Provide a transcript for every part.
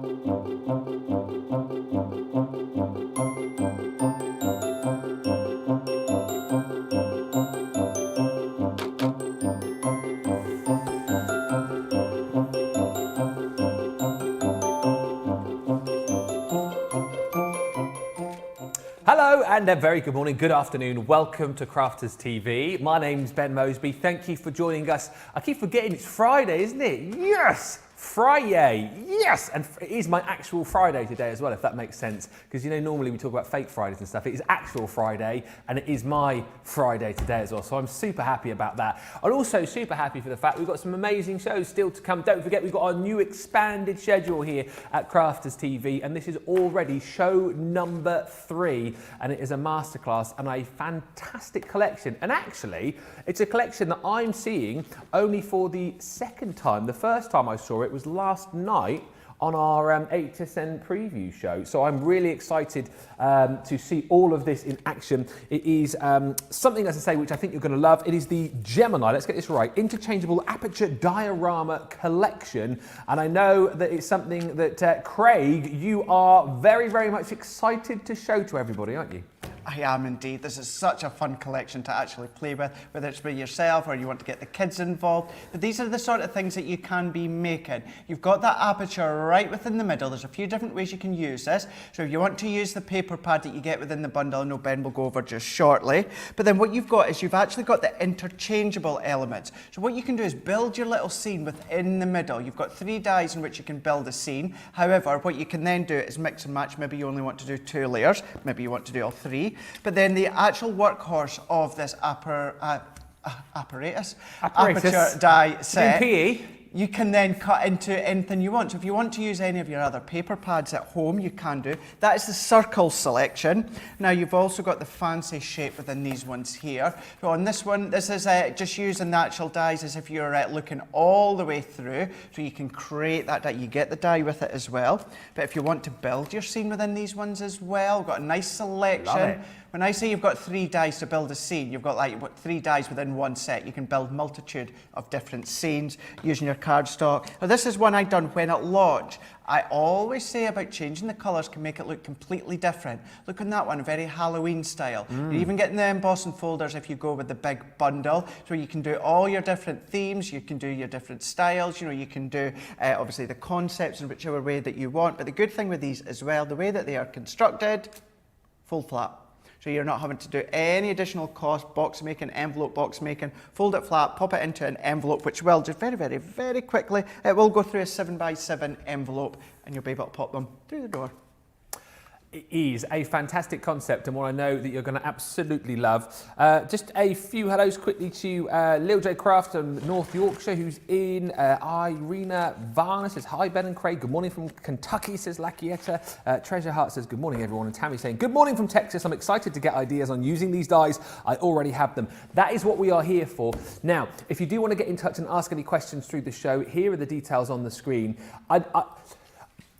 Hello and a very good morning, good afternoon. Welcome to Crafters TV. My name's Ben Mosby. Thank you for joining us. I keep forgetting it's Friday, isn't it? Yes! Friday, yes! And it is my actual Friday today as well, if that makes sense. Because you know, normally we talk about fake Fridays and stuff. It is actual Friday, and it is my Friday today as well. So I'm super happy about that. I'm also super happy for the fact we've got some amazing shows still to come. Don't forget, we've got our new expanded schedule here at Crafters TV, and this is already show number 3, and it is a masterclass and a fantastic collection. And actually, it's a collection that I'm seeing only for the second time. The first time I saw it was last night on our HSN preview show. So I'm really excited to see all of this in action. It is something, as I say, which I think you're going to love. It is the Gemini, let's get this right, interchangeable Aperture Diorama collection. And I know that it's something that, Craig, you are very, very much excited to show to everybody, aren't you? I am indeed. This is such a fun collection to actually play with, whether it's with yourself or you want to get the kids involved. But these are the sort of things that you can be making. You've got that aperture right within the middle. There's a few different ways you can use this. So if you want to use the paper pad that you get within the bundle, I know Ben will go over just shortly. But then what you've got is you've actually got the interchangeable elements. So what you can do is build your little scene within the middle. You've got 3 dies in which you can build a scene. However, what you can then do is mix and match. Maybe you only want to do 2 layers. Maybe you want to do all 3. But then the actual workhorse of this Aperture die set, you can then cut into anything you want. So if you want to use any of your other paper pads at home, you can do. That is the circle selection. Now you've also got the fancy shape within these ones here. So on this one, this is just using natural dies as if you're looking all the way through. So you can create that die. You get the die with it as well. But if you want to build your scene within these ones as well, we've got a nice selection. Love it. When I say you've got 3 dies to build a scene, you've got like 3 dies within one set. You can build multitude of different scenes using your cardstock. Now this is one I've done when at launch. I always say about changing the colours can make it look completely different. Look on that one, very Halloween style. You're even getting the embossing folders if you go with the big bundle. So you can do all your different themes, you can do your different styles, you know, you can do obviously the concepts in whichever way that you want. But the good thing with these as well, the way that they are constructed, fold flat. So you're not having to do any additional cost, box making, envelope box making, fold it flat, pop it into an envelope, which will just very, very, very quickly, it will go through a 7x7 envelope and you'll be able to pop them through the door. It is a fantastic concept and one I know that you're going to absolutely love. Just a few hellos quickly to Lil J Craft from North Yorkshire, who's in. Irina Varner says, hi Ben and Craig, good morning from Kentucky, says Lakieta. Treasure Heart says, good morning everyone. And Tammy saying, good morning from Texas. I'm excited to get ideas on using these dies. I already have them. That is what we are here for. Now, if you do want to get in touch and ask any questions through the show, here are the details on the screen.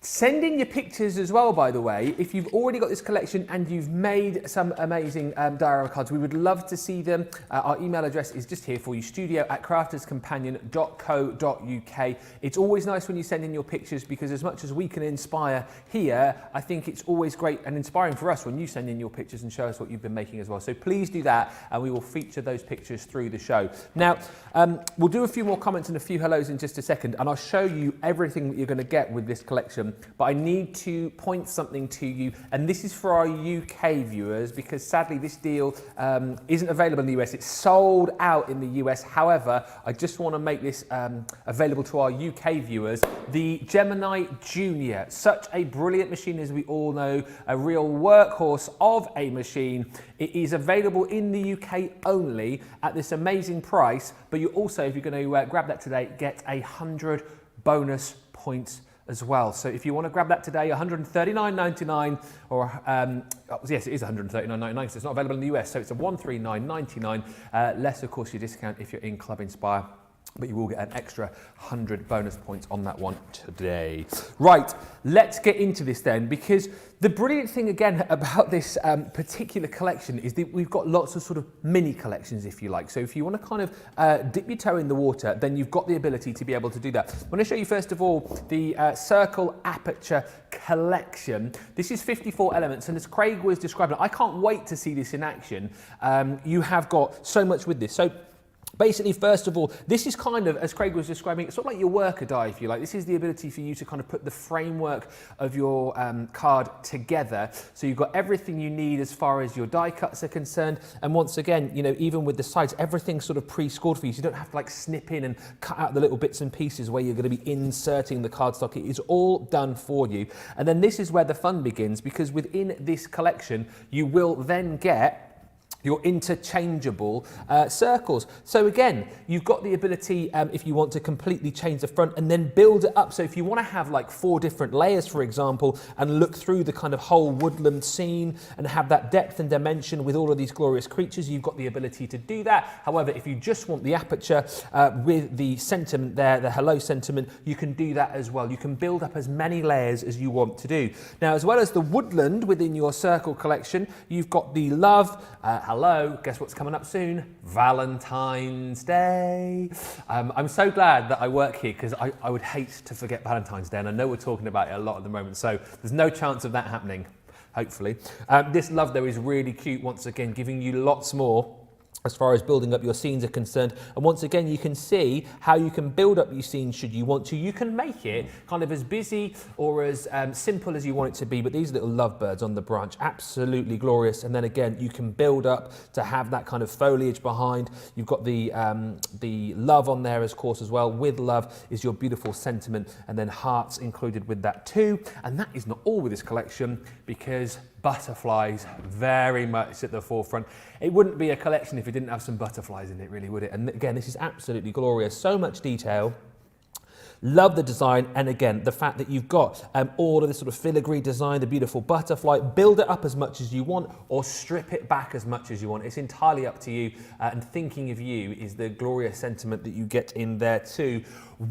Send in your pictures as well, by the way. If you've already got this collection and you've made some amazing diorama cards, we would love to see them. Our email address is just here for you, studio@crafterscompanion.co.uk. It's always nice when you send in your pictures because as much as we can inspire here, I think it's always great and inspiring for us when you send in your pictures and show us what you've been making as well. So please do that and we will feature those pictures through the show. Now, we'll do a few more comments and a few hellos in just a second and I'll show you everything that you're going to get with this collection. But I need to point something to you, and this is for our UK viewers because sadly this deal isn't available in the US. It's sold out in the US. However, I just want to make this available to our UK viewers. The Gemini Junior, such a brilliant machine as we all know, a real workhorse of a machine. It is available in the UK only at this amazing price, but you also, if you're going to grab that today, get 100 bonus points as well. So if you want to grab that today, $139.99 or yes, it is $139.99 because it's not available in the US, so it's a $139.99 less of course your discount if you're in Club Inspire but you will get an extra 100 bonus points on that one today. Right, let's get into this then, because the brilliant thing again about this particular collection is that we've got lots of sort of mini collections, if you like. So if you want to kind of dip your toe in the water, then you've got the ability to be able to do that. I want to show you first of all the Circle Aperture collection. This is 54 elements, and as Craig was describing, I can't wait to see this in action. You have got so much with this. So basically, first of all, this is kind of, as Craig was describing, it's sort of like your worker die, if you like. This is the ability for you to kind of put the framework of your card together. So you've got everything you need as far as your die cuts are concerned. And once again, you know, even with the sides, everything's sort of pre-scored for you. So you don't have to like snip in and cut out the little bits and pieces where you're going to be inserting the cardstock. It is all done for you. And then this is where the fun begins, because within this collection, you will then get your interchangeable circles. So again, you've got the ability, if you want to completely change the front and then build it up. So if you want to have like 4 different layers, for example, and look through the kind of whole woodland scene and have that depth and dimension with all of these glorious creatures, you've got the ability to do that. However, if you just want the aperture with the sentiment there, the hello sentiment, you can do that as well. You can build up as many layers as you want to do. Now, as well as the woodland within your circle collection, you've got the love, hello, guess what's coming up soon? Valentine's Day. I'm so glad that I work here, because I would hate to forget Valentine's Day, and I know we're talking about it a lot at the moment, so there's no chance of that happening, hopefully. This love though is really cute, once again, giving you lots more as far as building up your scenes are concerned. And once again, you can see how you can build up your scenes should you want to. You can make it kind of as busy or as simple as you want it to be, but these little lovebirds on the branch, absolutely glorious. And then again, you can build up to have that kind of foliage behind. You've got the love on there, of course, as well. With love is your beautiful sentiment, and then hearts included with that too. And that is not all with this collection, because butterflies very much at the forefront. It wouldn't be a collection if it didn't have some butterflies in it, really, would it? And again, this is absolutely glorious. So much detail. Love the design, and again, the fact that you've got all of this sort of filigree design, the beautiful butterfly. Build it up as much as you want, or strip it back as much as you want. It's entirely up to you, and thinking of you is the glorious sentiment that you get in there too.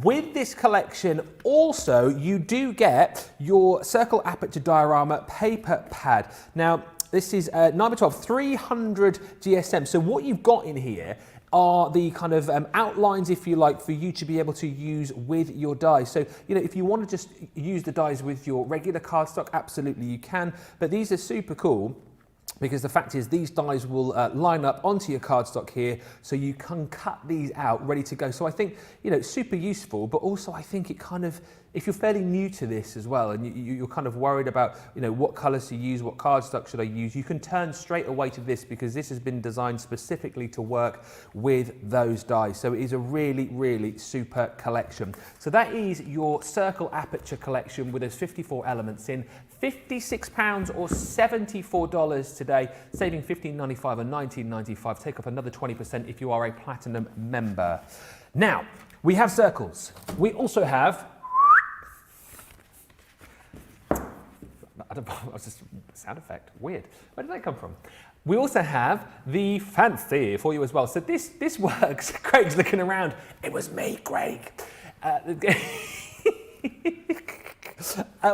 With this collection, also, you do get your Circle Aperture Diorama paper pad. Now, this is 9x12, 300 GSM. So what you've got in here are the kind of outlines, if you like, for you to be able to use with your dies. So, you know, if you want to just use the dies with your regular cardstock, absolutely you can. But these are super cool, because the fact is these dies will line up onto your cardstock here, so you can cut these out ready to go. So I think, you know, it's super useful, but also I think it kind of, if you're fairly new to this as well, and you're kind of worried about, you know, what colours to use, what cardstock should I use, you can turn straight away to this, because this has been designed specifically to work with those dies. So it is a really, really super collection. So that is your Circle Aperture collection with those 54 elements in. £56 or $74 today, saving $15.95 and $19.95. Take off another 20% if you are a platinum member. Now, we have circles. We also have, I don't know, it's just a sound effect, weird. Where did that come from? We also have the fancy for you as well. So this works. Craig's looking around. It was me, Craig.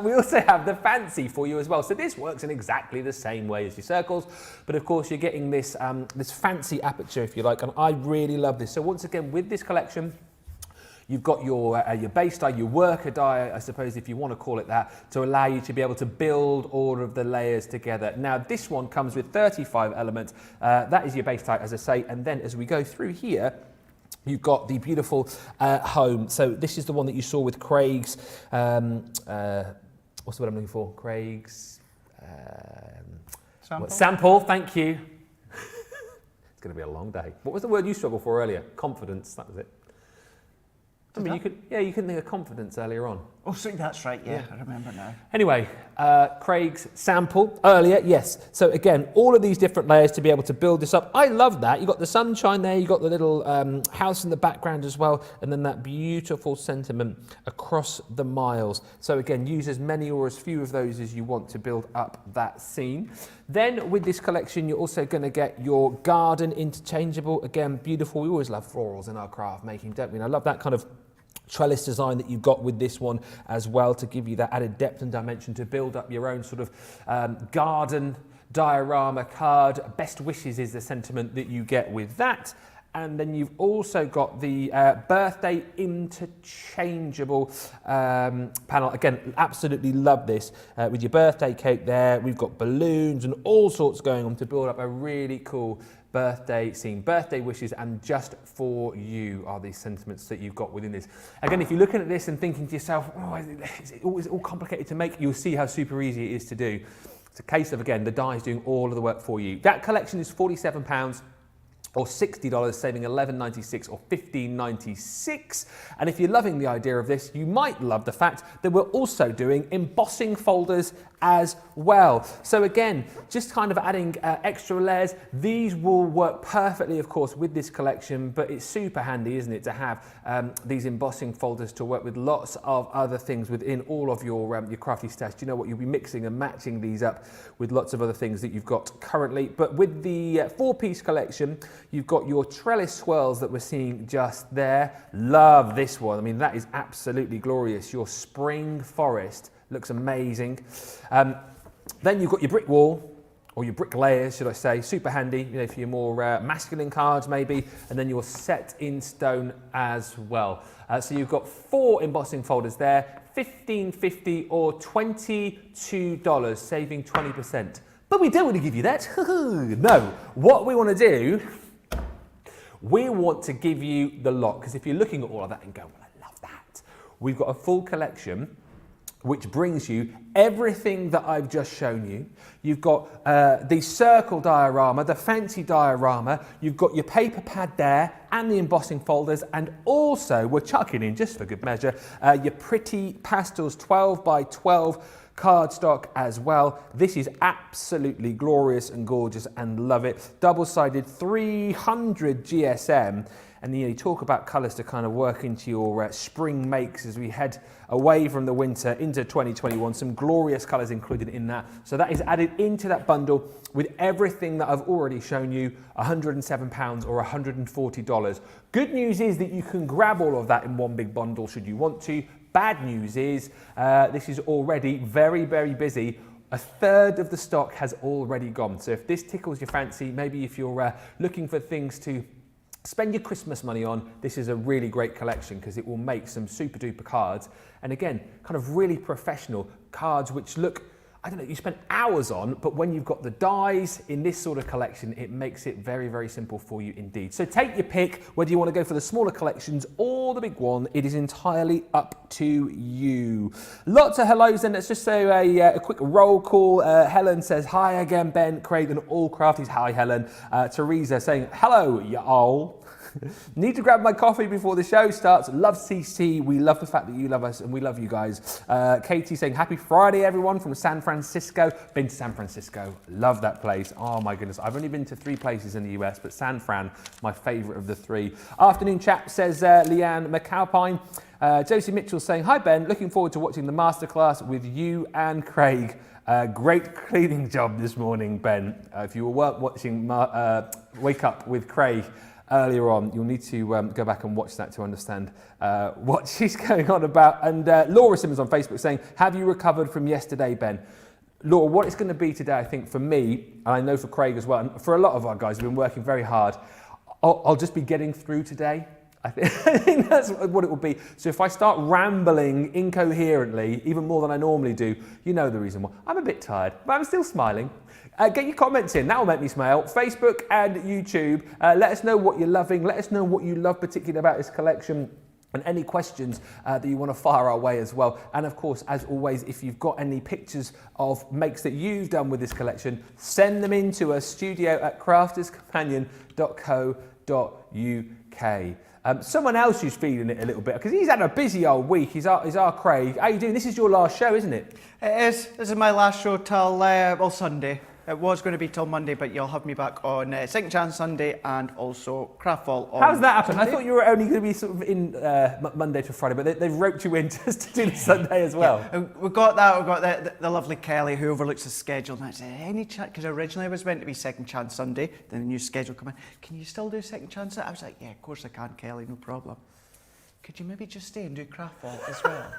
We also have the fancy for you as well. So this works in exactly the same way as your circles, but of course you're getting this, this fancy aperture, if you like, and I really love this. So once again, with this collection, you've got your base die, your worker die, I suppose, if you want to call it that, to allow you to be able to build all of the layers together. Now, this one comes with 35 elements. That is your base die, as I say, and then as we go through here, you've got the beautiful home. So this is the one that you saw with Craig's, what's the word I'm looking for? Craig's sample, thank you. It's going to be a long day. What was the word you struggled for earlier? Confidence, that was it. I mean, you couldn't think of confidence earlier on. Oh, so that's right, yeah, I remember now. Anyway, Craig's sample earlier. Yes, so again, all of these different layers to be able to build this up. I love that. You've got the sunshine there, you've got the little house in the background as well, and then that beautiful sentiment across the miles. So again, use as many or as few of those as you want to build up that scene. Then with this collection, you're also going to get your garden interchangeable. Again, beautiful. We always love florals in our craft making, don't we? And I love that kind of trellis design that you've got with this one as well, to give you that added depth and dimension to build up your own sort of garden diorama card. Best wishes is the sentiment that you get with that. And then you've also got the birthday interchangeable panel. Again, absolutely love this with your birthday cake there. We've got balloons and all sorts going on to build up a really cool birthday scene. Birthday wishes and just for you are these sentiments that you've got within this. Again, if you're looking at this and thinking to yourself, oh, is it all complicated to make? You'll see how super easy it is to do. It's a case of, again, the die is doing all of the work for you. That collection is £47 or $60, saving $11.96 or $15.96. And if you're loving the idea of this, you might love the fact that we're also doing embossing folders as well. So again, just kind of adding extra layers. These will work perfectly, of course, with this collection, but it's super handy, isn't it, to have these embossing folders to work with lots of other things within all of your crafty stash. Do you know what? You'll be mixing and matching these up with lots of other things that you've got currently. But with the four-piece collection, you've got your trellis swirls that we're seeing just there. Love this one. I mean, that is absolutely glorious. Your spring forest looks amazing. Then you've got your brick wall, or your brick layers, should I say. Super handy, you know, for your more masculine cards maybe. And then your set in stone as well. So you've got 4 embossing folders there, $15.50 or $22, saving 20%. But we don't want to give you that. No, what we want to do, we want to give you the lot. Because if you're looking at all of that and going, well, I love that. We've got a full collection which brings you everything that I've just shown you. You've got the circle diorama, the fancy diorama, you've got your paper pad there and the embossing folders, and also we're chucking in, just for good measure, your pretty pastels 12 by 12 cardstock as well. This is absolutely glorious and gorgeous and love it. Double-sided 300 GSM. And you talk about colours to kind of work into your spring makes as we head away from the winter into 2021. Some glorious colours included in that. So that is added into that bundle with everything that I've already shown you, £107 or $140. Good news is that you can grab all of that in one big bundle should you want to. Bad news is this is already very, very busy. A third of the stock has already gone. So if this tickles your fancy, maybe if you're looking for things to spend your Christmas money on, this is a really great collection because it will make some super duper cards. And again, kind of really professional cards which look, I don't know, you spend hours on, but when you've got the dies in this sort of collection, it makes it very, very simple for you indeed. So take your pick, whether you want to go for the smaller collections or the big one, it is entirely up to you. Lots of hellos, and let's just say a quick roll call. Helen says, hi again, Ben, Craig, and all crafties. Hi, Helen. Teresa saying, hello, y'all. Need to grab my coffee before the show starts. Love CC. We love the fact that you love us and we love you guys. Katie saying, happy Friday, everyone, from San Francisco. Been to San Francisco. Love that place. Oh, my goodness. I've only been to 3 places in the US, but San Fran, my favourite of the 3. Afternoon chat, says Leanne McAlpine. Josie Mitchell saying, hi, Ben. Looking forward to watching the masterclass with you and Craig. Great cleaning job this morning, Ben. If you were watching Wake Up with Craig earlier on, you'll need to go back and watch that to understand what she's going on about. And Laura Simmons on Facebook saying, have you recovered from yesterday, Ben? Laura, what it's going to be today, I think for me, and I know for Craig as well, and for a lot of our guys who've been working very hard, I'll just be getting through today. I think that's what it will be. So if I start rambling incoherently, even more than I normally do, you know the reason why. I'm a bit tired, but I'm still smiling. Get your comments in, that will make me smile. Facebook and YouTube, let us know what you're loving, let us know what you love particularly about this collection, and any questions that you want to fire our way as well. And of course, as always, if you've got any pictures of makes that you've done with this collection, send them in to us, studio@crafterscompanion.co.uk. Someone else who's feeling it a little bit, because he's had a busy old week, is our Craig. How you doing? This is your last show, isn't it? It is. This is my last show till, well, Sunday. It was going to be till Monday, but you'll have me back on Second Chance Sunday and also Craftfall on How's that happen? Sunday. I thought you were only going to be sort of in Monday to Friday, but they've roped you in just to do the Sunday as well. Yeah. We've got that. We've got the lovely Kelly who overlooks the schedule. And I said, any chance? Because originally it was meant to be Second Chance Sunday, then the new schedule come in. Can you still do Second Chance? I was like, yeah, of course I can, Kelly, no problem. Could you maybe just stay and do Craftfall as well?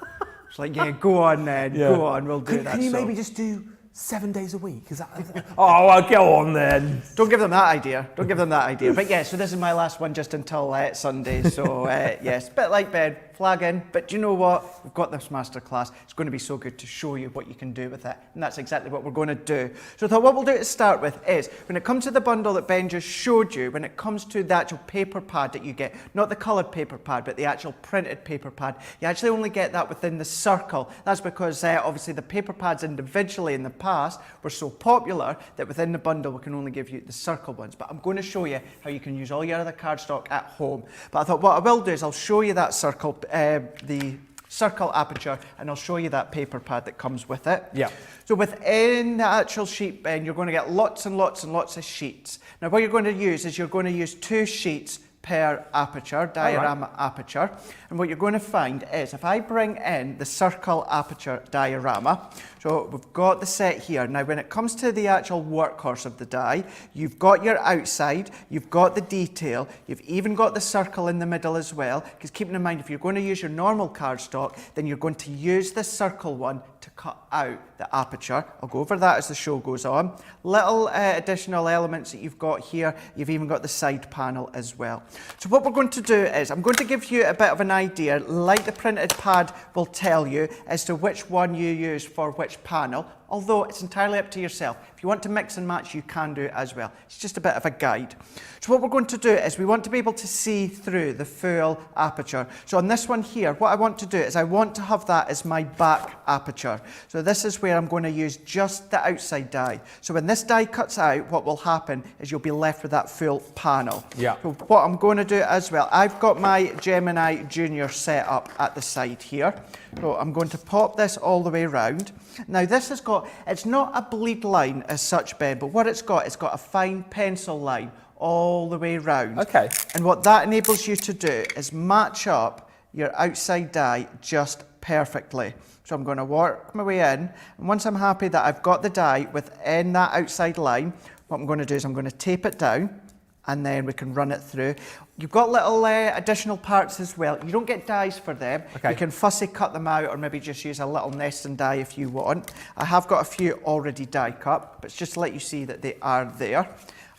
It's like, yeah, go on then, go on, we'll do that. Can you maybe just do 7 days a week? Is that? Oh, well, go on then. Don't give them that idea. Don't give them that idea. But yeah, so this is my last one just until Sunday. So yes, a bit like Ben, flag in. But do you know what? We've got this masterclass. It's going to be so good to show you what you can do with it. And that's exactly what we're going to do. So I thought what we'll do to start with is, when it comes to the bundle that Ben just showed you, when it comes to the actual paper pad that you get, not the coloured paper pad, but the actual printed paper pad, you actually only get that within the circle. That's because obviously the paper pads individually in the past were so popular that within the bundle we can only give you the circle ones. But I'm going to show you how you can use all your other cardstock at home. But I thought what I will do is I'll show you that circle, the circle aperture, and I'll show you that paper pad that comes with it. Yeah. So within the actual sheet, Ben, you're going to get lots and lots and lots of sheets. Now what you're going to use is you're going to use 2 sheets per aperture, diorama aperture. And what you're going to find is if I bring in the circle aperture diorama, so we've got the set here. Now when it comes to the actual workhorse of the die, you've got your outside, you've got the detail, you've even got the circle in the middle as well, because keeping in mind if you're going to use your normal cardstock, then you're going to use the circle one to cut out the aperture. I'll go over that as the show goes on. Little additional elements that you've got here, you've even got the side panel as well. So what we're going to do is, I'm going to give you a bit of an idea, like the printed pad will tell you, as to which one you use for which panel, although it's entirely up to yourself. If you want to mix and match, you can do it as well. It's just a bit of a guide. So what we're going to do is we want to be able to see through the full aperture. So on this one here, what I want to do is I want to have that as my back aperture. So this is where I'm going to use just the outside die. So when this die cuts out, what will happen is you'll be left with that full panel. Yeah. So what I'm going to do as well, I've got my Gemini Junior set up at the side here. So I'm going to pop this all the way around. Now this has got, it's not a bleed line as such, Ben, but what it's got a fine pencil line all the way round. Okay. And what that enables you to do is match up your outside die just perfectly. So I'm going to work my way in, and once I'm happy that I've got the die within that outside line, what I'm going to do is I'm going to tape it down, and then we can run it through. You've got little additional parts as well. You don't get dies for them. Okay. You can fussy cut them out or maybe just use a little nesting die if you want. I have got a few already die cut, but it's just to let you see that they are there.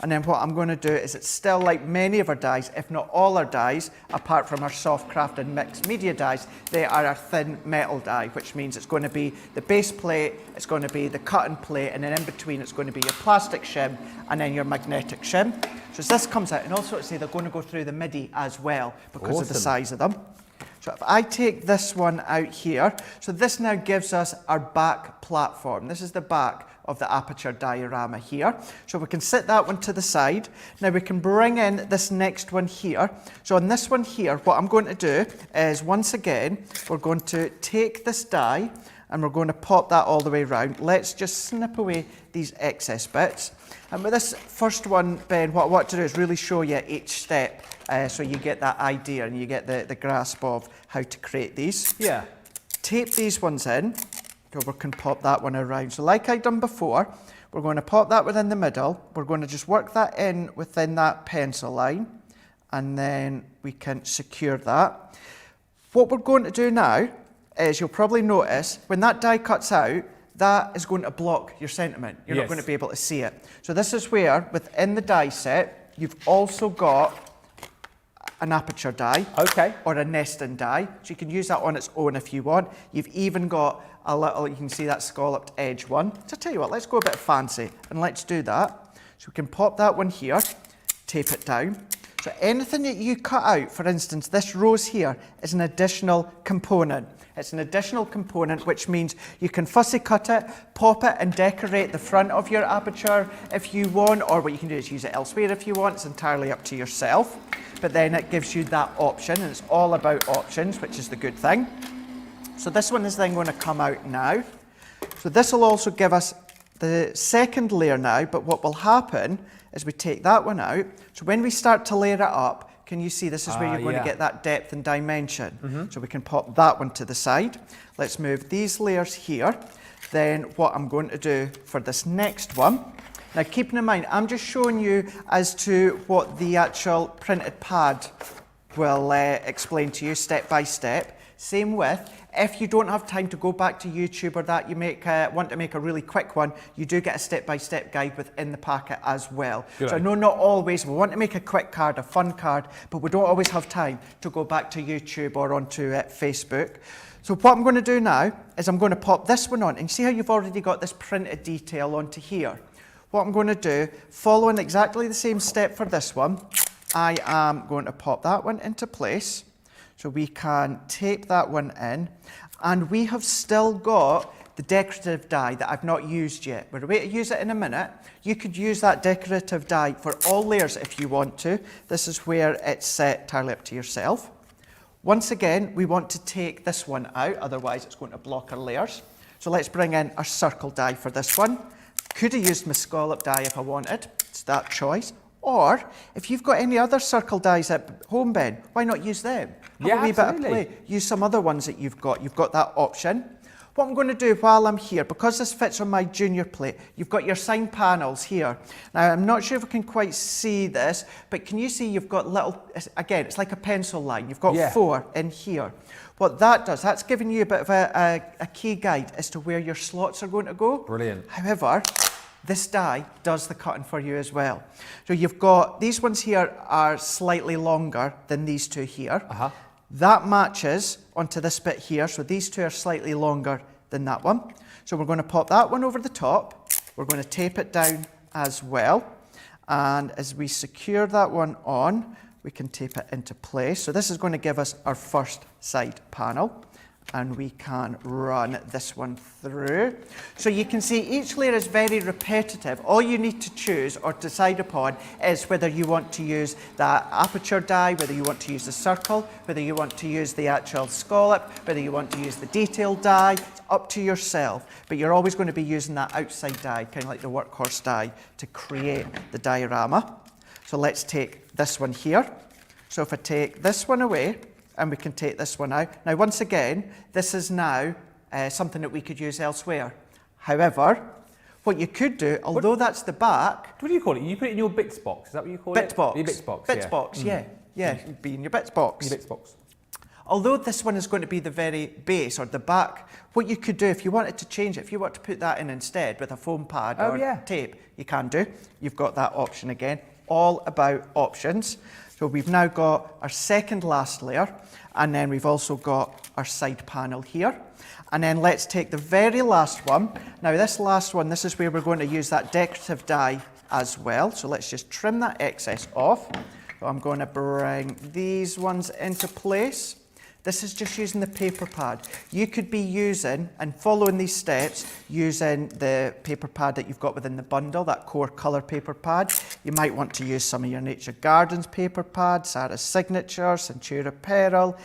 And then what I'm going to do is, it's still like many of our dies, if not all our dies, apart from our soft craft and mixed media dies, they are our thin metal die, which means it's going to be the base plate, it's going to be the cut and plate, and then in between it's going to be your plastic shim and then your magnetic shim. So as this comes out, and also to say they're going to go through the MIDI as well because of the size of them. So if I take this one out here, so this now gives us our back platform. This is the back of the aperture diorama here. So we can sit that one to the side. Now we can bring in this next one here. So on this one here, what I'm going to do is, once again, we're going to take this die and we're going to pop that all the way around. Let's just snip away these excess bits. And with this first one, Ben, what I want to do is really show you each step so you get that idea and you get the grasp of how to create these. Yeah. Tape these ones in. So we can pop that one around. So like I've done before, we're going to pop that within the middle. We're going to just work that in within that pencil line, and then we can secure that. What we're going to do now is, you'll probably notice when that die cuts out, that is going to block your sentiment. You're not going to be able to see it. So this is where, within the die set, you've also got an aperture die, or a nesting die. So you can use that on its own if you want. You've even got a little, you can see that scalloped edge one. So I'll tell you what, let's go a bit fancy and let's do that. So we can pop that one here, tape it down. So anything that you cut out, for instance, this rose here is an additional component. It's an additional component, which means you can fussy cut it, pop it and decorate the front of your aperture if you want, or what you can do is use it elsewhere if you want. It's entirely up to yourself. But then it gives you that option, and it's all about options, which is the good thing. So this one is then going to come out now. So this will also give us the second layer now, but what will happen is we take that one out. So when we start to layer it up, can you see this is where you're going to get that depth and dimension? So we can pop that one to the side. Let's move these layers here. Then what I'm going to do for this next one, now keeping in mind, I'm just showing you as to what the actual printed pad will explain to you step by step. Same with, if you don't have time to go back to YouTube or that, you want to make a really quick one, you do get a step-by-step guide within the packet as well. So I know not always, we want to make a quick card, a fun card, but we don't always have time to go back to YouTube or onto Facebook. So what I'm going to do now is I'm going to pop this one on, and see how you've already got this printed detail onto here. What I'm going to do, following exactly the same step for this one, I am going to pop that one into place. So we can tape that one in, and we have still got the decorative die that I've not used yet. We're going to use it in a minute. You could use that decorative die for all layers if you want to. This is where it's set entirely up to yourself. Once again, we want to take this one out, otherwise it's going to block our layers. So let's bring in our circle die for this one. Could have used my scallop die if I wanted, it's that choice. Or, if you've got any other circle dies at home, Ben, why not use them? Have a wee bit of play. Use some other ones that you've got. You've got that option. What I'm going to do while I'm here, because this fits on my junior plate, you've got your sign panels here. Now, I'm not sure if we can quite see this, but can you see you've got little, again, it's like a pencil line. You've got 4 in here. What that does, that's giving you a bit of a key guide as to where your slots are going to go. Brilliant. However, this die does the cutting for you as well. So you've got, these ones here are slightly longer than these two here. That matches onto this bit here, so these two are slightly longer than that one. So we're going to pop that one over the top. We're going to tape it down as well. And as we secure that one on, we can tape it into place. So this is going to give us our first side panel. And we can run this one through. So you can see each layer is very repetitive. All you need to choose or decide upon is whether you want to use that aperture die, whether you want to use the circle, whether you want to use the actual scallop, whether you want to use the detail die. It's up to yourself, but you're always going to be using that outside die, kind of like the workhorse die, to create the diorama. So let's take this one here. So if I take this one away, and we can take this one out. Now, once again, this is now something that we could use elsewhere. However, what you could do, although that's the back... What do you call it? You put it in your bits box, is that what you call it? Your bits box, Bits box, yeah. It'd be in your bits box. Your bits box. Although this one is going to be the very base or the back, what you could do if you wanted to change it, if you want to put that in instead with a foam pad or tape, you can do. You've got that option again. All about options. So we've now got our second last layer, and then we've also got our side panel here. And then let's take the very last one. Now this last one, this is where we're going to use that decorative die as well. So let's just trim that excess off. So I'm going to bring these ones into place. This is just using the paper pad. You could be using, and following these steps, using the paper pad that you've got within the bundle, that core colour paper pad. You might want to use some of your Nature Gardens paper pad, Sarah's Signature, Centura Peril,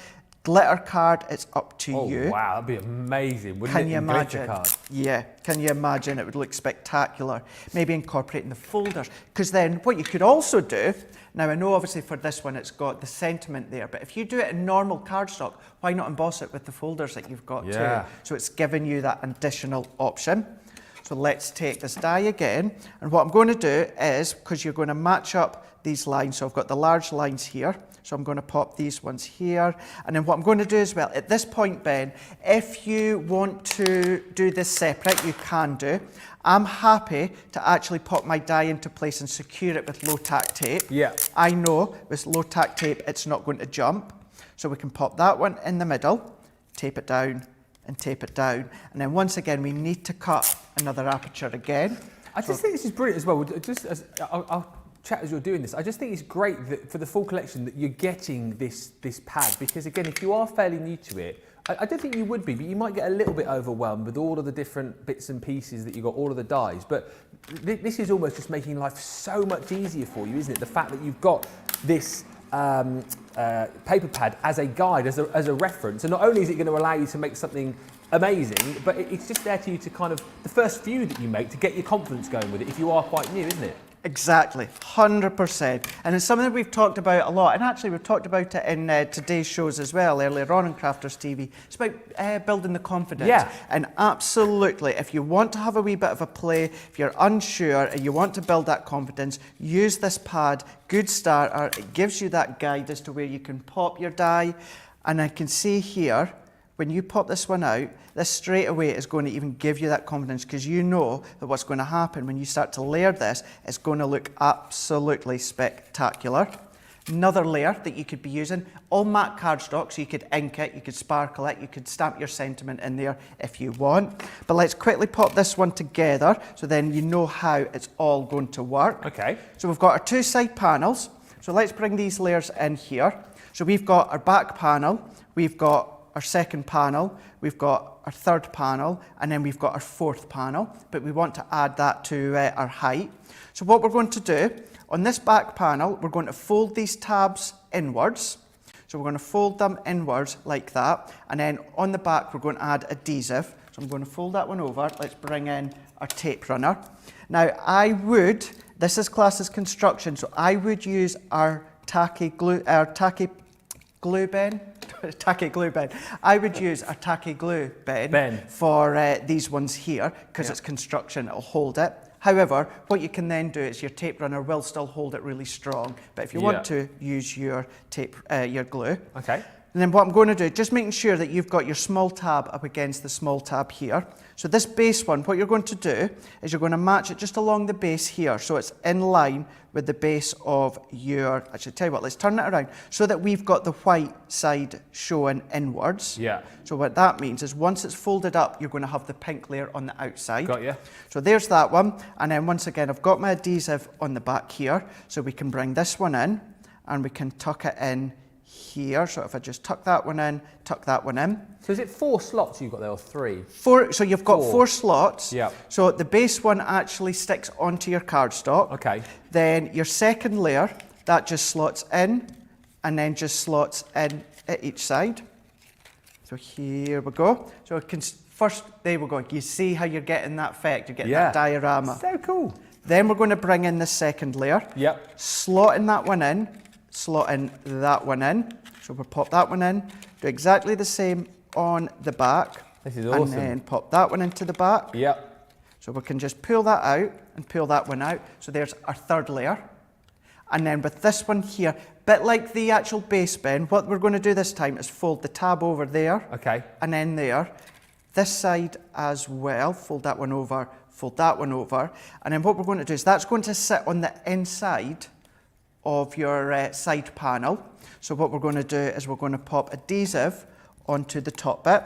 glitter card, it's up to you. Oh wow, that'd be amazing, wouldn't it? Can you imagine? Card. Yeah, can you imagine? It would look spectacular. Maybe incorporating the folders, because then what you could also do, now I know obviously for this one it's got the sentiment there, but if you do it in normal cardstock, why not emboss it with the folders that you've got too? So it's giving you that additional option. So let's take this die again, and what I'm going to do is, because you're going to match up these lines, so I've got the large lines here, so I'm going to pop these ones here, and then what I'm going to do as well, at this point, Ben, if you want to do this separate, you can do. I'm happy to actually pop my die into place and secure it with low-tack tape. I know with low-tack tape it's not going to jump, so we can pop that one in the middle, tape it down, and tape it down, and then once again we need to cut another aperture again. I just think this is brilliant as well. I'll chat as you're doing this, I just think it's great that for the full collection that you're getting this pad, because again, if you are fairly new to it, I don't think you would be, but you might get a little bit overwhelmed with all of the different bits and pieces that you've got, all of the dies. But this is almost just making life so much easier for you, isn't it? The fact that you've got this paper pad as a guide, as a reference, and not only is it going to allow you to make something amazing, but it's just there to you to kind of, the first few that you make, to get your confidence going with it if you are quite new, isn't it? Exactly, 100%. And it's something that we've talked about a lot. And actually, we've talked about it in today's shows as well, earlier on Crafters TV. It's about building the confidence. Yeah. And absolutely, if you want to have a wee bit of a play, if you're unsure and you want to build that confidence, use this pad. Good starter. It gives you that guide as to where you can pop your die. And I can see here, when you pop this one out, this straight away is going to even give you that confidence, because you know that what's going to happen when you start to layer this, it's going to look absolutely spectacular. Another layer that you could be using, all matte cardstock, so you could ink it, you could sparkle it, you could stamp your sentiment in there if you want. But let's quickly pop this one together, so then you know how it's all going to work. Okay. So we've got our two side panels. So let's bring these layers in here. So we've got our back panel, we've got our second panel, we've got our third panel, and then we've got our fourth panel, but we want to add that to our height. So what we're going to do, on this back panel, we're going to fold these tabs inwards. So we're going to fold them inwards like that, and then on the back, we're going to add adhesive. So I'm going to fold that one over. Let's bring in our tape runner. Now, this is classed as construction, so I would use our tacky glue pen. Tacky glue pen. I would use a tacky glue pen for these ones here, because it's construction, it'll hold it. However, what you can then do is your tape runner will still hold it really strong, but if you want to, use your your glue. Okay. And then what I'm going to do, just making sure that you've got your small tab up against the small tab here. So this base one, what you're going to do is you're going to match it just along the base here, so it's in line with the base of your, actually tell you what, let's turn it around, so that we've got the white side showing inwards. Yeah. So what that means is once it's folded up, you're going to have the pink layer on the outside. Got you. So there's that one, and then once again, I've got my adhesive on the back here, so we can bring this one in, and we can tuck it in here. So if I just tuck that one in, tuck that one in. So is it 4 slots you've got there, or 3? 4. So you've got 4 slots. Yeah. So the base one actually sticks onto your cardstock. Okay. Then your second layer, that just slots in, and then just slots in at each side. So here we go. So it can first, there we go. You see how you're getting that effect. You're getting that diorama. So cool. Then we're going to bring in the second layer. Yep. Slotting that one in, slotting that one in. So we'll pop that one in. Do exactly the same on the back. This is awesome. And then pop that one into the back. Yep. So we can just pull that out and pull that one out. So there's our third layer. And then with this one here, bit like the actual base bin, what we're going to do this time is fold the tab over there. Okay. And then there. This side as well, fold that one over, fold that one over. And then what we're going to do is that's going to sit on the inside of your side panel. So what we're going to do is we're going to pop adhesive onto the top bit.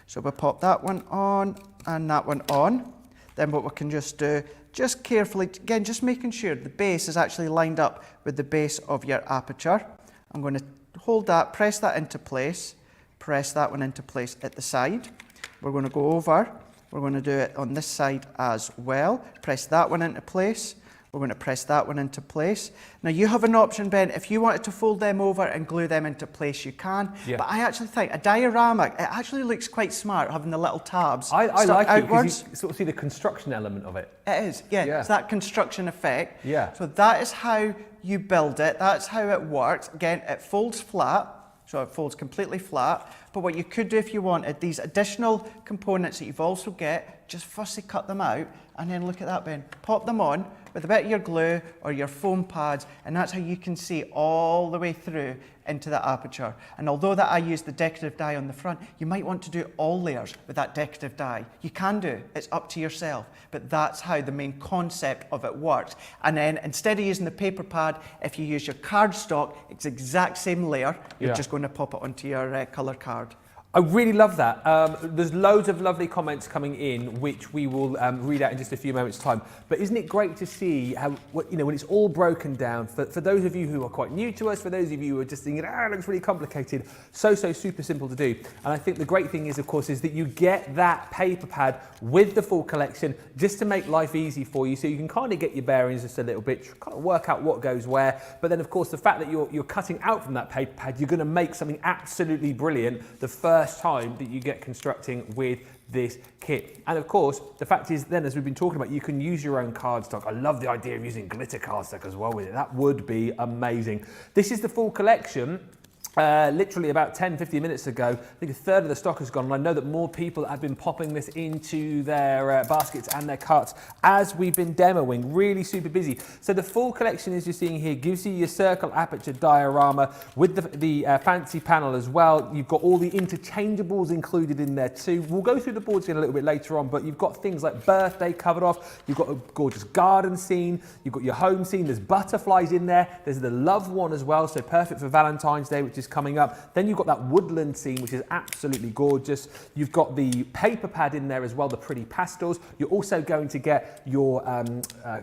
So we'll pop that one on and that one on. Then what we can just do, just carefully, again, just making sure the base is actually lined up with the base of your aperture. I'm going to hold that, press that into place, press that one into place at the side. We're going to go over, we're going to do it on this side as well. Press that one into place. We're going to press that one into place. Now you have an option, Ben, if you wanted to fold them over and glue them into place, you can. Yeah. But I actually think a diorama, it actually looks quite smart having the little tabs. I like it outwards. because you sort of see the construction element of it. It is, yeah. It's that construction effect. Yeah. So that is how you build it. That's how it works. Again, it folds flat. So it folds completely flat. But what you could do if you wanted, these additional components that you've also get, just fussy cut them out, and then look at that, Ben. Pop them on with a bit of your glue or your foam pads, and that's how you can see all the way through into the aperture. And although that I use the decorative die on the front, you might want to do all layers with that decorative die. You can do, it's up to yourself, but that's how the main concept of it works. And then instead of using the paper pad, if you use your cardstock, it's the exact same layer, you're just going to pop it onto your colour card. I really love that. There's loads of lovely comments coming in, which we will read out in just a few moments' time. But isn't it great to see how, when it's all broken down, for those of you who are quite new to us, for those of you who are just thinking, it looks really complicated, so super simple to do. And I think the great thing is, of course, is that you get that paper pad with the full collection just to make life easy for you, so you can kind of get your bearings just a little bit, kind of work out what goes where. But then, of course, the fact that you're cutting out from that paper pad, you're going to make something absolutely brilliant the first time that you get constructing with this kit. And of course, the fact is then, as we've been talking about, you can use your own cardstock. I love the idea of using glitter cardstock as well with it. That would be amazing. This is the full collection. Literally about 10-15 minutes ago, I think a third of the stock has gone, and I know that more people have been popping this into their baskets and their carts as we've been demoing. Really super busy. So the full collection, as you're seeing here, gives you your circle aperture diorama with the fancy panel as well. You've got all the interchangeables included in there too. We'll go through the boards again a little bit later on, but you've got things like birthday covered off, you've got a gorgeous garden scene, you've got your home scene, there's butterflies in there, there's the love one as well, so perfect for Valentine's Day, which is coming up. Then you've got that woodland scene, which is absolutely gorgeous. You've got the paper pad in there as well, the pretty pastels. You're also going to get your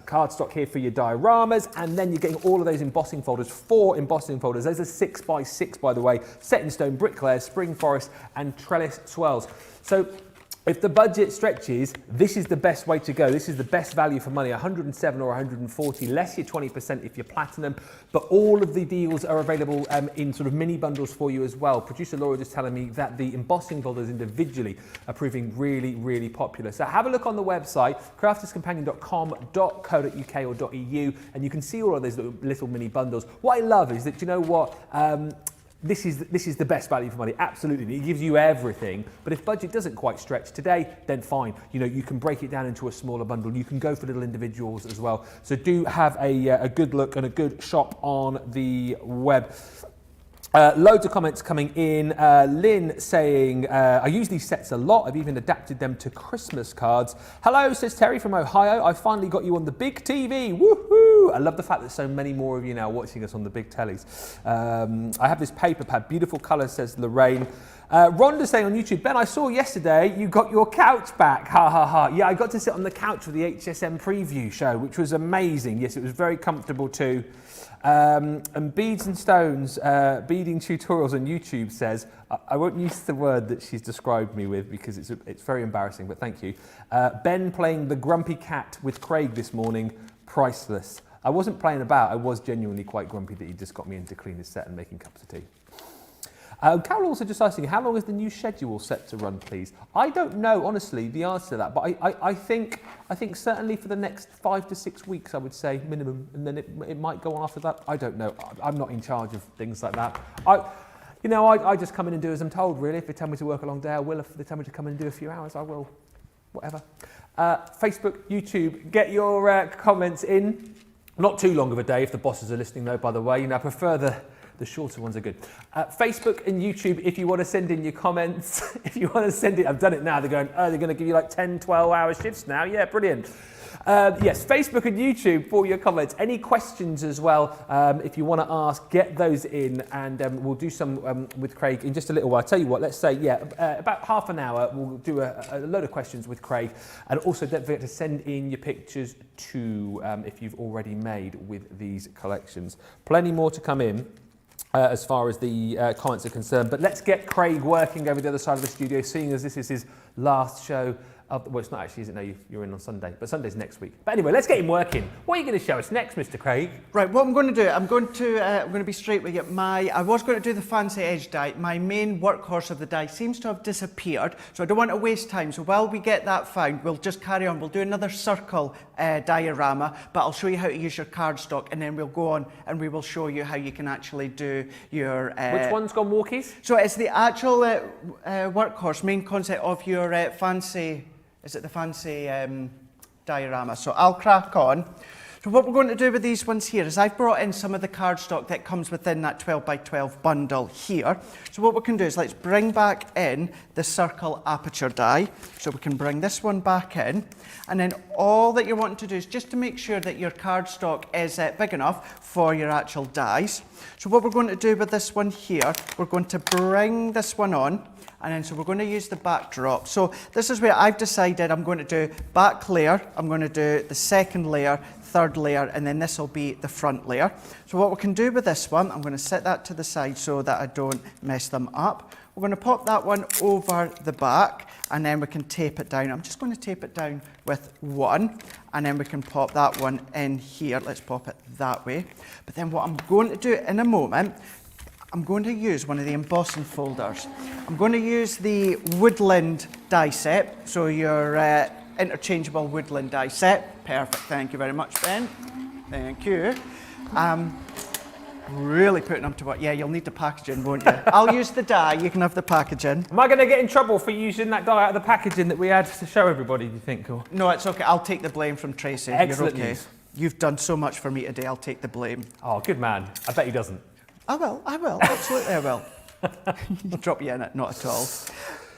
cardstock here for your dioramas, and then you're getting all of those embossing folders, 4 embossing folders. Those are 6x6, by the way, set in stone bricklayers, spring forest, and trellis swirls. So if the budget stretches, this is the best way to go. This is the best value for money, 107 or 140, less your 20% if you're platinum. But all of the deals are available in sort of mini bundles for you as well. Producer Laura just telling me that the embossing folders individually are proving really popular. So have a look on the website, crafterscompanion.com.co.uk or .eu, and you can see all of those little mini bundles. What I love is that, you know what? This is the best value for money, absolutely. It gives you everything, but if budget doesn't quite stretch today, then fine. You know, you can break it down into a smaller bundle. You can go for little individuals as well. So do have a good look and a good shop on the web. Loads of comments coming in. Lynn saying, I use these sets a lot. I've even adapted them to Christmas cards. Hello, says Terry from Ohio. I finally got you on the big TV. Woohoo! I love the fact that so many more of you now watching us on the big tellies. I have this paper pad. Beautiful colour, says Lorraine. Rhonda saying on YouTube, Ben, I saw yesterday you got your couch back. Ha ha ha. Yeah, I got to sit on the couch for the HSM preview show, which was amazing. Yes, it was very comfortable too. And Beads and Stones, beading tutorials on YouTube says, I won't use the word that she's described me with because it's very embarrassing, but thank you. Ben playing the grumpy cat with Craig this morning, priceless. I wasn't playing about, I was genuinely quite grumpy that he just got me in to clean his set and making cups of tea. Carol also just asking, how long is the new schedule set to run, please? I don't know, honestly, the answer to that, but I think certainly for the next 5 to 6 weeks, I would say minimum, and then it might go on after that. I don't know. I'm not in charge of things like that. I just come in and do as I'm told, really. If they tell me to work a long day, I will. If they tell me to come in and do a few hours, I will. Whatever. Facebook, YouTube, get your comments in. Not too long of a day if the bosses are listening, though, by the way. You know, I prefer the shorter ones are good. Facebook and YouTube, if you want to send in your comments, if you want to send it, I've done it now. They're going, oh, they're going to give you like 10, 12-hour shifts now. Yeah, brilliant. Yes, Facebook and YouTube for your comments. Any questions as well, if you want to ask, get those in, and we'll do some with Craig in just a little while. I'll tell you what, let's say, about half an hour, we'll do a load of questions with Craig, and also don't forget to send in your pictures too, if you've already made with these collections. Plenty more to come in. As far as the comments are concerned, but let's get Craig working over the other side of the studio, seeing as this is his last show of, well, it's not actually, is it? No, you're in on Sunday, but Sunday's next week. But anyway, let's get him working. What are you going to show us next, Mr. Craig? Right, what I'm going to do, I'm going to be straight with you. I was going to do the fancy edge die. My main workhorse of the die seems to have disappeared, so I don't want to waste time. So while we get that found, we'll just carry on. We'll do another circle diorama, but I'll show you how to use your cardstock, and then we'll go on and we will show you how you can actually do your... Which one's gone walkies? So it's the actual workhorse, main concept of your fancy... Is it the fancy diorama? So I'll crack on. So what we're going to do with these ones here is I've brought in some of the cardstock that comes within that 12 by 12 bundle here. So what we can do is let's bring back in the circle aperture die. So we can bring this one back in. And then all that you're wanting to do is just to make sure that your cardstock is big enough for your actual dies. So what we're going to do with this one here, we're going to bring this one on. And then so we're going to use the backdrop. So this is where I've decided I'm going to do back layer, I'm going to do the second layer, third layer, and then this will be the front layer. So what we can do with this one, I'm going to set that to the side so that I don't mess them up. We're going to pop that one over the back, and then we can tape it down. I'm just going to tape it down with one, and then we can pop that one in here. Let's pop it that way. But then what I'm going to do in a moment, I'm going to use one of the embossing folders. I'm going to use the woodland die set, so your interchangeable woodland die set. Perfect, thank you very much, Ben. Thank you. Really putting them to work. Yeah, you'll need the packaging, won't you? I'll use the die, you can have the packaging. Am I going to get in trouble for using that die out of the packaging that we had to show everybody, do you think? Or? No, it's okay, I'll take the blame from Tracy. Excellent You're okay. news. You've done so much for me today, I'll take the blame. Oh, good man. I bet he doesn't. I will, absolutely I will. Drop you in it, not at all.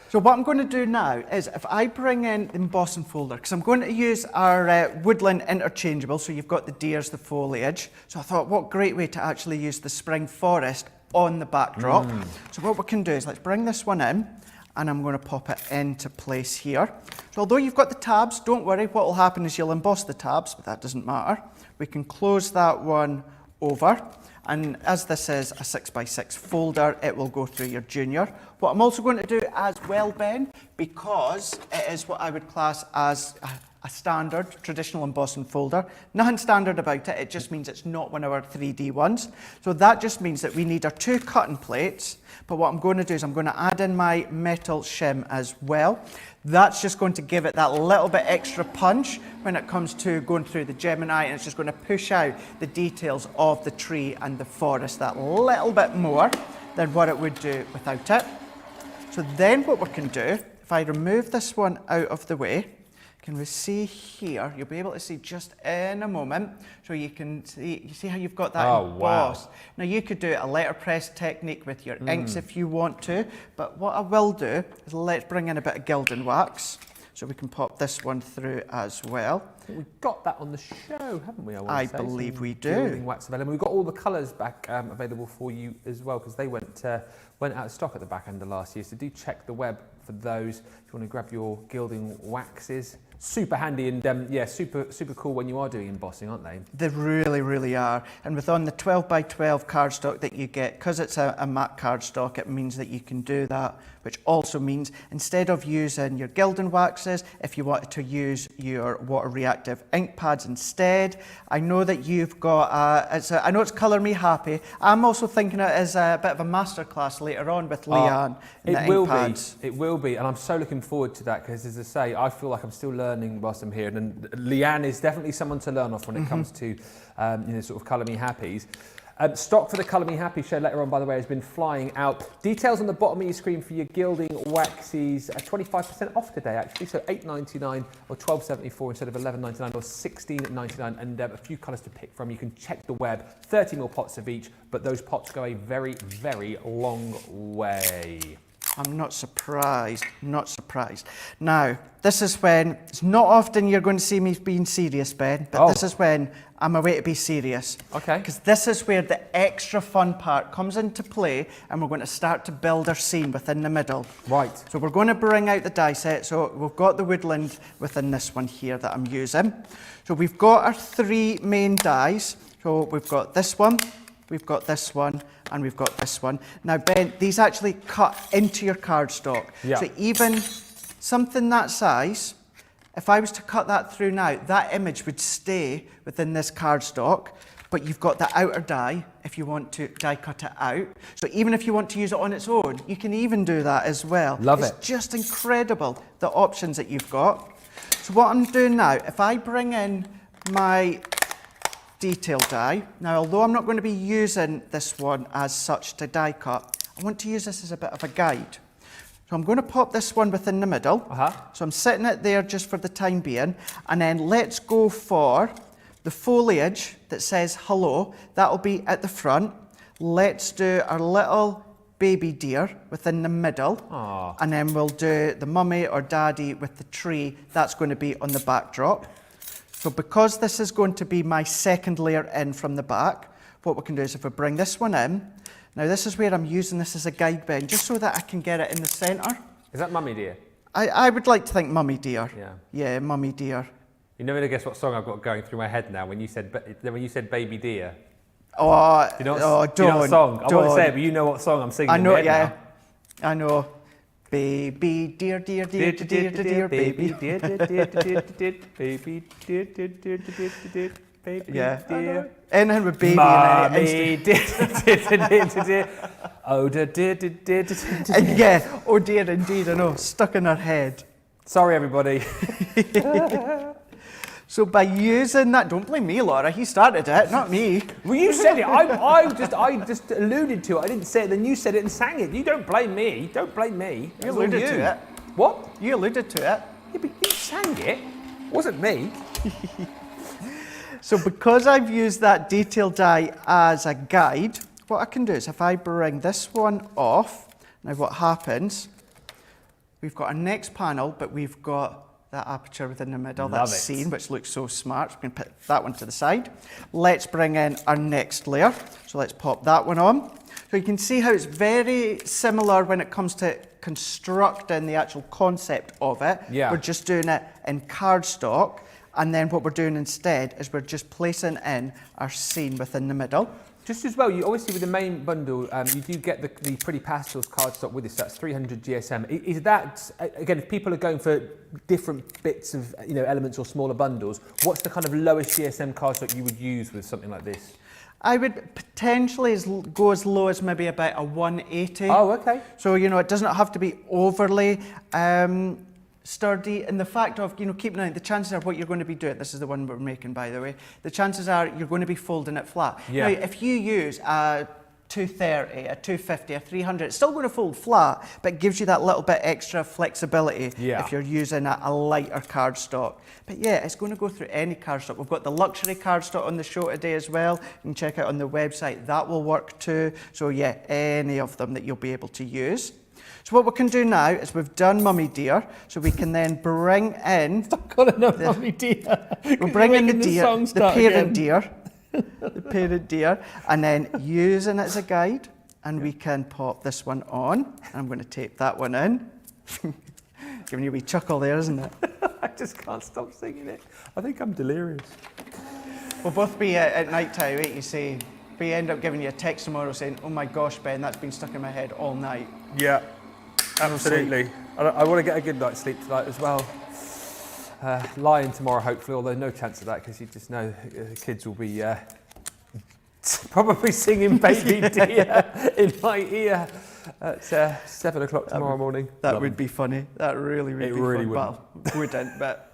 So what I'm going to do now is if I bring in the embossing folder, because I'm going to use our woodland interchangeable, so you've got the deers, the foliage. So I thought, what great way to actually use the spring forest on the backdrop. So what we can do is let's bring this one in, and I'm going to pop it into place here. So although you've got the tabs, don't worry, what will happen is you'll emboss the tabs, but that doesn't matter. We can close that one over. And as this is a 6x6 folder, it will go through your junior. What I'm also going to do as well, Ben, because it is what I would class as a standard traditional embossing folder. Nothing standard about it, it just means it's not one of our 3D ones. So that just means that we need our two cutting plates, but what I'm going to do is I'm going to add in my metal shim as well. That's just going to give it that little bit extra punch when it comes to going through the Gemini, and it's just going to push out the details of the tree and the forest that little bit more than what it would do without it. So then what we can do, if I remove this one out of the way, can we see here, you'll be able to see just in a moment, so you can see, you see how you've got that embossed. Wow. Now you could do a letterpress technique with your inks if you want to, but what I will do is let's bring in a bit of gilding wax, so we can pop this one through as well. We've got that on the show, haven't we? I believe we do. Gilding wax available. We've got all the colours back available for you as well, because they went out of stock at the back end of last year, so do check the web for those if you want to grab your gilding waxes. Super handy and yeah, super cool when you are doing embossing, aren't they? They really, really are. And with on the 12 by 12 cardstock that you get, because it's a matte cardstock, it means that you can do that, which also means instead of using your gilding waxes, if you wanted to use your water reactive ink pads instead, I know that you've got, I know it's Colour Me Happy. I'm also thinking it as a bit of a masterclass later on with Leanne. It will be, and I'm so looking forward to that, because as I say, I feel like I'm still learning whilst I'm here, and Leanne is definitely someone to learn off when it comes to sort of Colour Me Happies. Stock for the Colour Me Happy show later on, by the way, has been flying out. Details on the bottom of your screen for your gilding waxes. 25% off today, actually. So $8.99 or $12.74 instead of $11.99 or $16.99, and a few colours to pick from. You can check the web. 30ml pots of each, but those pots go a very, very long way. I'm not surprised, not surprised. Now, this is when, it's not often you're going to see me being serious, Ben, but this is when I'm away to be serious. Okay. Because this is where the extra fun part comes into play, and we're going to start to build our scene within the middle. Right. So we're going to bring out the die set. So we've got the woodland within this one here that I'm using. So we've got our three main dies. So we've got this one, we've got this one, and we've got this one. Now, Ben, these actually cut into your cardstock. Yeah. So even something that size, if I was to cut that through now, that image would stay within this cardstock, but you've got the outer die if you want to die cut it out. So even if you want to use it on its own, you can even do that as well. Love it. It's just incredible, the options that you've got. So what I'm doing now, if I bring in my detail die. Now, although I'm not going to be using this one as such to die cut, I want to use this as a bit of a guide. So I'm going to pop this one within the middle. So I'm setting it there just for the time being. And then let's go for the foliage that says hello, that'll be at the front. Let's do our little baby deer within the middle. Aww. And then we'll do the mummy or daddy with the tree. That's going to be on the backdrop. So because this is going to be my second layer in from the back, what we can do is if we bring this one in, now this is where I'm using this as a guide bend, just so that I can get it in the centre. Is that Mummy Dear? I would like to think Mummy Dear. Yeah. Yeah, Mummy Dear. You're never going to guess what song I've got going through my head now when you said Baby Dear. Oh, Do you know what, don't. do you know what song? I won't say it, but you know what song I'm singing. I know, in my head yeah. I know. Baby dear, dear, dear, dear, dear, dear, baby. Dear, dear, dear, dear, dear, baby, dear, dear, dear, dear, dear, baby, Yeah. dear. Anything with baby Mommy, in it. dear, oh, dear, dear, dear, dear, dear. And yeah, oh dear, indeed, I know, stuck in her head. Sorry, everybody. So by using that, don't blame me, Laura, he started it, not me. Well, you said it. I just alluded to it. I didn't say it. Then you said it and sang it. You don't blame me. Don't blame me. You alluded to it. What? You alluded to it. Yeah, but you sang it. It wasn't me. So because I've used that detail die as a guide, what I can do is if I bring this one off, now what happens, we've got our next panel, but we've got that aperture within the middle, that scene, which looks so smart. So we can put that one to the side. Let's bring in our next layer. So let's pop that one on. So you can see how it's very similar when it comes to constructing the actual concept of it. Yeah. We're just doing it in cardstock. And then what we're doing instead is we're just placing in our scene within the middle. Just as well, you obviously with the main bundle, you do get the Pretty Pastels cardstock with this. That's 300 GSM. Is that, again, if people are going for different bits of elements or smaller bundles, what's the kind of lowest GSM cardstock you would use with something like this? I would potentially go as low as maybe about a 180. Oh, okay. So, it doesn't have to be overly sturdy, and the fact of keeping in the chances are what you're going to be doing, this is the one we're making by the way, the chances are you're going to be folding it flat. Yeah. Now if you use a 230, a 250, a 300, it's still going to fold flat, but it gives you that little bit extra flexibility if you're using a lighter cardstock. But yeah, it's going to go through any cardstock. We've got the luxury cardstock on the show today as well. You can check out on the website, that will work too. So yeah, any of them that you'll be able to use. So what we can do now is we've done Mummy Dear, so we can then bring in... Stop calling her Mummy Dear. We'll bring in the deer, the parent deer, the parent deer, and then using it as a guide, and we can pop this one on. I'm going to tape that one in. Giving you a wee chuckle there, isn't it? I just can't stop singing it. I think I'm delirious. We'll both be at night time, right? You say, we end up giving you a text tomorrow saying, oh my gosh, Ben, that's been stuck in my head all night. Yeah. Absolutely. I want to get a good night's sleep tonight as well. Lying tomorrow, hopefully, although no chance of that because you just know the kids will be probably singing Baby Dear in my ear at 7 o'clock tomorrow morning. That would be funny. That really would be fun. It really would. Well, wouldn't, but...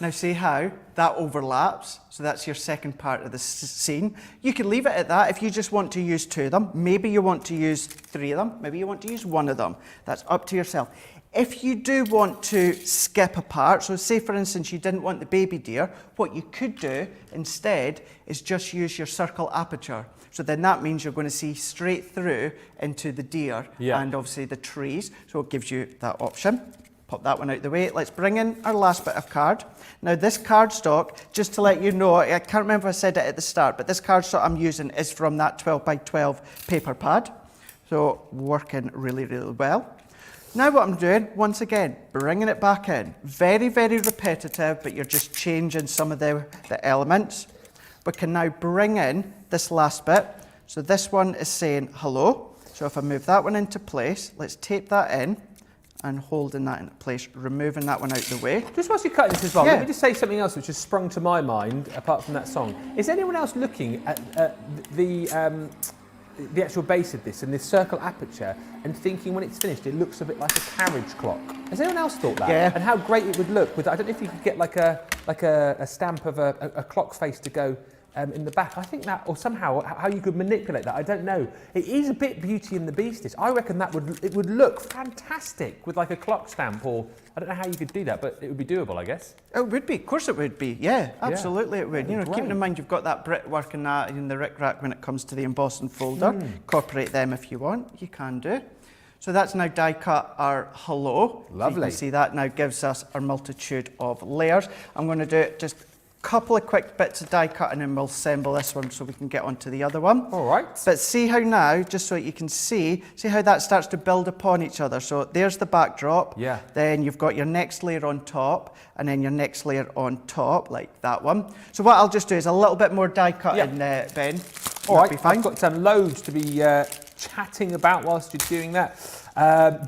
Now see how that overlaps, so that's your second part of the scene. You can leave it at that if you just want to use 2 of them. Maybe you want to use 3 of them. Maybe you want to use 1 of them. That's up to yourself. If you do want to skip a part, so say for instance you didn't want the baby deer, what you could do instead is just use your circle aperture. So then that means you're going to see straight through into the deer and obviously the trees. So it gives you that option. Pop that one out the way. Let's bring in our last bit of card. Now this cardstock, just to let you know, I can't remember if I said it at the start, but this cardstock I'm using is from that 12 by 12 paper pad. So working really, really well. Now what I'm doing, once again, bringing it back in. Very, very repetitive, but you're just changing some of the elements. We can now bring in this last bit. So this one is saying hello. So if I move that one into place, let's tape that in. And holding that in place, removing that one out the way. Just whilst you're cutting this as well, let me just say something else which has sprung to my mind, apart from that song. Is anyone else looking at the actual base of this and this circle aperture and thinking when it's finished it looks a bit like a carriage clock? Has anyone else thought that? Yeah. And how great it would look with, I don't know if you could get like a stamp of a clock face to go in the back. I think that, or somehow how you could manipulate that, I don't know. It is a bit Beauty and the Beast-ish. I reckon it would look fantastic with like a clock stamp, or I don't know how you could do that, but it would be doable, I guess. It would be, of course it would be. Yeah, absolutely it would. You know, Great. keeping in mind you've got that brickwork and that in the rick-rack when it comes to the embossing folder. Incorporate them if you want, you can do. So that's now die cut our hello. Lovely. So you can see that now gives us our multitude of layers. I'm going to do just a couple of quick bits of die cut and then we'll assemble this one so we can get onto the other one. All right. But see how now, just so you can see how that starts to build upon each other. So there's the backdrop. Yeah. Then you've got your next layer on top and then your next layer on top, like that one. So what I'll just do is a little bit more die cutting, Ben. All right, Be fine. I've got some loads to be chatting about whilst you're doing that.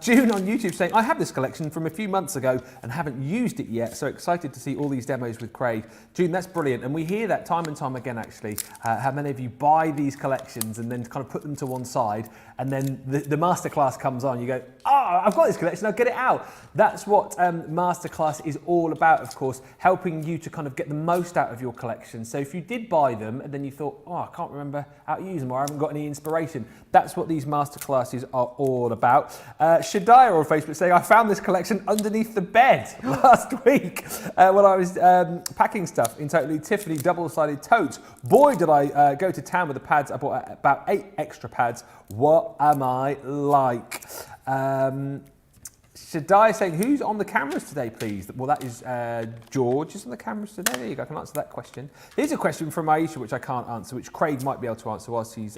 June on YouTube saying, I have this collection from a few months ago and haven't used it yet, so excited to see all these demos with Craig. June, that's brilliant, and we hear that time and time again actually, how many of you buy these collections and then kind of put them to one side, and then the masterclass comes on, you go, I've got this collection, I'll get it out. That's what masterclass is all about, of course, helping you to kind of get the most out of your collection. So if you did buy them and then you thought, I can't remember how to use them, or I haven't got any inspiration, that's what these masterclasses are all about. Shadiah on Facebook saying, I found this collection underneath the bed last week when I was packing stuff in Totally Tiffany double-sided totes. Boy, did I go to town with the pads. I bought about 8 extra pads. What am I like? Shadiah saying, who's on the cameras today, please? Well, that is George is on the cameras today. There you go, I can answer that question. Here's a question from Aisha, which I can't answer, which Craig might be able to answer whilst he's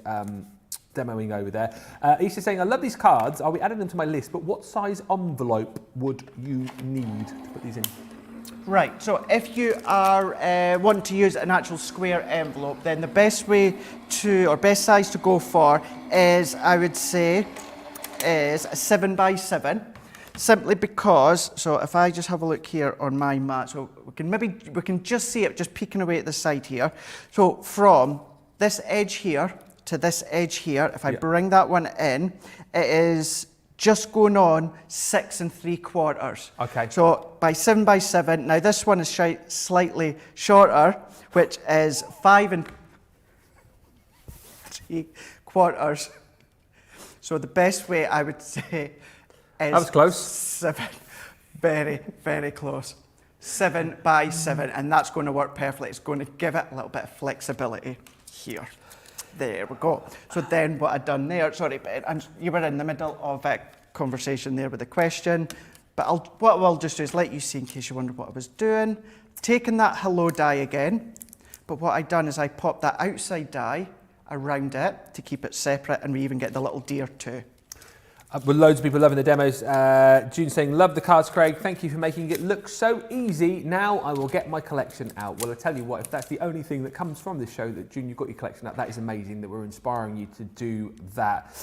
demoing over there. Aisha saying, I love these cards. I'll be adding them to my list, but what size envelope would you need to put these in? Right, so if you are wanting to use an actual square envelope, then the best way to, or best size to go for is, I would say, is a 7x7. Simply because, so if I just have a look here on my mat, so we can just see it just peeking away at the side here. So from this edge here to this edge here, if I bring that one in, it is just going on 6 3/4. Okay. So by 7x7, now this one is slightly shorter, which is 5 3/4. So the best way I would say is... That was close. 7, very, very close. 7x7, and that's going to work perfectly. It's going to give it a little bit of flexibility here. There we go. So then what I've done there, sorry, you were in the middle of a conversation there with a question, but what I'll just do is let you see in case you wonder what I was doing. Taking that hello die again, but what I've done is I popped that outside die around it to keep it separate, and we even get the little deer too. With loads of people loving the demos. June saying, love the cards, Craig. Thank you for making it look so easy. Now I will get my collection out. Well, I tell you what, if that's the only thing that comes from this show, that June, you've got your collection out, that is amazing that we're inspiring you to do that.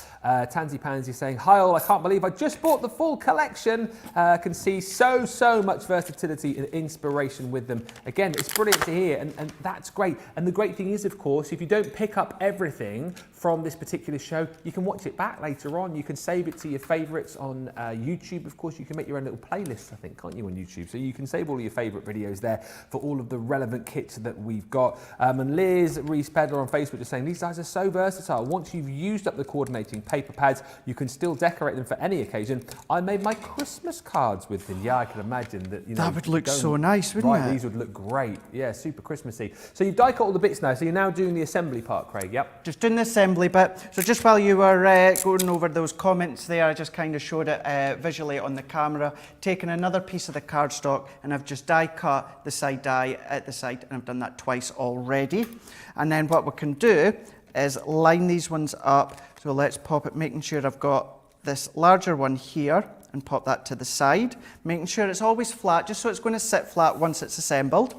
Tansy Pansy saying, hi all, I can't believe I just bought the full collection. Can see so much versatility and inspiration with them. Again, it's brilliant to hear, and that's great. And the great thing is, of course, if you don't pick up everything from this particular show, you can watch it back later on. You can save it to your favourites on YouTube. Of course, you can make your own little playlists, I think, can't you, on YouTube? So you can save all of your favourite videos there for all of the relevant kits that we've got. And Liz Reese-Pedler on Facebook is saying, these guys are so versatile. Once you've used up the coordinating paper pads, you can still decorate them for any occasion. I made my Christmas cards with them. Yeah, I can imagine that. You know, that would look so nice, wouldn't it? These would look great. Yeah, super Christmassy. So you've die cut all the bits now, so you're now doing the assembly part, Craig, yep? Just doing the assembly bit. So just while you were going over those comments there, I just kind of showed it visually on the camera, taken another piece of the cardstock, and I've just die cut the side die at the side, and I've done that twice already. And then what we can do is line these ones up. So let's pop it, making sure I've got this larger one here, and pop that to the side, making sure it's always flat, just so it's going to sit flat once it's assembled.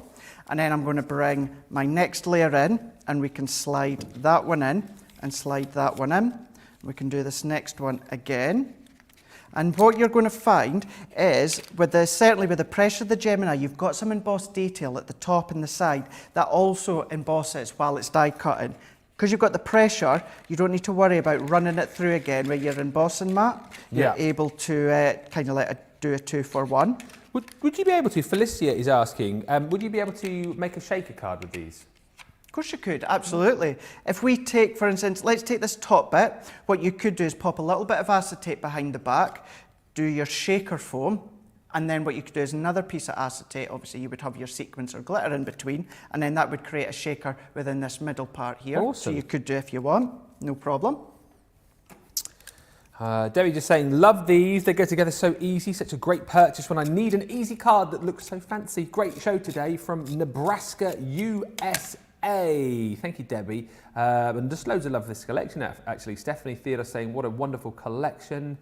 And then I'm going to bring my next layer in, and we can slide that one in, and slide that one in. We can do this next one again. And what you're going to find is, certainly with the pressure of the Gemini, you've got some embossed detail at the top and the side that also embosses while it's die cutting. Because you've got the pressure, you don't need to worry about running it through again with your embossing mat. You're able to kind of let it do a 2-for-1. Would you be able to, Felicia is asking, would you be able to make a shaker card with these? course you could, absolutely. If we take, for instance, let's take this top bit. What you could do is pop a little bit of acetate behind the back, do your shaker foam, and then what you could do is another piece of acetate. Obviously, you would have your sequins or glitter in between, and then that would create a shaker within this middle part here. Awesome. So you could do if you want, no problem. Debbie just saying, love these. They go together so easy. Such a great purchase when I need an easy card that looks so fancy. Great show today from Nebraska, USA. Thank you, Debbie. And just loads of love for this collection, actually. Stephanie Theodore saying, what a wonderful collection.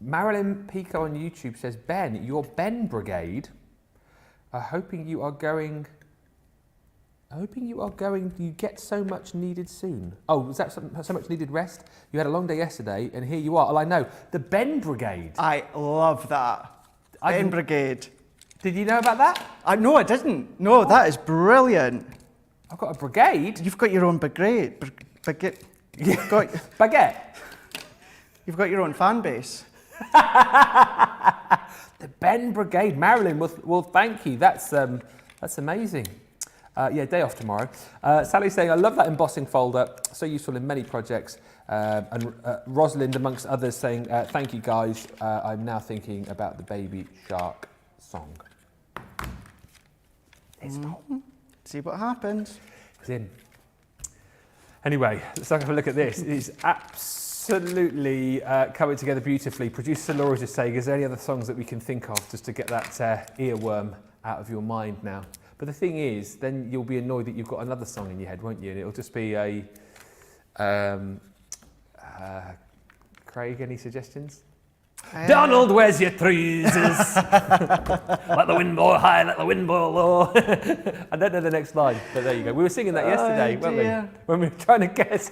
Marilyn Pico on YouTube says, Ben, your Ben Brigade are hoping you get so much needed soon. Oh, was that so much needed rest? You had a long day yesterday, and here you are. Well, I know. The Ben Brigade. I love that. Ben Brigade. Did you know about that? No, I didn't. No, that is brilliant. I've got a brigade. You've got your own brigade. Baguette. Baguette. You've got your own fan base. The Ben Brigade. Marilyn, well, thank you. That's amazing. Yeah, day off tomorrow. Sally's saying, I love that embossing folder, so useful in many projects. And Rosalind, amongst others, saying, thank you guys, I'm now thinking about the Baby Shark song. It's not. See what happens. It's in. Anyway, let's have a look at this. It is absolutely coming together beautifully. Producer Laura just saying, is there any other songs that we can think of just to get that earworm out of your mind now? But the thing is, then you'll be annoyed that you've got another song in your head, won't you? And it'll just be a... Craig, any suggestions? Donald, where's your tweezers? Let the wind blow high, let the wind blow low. I don't know the next line, but there you go. We were singing that yesterday, weren't we? When we were trying to guess,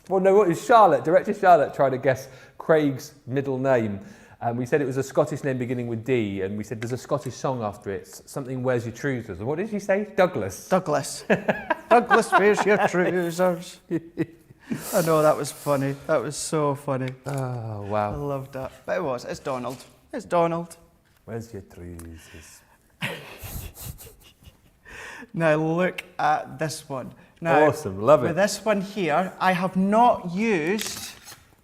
well, no, it was Charlotte, director Charlotte, trying to guess Craig's middle name. And we said it was a Scottish name beginning with D, and we said there's a Scottish song after it, something Where's Your Trousers? And what did she say? Douglas. Douglas. Douglas, where's your trousers? I know, that was funny. That was so funny. Oh, wow. I loved that. But it was. It's Donald. It's Donald. Where's your trousers? Now look at this one. Now, awesome, love it. With this one here, I have not used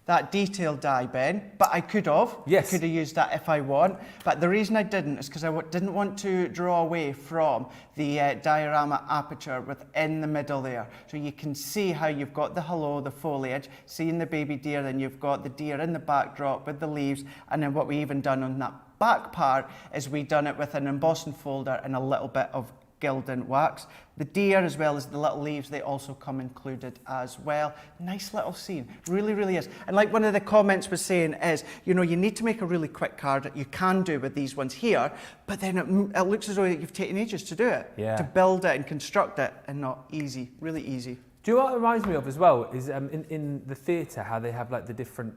that detail die, Ben, but I could have. Yes. I could have used that if I want. But the reason I didn't is because I didn't want to draw away from the diorama aperture within the middle there. So you can see how you've got the hello, the foliage, seeing the baby deer, then you've got the deer in the backdrop with the leaves, and then what we even done on that back part is we done it with an embossing folder and a little bit of gilding wax. The deer as well as the little leaves, they also come included as well. Nice little scene, really, really is. And like one of the comments was saying is, you know, you need to make a really quick card that you can do with these ones here, but then it looks as though you've taken ages to do it, to build it and construct it, and not easy, really easy. Do you know what it reminds me of as well is in the theatre how they have like the different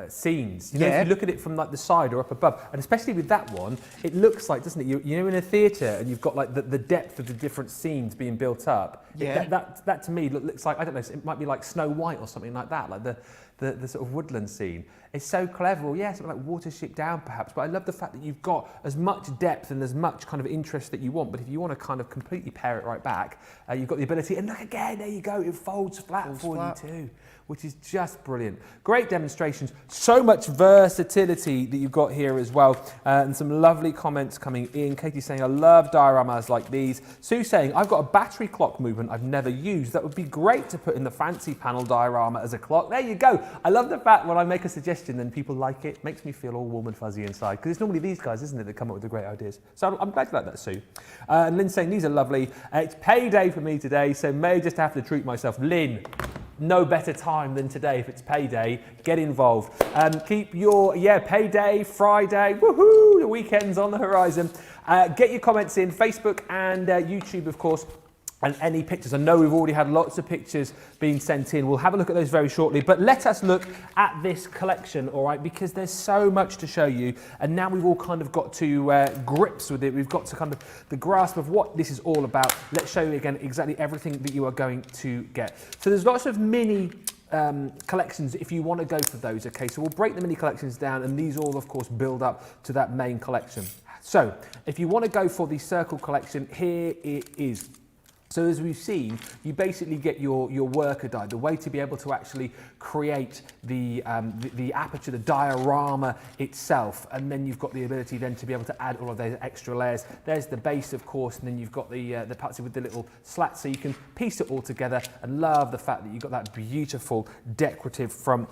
scenes. You know, if you look at it from like the side or up above, and especially with that one, it looks like, doesn't it? You know, in a theatre and you've got like the depth of the different scenes being built up. Yeah. That to me looks like, I don't know, it might be like Snow White or something like that, like the sort of woodland scene. It's so clever. Well, yeah, something like Watership Down perhaps, but I love the fact that you've got as much depth and as much kind of interest that you want, but if you want to kind of completely pare it right back, you've got the ability, and look again, there you go, it folds flat for you too, which is just brilliant. Great demonstrations, so much versatility that you've got here as well, and some lovely comments coming in. Katie saying, I love dioramas like these. Sue saying, I've got a battery clock movement I've never used. That would be great to put in the fancy panel diorama as a clock. There you go. I love the fact when I make a suggestion and people like it, makes me feel all warm and fuzzy inside, because it's normally these guys, isn't it, that come up with the great ideas. So I'm glad you like that, Sue. And Lynn's saying, these are lovely. It's payday for me today, so may just have to treat myself. Lynn, no better time than today if it's payday. Get involved. Keep your, payday, Friday, woohoo, the weekend's on the horizon. Get your comments in, Facebook and YouTube, of course. And any pictures. I know we've already had lots of pictures being sent in. We'll have a look at those very shortly. But let us look at this collection, all right, because there's so much to show you. And now we've all kind of got to grips with it. We've got to kind of the grasp of what this is all about. Let's show you again exactly everything that you are going to get. So there's lots of mini collections if you want to go for those, okay? So we'll break the mini collections down, and these all, of course, build up to that main collection. So if you want to go for the circle collection, here it is. So as we've seen, you basically get your worker die, the way to be able to actually create the aperture, the diorama itself, and then you've got the ability then to be able to add all of those extra layers. There's the base, of course, and then you've got the parts with the little slats, so you can piece it all together, and love the fact that you've got that beautiful decorative front.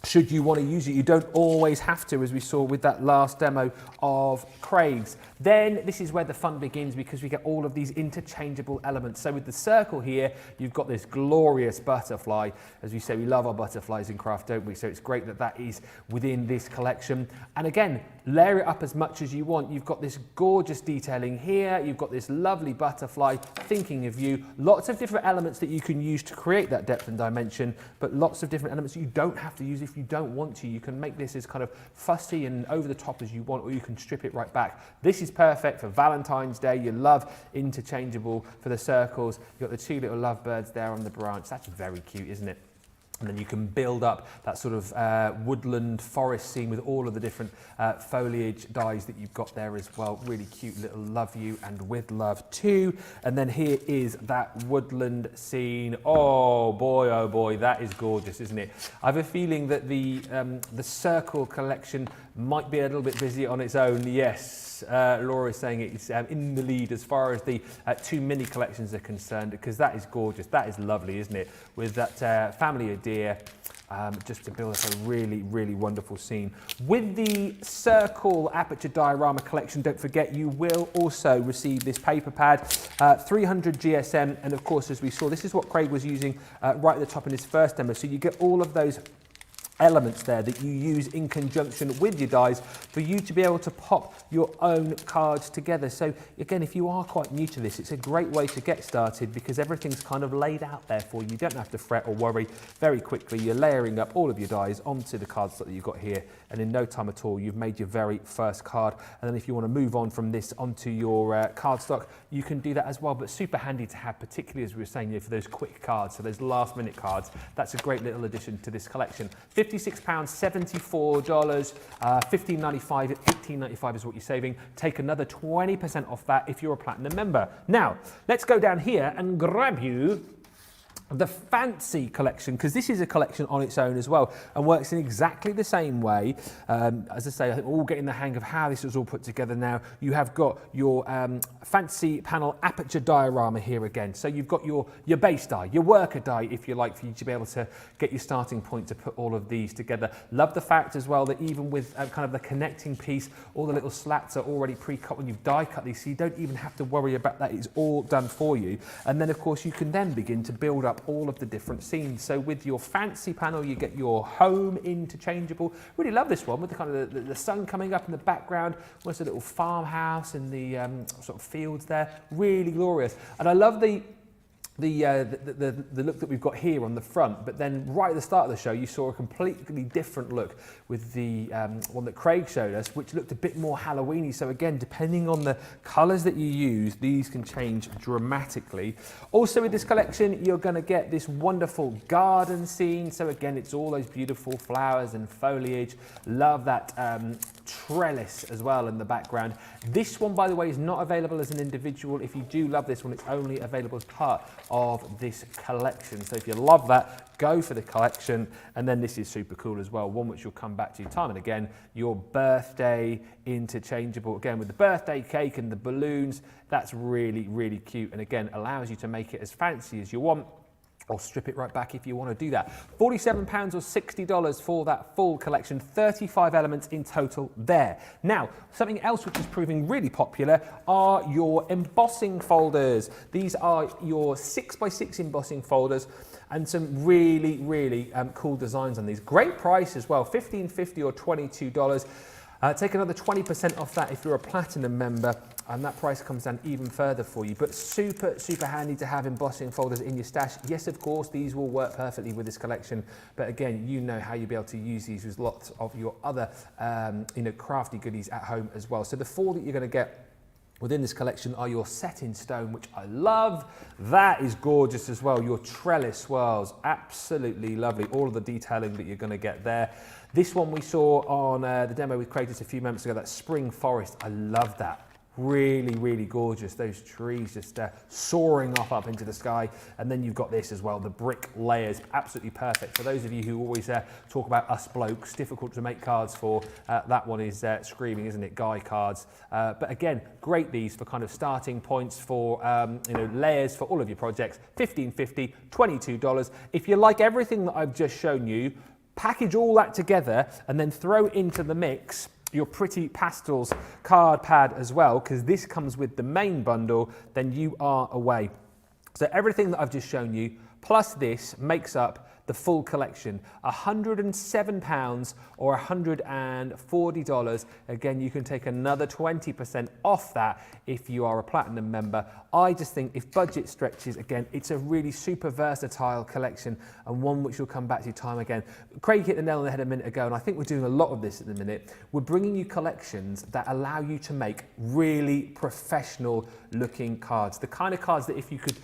Should you want to use it, you don't always have to, as we saw with that last demo of Craig's. Then this is where the fun begins, because we get all of these interchangeable elements. So with the circle here, you've got this glorious butterfly. As we say, we love our butterflies in craft, don't we? So it's great that that is within this collection. And again, layer it up as much as you want. You've got this gorgeous detailing here. You've got this lovely butterfly thinking of you. Lots of different elements that you can use to create that depth and dimension, but lots of different elements you don't have to use if you don't want to. You can make this as kind of fussy and over the top as you want, or you can strip it right back. This is perfect for Valentine's Day. You love interchangeable for the circles. You've got the two little lovebirds there on the branch. That's very cute, isn't it? And then you can build up that sort of woodland forest scene with all of the different foliage dies that you've got there as well. Really cute little love you and with love too. And then here is that woodland scene. Oh boy, that is gorgeous, isn't it? I have a feeling that the circle collection might be a little bit busy on its own. Yes. Laura is saying it's in the lead as far as the two mini collections are concerned, because that is gorgeous. That is lovely, isn't it? With that family of deer, just to build up a really, really wonderful scene. With the Circle Aperture Diorama collection, don't forget you will also receive this paper pad, 300 GSM, and of course, as we saw, this is what Craig was using right at the top in his first demo. So you get all of those elements there that you use in conjunction with your dies for you to be able to pop your own cards together. So again, if you are quite new to this, it's a great way to get started, because everything's kind of laid out there for you. You don't have to fret or worry. Very quickly, you're layering up all of your dies onto the cards that you've got here, and in no time at all, you've made your very first card. And then if you want to move on from this onto your cardstock, you can do that as well, but super handy to have, particularly as we were saying, for those quick cards, so those last minute cards. That's a great little addition to this collection. £56, $74, $15.95, $18.95 is what you're saving. Take another 20% off that if you're a platinum member. Now, let's go down here and grab you the fancy collection, because this is a collection on its own as well and works in exactly the same way. As I say, I think we're all getting the hang of how this is all put together now. You have got your fancy panel aperture diorama here again. So you've got your base die, your worker die, if you like, for you to be able to get your starting point to put all of these together. Love the fact as well that even with kind of the connecting piece, all the little slats are already pre-cut when you've die cut these, so you don't even have to worry about that. It's all done for you. And then of course you can then begin to build up all of the different scenes. So with your fancy panel, you get your home interchangeable. Really love this one with the kind of the sun coming up in the background. Almost a little farmhouse in the sort of fields there. Really glorious. And I love the look that we've got here on the front, but then right at the start of the show you saw a completely different look with the one that Craig showed us, which looked a bit more Halloweeny. So again, depending on the colours that you use, these can change dramatically. Also with this collection, you're going to get this wonderful garden scene. So again, it's all those beautiful flowers and foliage. Love that trellis as well in the background. This one, by the way, is not available as an individual. If you do love this one, it's only available as part of this collection. So if you love that, go for the collection. And then this is super cool as well, one which you'll come back to time and again, your birthday interchangeable, again with the birthday cake and the balloons. That's really, really cute, and again allows you to make it as fancy as you want, or strip it right back if you want to do that. £47 or $60 for that full collection, 35 elements in total there. Now, something else which is proving really popular are your embossing folders. These are your 6x6 embossing folders, and some really, really cool designs on these. Great price as well, $15.50 or $22. Take another 20% off that if you're a platinum member, and that price comes down even further for you. But super, super handy to have embossing folders in your stash. Yes, of course, these will work perfectly with this collection, but again, you know how you'll be able to use these with lots of your other crafty goodies at home as well. So the four that you're going to get Within this collection are your set in stone, which I love. That is gorgeous as well. Your trellis swirls, absolutely lovely. All of the detailing that you're going to get there. This one we saw on the demo with Craig just a few moments ago, that spring forest. I love that. Really, really gorgeous. Those trees just soaring up into the sky. And then you've got this as well, the brick layers, absolutely perfect. For those of you who always talk about us blokes, difficult to make cards for, that one is screaming, isn't it? Guy cards. But again, great these for kind of starting points for layers for all of your projects. $15.50, $22. If you like everything that I've just shown you, package all that together and then throw into the mix your Pretty Pastels card pad as well, because this comes with the main bundle, then you are away. So everything that I've just shown you, plus this, makes up the full collection. £107 or $140. Again, you can take another 20% off that if you are a platinum member. I just think if budget stretches, again, it's a really super versatile collection and one which you'll come back to time again. Craig hit the nail on the head a minute ago, and I think we're doing a lot of this at the minute. We're bringing you collections that allow you to make really professional looking cards. The kind of cards that if we could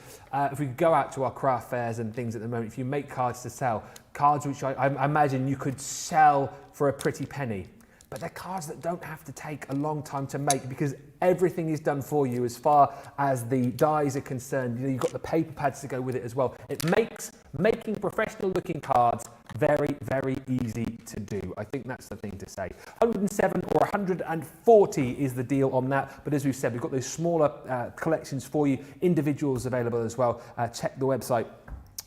go out to our craft fairs and things at the moment, if you make cards to sell, cards which I imagine you could sell for a pretty penny. But they're cards that don't have to take a long time to make because everything is done for you as far as the dies are concerned. You've got the paper pads to go with it as well. It makes making professional looking cards very, very easy to do. I think that's the thing to say. 107 or 140 is the deal on that. But as we've said, we've got those smaller collections for you, individuals available as well. Check the website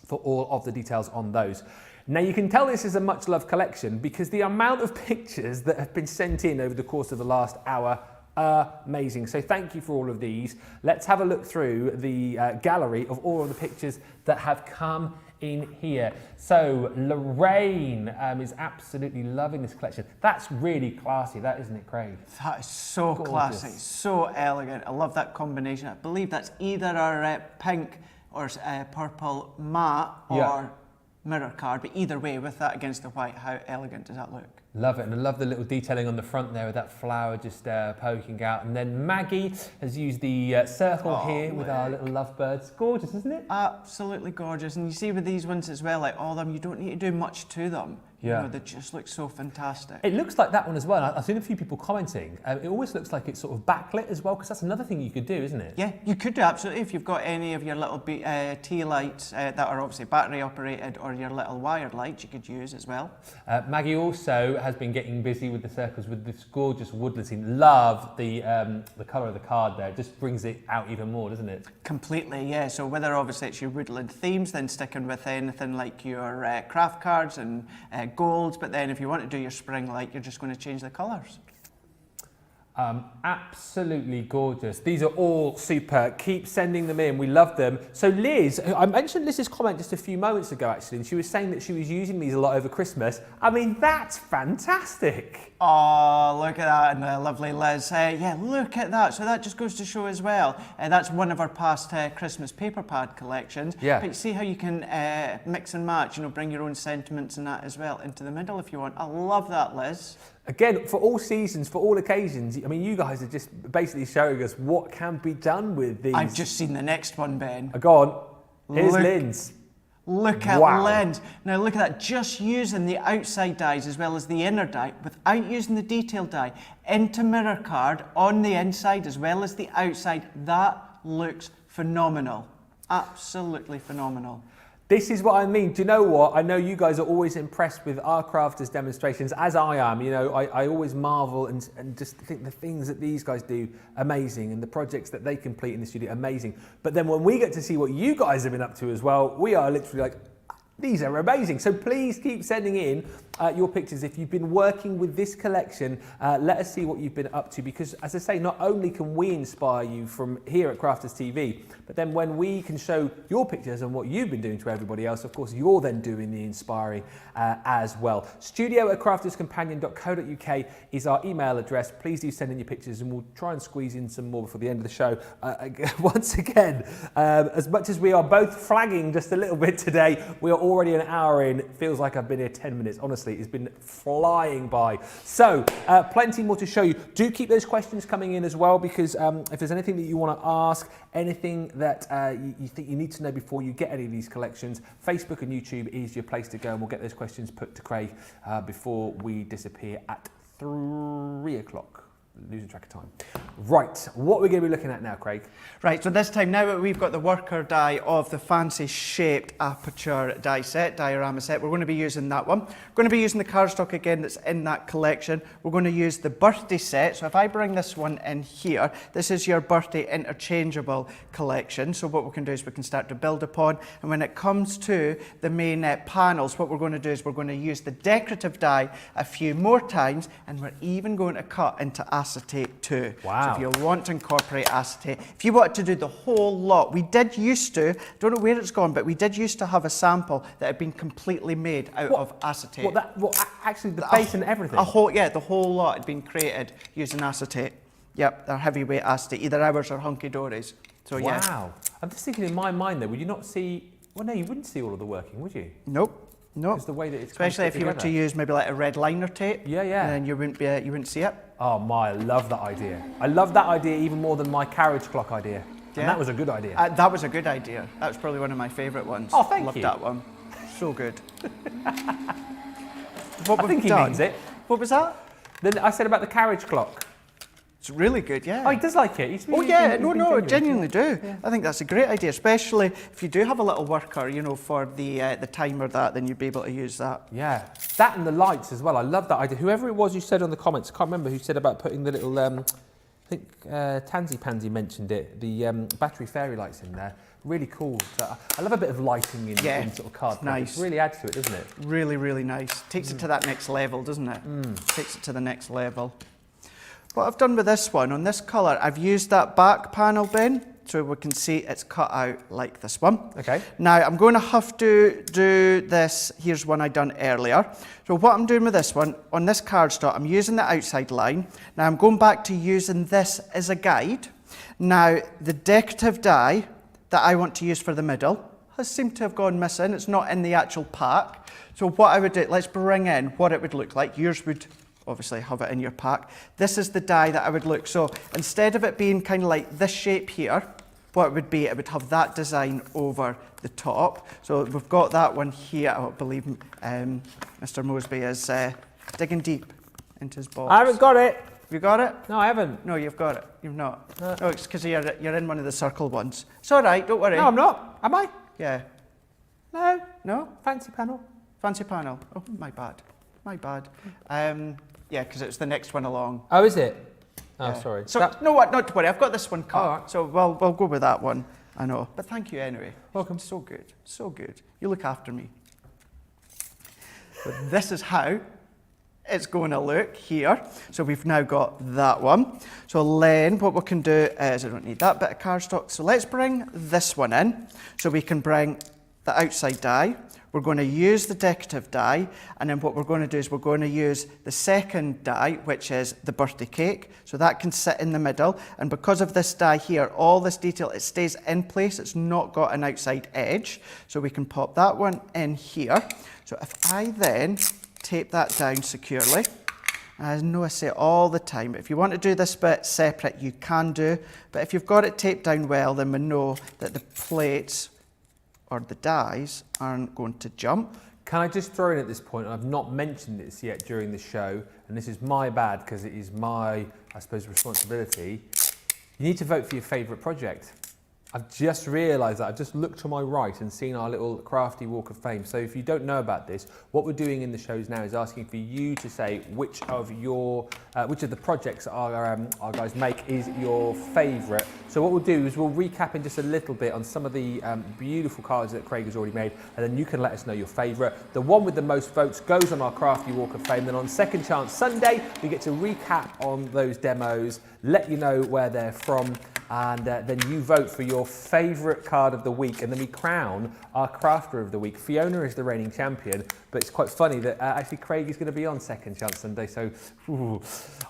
for all of the details on those. Now you can tell this is a much loved collection because the amount of pictures that have been sent in over the course of the last hour are amazing. So thank you for all of these. Let's have a look through the gallery of all of the pictures that have come in here. So Lorraine is absolutely loving this collection. That's really classy, that isn't it, Craig? That is so gorgeous. Classy, so elegant. I love that combination. I believe that's either our pink or purple matte or mirror card, but either way, with that against the white, how elegant does that look? Love it, and I love the little detailing on the front there with that flower just poking out. And then Maggie has used the circle here with our little lovebirds. Gorgeous, isn't it? Absolutely gorgeous. And you see with these ones as well, like all of them, you don't need to do much to them. Yeah. You know, they just look so fantastic. It looks like that one as well. I've seen a few people commenting. It always looks like it's sort of backlit as well, because that's another thing you could do, isn't it? Yeah, you could do absolutely. If you've got any of your little tea lights that are obviously battery operated, or your little wired lights you could use as well. Maggie also has been getting busy with the circles with this gorgeous woodland scene. Love the colour of the card there. It just brings it out even more, doesn't it? Completely, yeah. So whether obviously it's your woodland themes, then sticking with anything like your craft cards and golds, but then if you want to do your spring light, you're just going to change the colours. Absolutely gorgeous. These are all super. Keep sending them in. We love them. So Liz, I mentioned Liz's comment just a few moments ago actually, and she was saying that she was using these a lot over Christmas. I mean, that's fantastic. Oh, look at that, and lovely Liz. Yeah, look at that. So that just goes to show as well. That's one of our past Christmas paper pad collections. Yeah. But you see how you can mix and match, bring your own sentiments and that as well into the middle if you want. I love that, Liz. Again, for all seasons, for all occasions, I mean, you guys are just basically showing us what can be done with these. I've just seen the next one, Ben. Go on. Here's Lynn's. Look at Lynn's. Now look at that, just using the outside dies as well as the inner die, without using the detail die, into mirror card on the inside as well as the outside. That looks phenomenal. Absolutely phenomenal. This is what I mean. Do you know what? I know you guys are always impressed with our crafters demonstrations, as I am. I always marvel and just think the things that these guys do amazing, and the projects that they complete in the studio amazing. But then when we get to see what you guys have been up to as well, we are literally like, these are amazing. So please keep sending in your pictures. If you've been working with this collection, let us see what you've been up to, because as I say, not only can we inspire you from here at Crafters TV, but then when we can show your pictures and what you've been doing to everybody else, of course, you're then doing the inspiring as well. studio@crafterscompanion.co.uk is our email address. Please do send in your pictures and we'll try and squeeze in some more before the end of the show. Once again, as much as we are both flagging just a little bit today, we are already an hour in. It feels like I've been here 10 minutes, honestly. honestly, it's been flying by. So, plenty more to show you. Do keep those questions coming in as well, because if there's anything that you want to ask, anything that you think you need to know before you get any of these collections, Facebook and YouTube is your place to go, and we'll get those questions put to Craig before we disappear at 3 o'clock. Losing track of time. Right, what we're going to be looking at now, Craig? Right, so this time, now that we've got the worker die of the fancy shaped Aperture die set, diorama set, we're going to be using that one. We're going to be using the cardstock again that's in that collection. We're going to use the birthday set. So if I bring this one in here, this is your birthday interchangeable collection. So what we can do is we can start to build upon. And when it comes to the main panels, what we're going to do is we're going to use the decorative die a few more times, and we're even going to cut into acetate too. Wow. So if you want to incorporate acetate, if you wanted to do the whole lot, we did used to, don't know where it's gone, but we did used to have a sample that had been completely made out of acetate. Actually the base and everything? The whole lot had been created using acetate. Yep, they're heavyweight acetate, either ours or Hunky Dory's. So wow. Yeah. I'm just thinking in my mind though, would you not see, well no, you wouldn't see all of the working, would you? Nope. No, the way that it's especially if you were to use maybe like a red liner tape. Yeah, yeah. Then you wouldn't see it. Oh my, I love that idea. I love that idea even more than my carriage clock idea. Yeah. And that was a good idea. That was a good idea. That was probably one of my favourite ones. Oh, thank you. Loved that one. So good. I think he means it. What was that? Then I said about the carriage clock. It's really good, yeah. Oh, he does like it. I genuinely do. Yeah. I think that's a great idea, especially if you do have a little worker, you know, for the time or that, then you'd be able to use that. Yeah, that and the lights as well. I love that idea. Whoever it was who said on the comments, I can't remember who said about putting the little, I think Tansy Pansy mentioned it, the battery fairy lights in there. Really cool. So I love a bit of lighting in sort of card. Nice. It really adds to it, doesn't it? Really, really nice. Takes it to that next level, doesn't it? Takes it to the next level. What I've done with this one, on this colour, I've used that back panel bin, so we can see it's cut out like this one. Okay. Now, I'm going to have to do this, here's one I done earlier. So what I'm doing with this one, on this cardstock, I'm using the outside line. Now, I'm going back to using this as a guide. Now, the decorative die that I want to use for the middle has seemed to have gone missing. It's not in the actual pack. So what I would do, let's bring in what it would look like. Yours would obviously have it in your pack. This is the die that I would look. So instead of it being kind of like this shape here, what it would be, it would have that design over the top. So we've got that one here. I believe Mr. Mosby is digging deep into his box. I haven't got it. Have you got it? No, I haven't. No, you've got it. You've not. No, it's because you're in one of the circle ones. It's all right, don't worry. No, I'm not. Am I? Yeah. No. No? Fancy panel. Fancy panel. Oh, my bad. My bad. Yeah, because it's the next one along. Oh, is it? Oh, Yeah. sorry. So, no, what? Not to worry. I've got this one cut. All right. So we'll go with that one. I know. But thank you anyway. Welcome. So good. So good. You look after me. But this is how it's going to look here. So we've now got that one. So then what we can do is, I don't need that bit of cardstock. So let's bring this one in. So we can bring the outside die. We're going to use the decorative die, and then what we're going to do is we're going to use the second die, which is the birthday cake. So that can sit in the middle, and because of this die here, all this detail, it stays in place. It's not got an outside edge. So we can pop that one in here. So if I then tape that down securely, I know I say it all the time, if you want to do this bit separate, you can do, but if you've got it taped down well, then we know that the plates or the dies aren't going to jump. Can I just throw in at this point, and I've not mentioned this yet during the show, and this is my bad because it is my, I suppose, responsibility. You need to vote for your favourite project. I've just realised that. I've just looked to my right and seen our little crafty walk of fame. So if you don't know about this, what we're doing in the shows now is asking for you to say which of the projects our guys make is your favourite. So what we'll do is we'll recap in just a little bit on some of the beautiful cards that Craig has already made, and then you can let us know your favourite. The one with the most votes goes on our crafty walk of fame. Then on Second Chance Sunday, we get to recap on those demos, let you know where they're from, and then you vote for your favourite card of the week, and then we crown our crafter of the week. Fiona is the reigning champion, but it's quite funny that actually Craig is going to be on Second Chance Sunday, so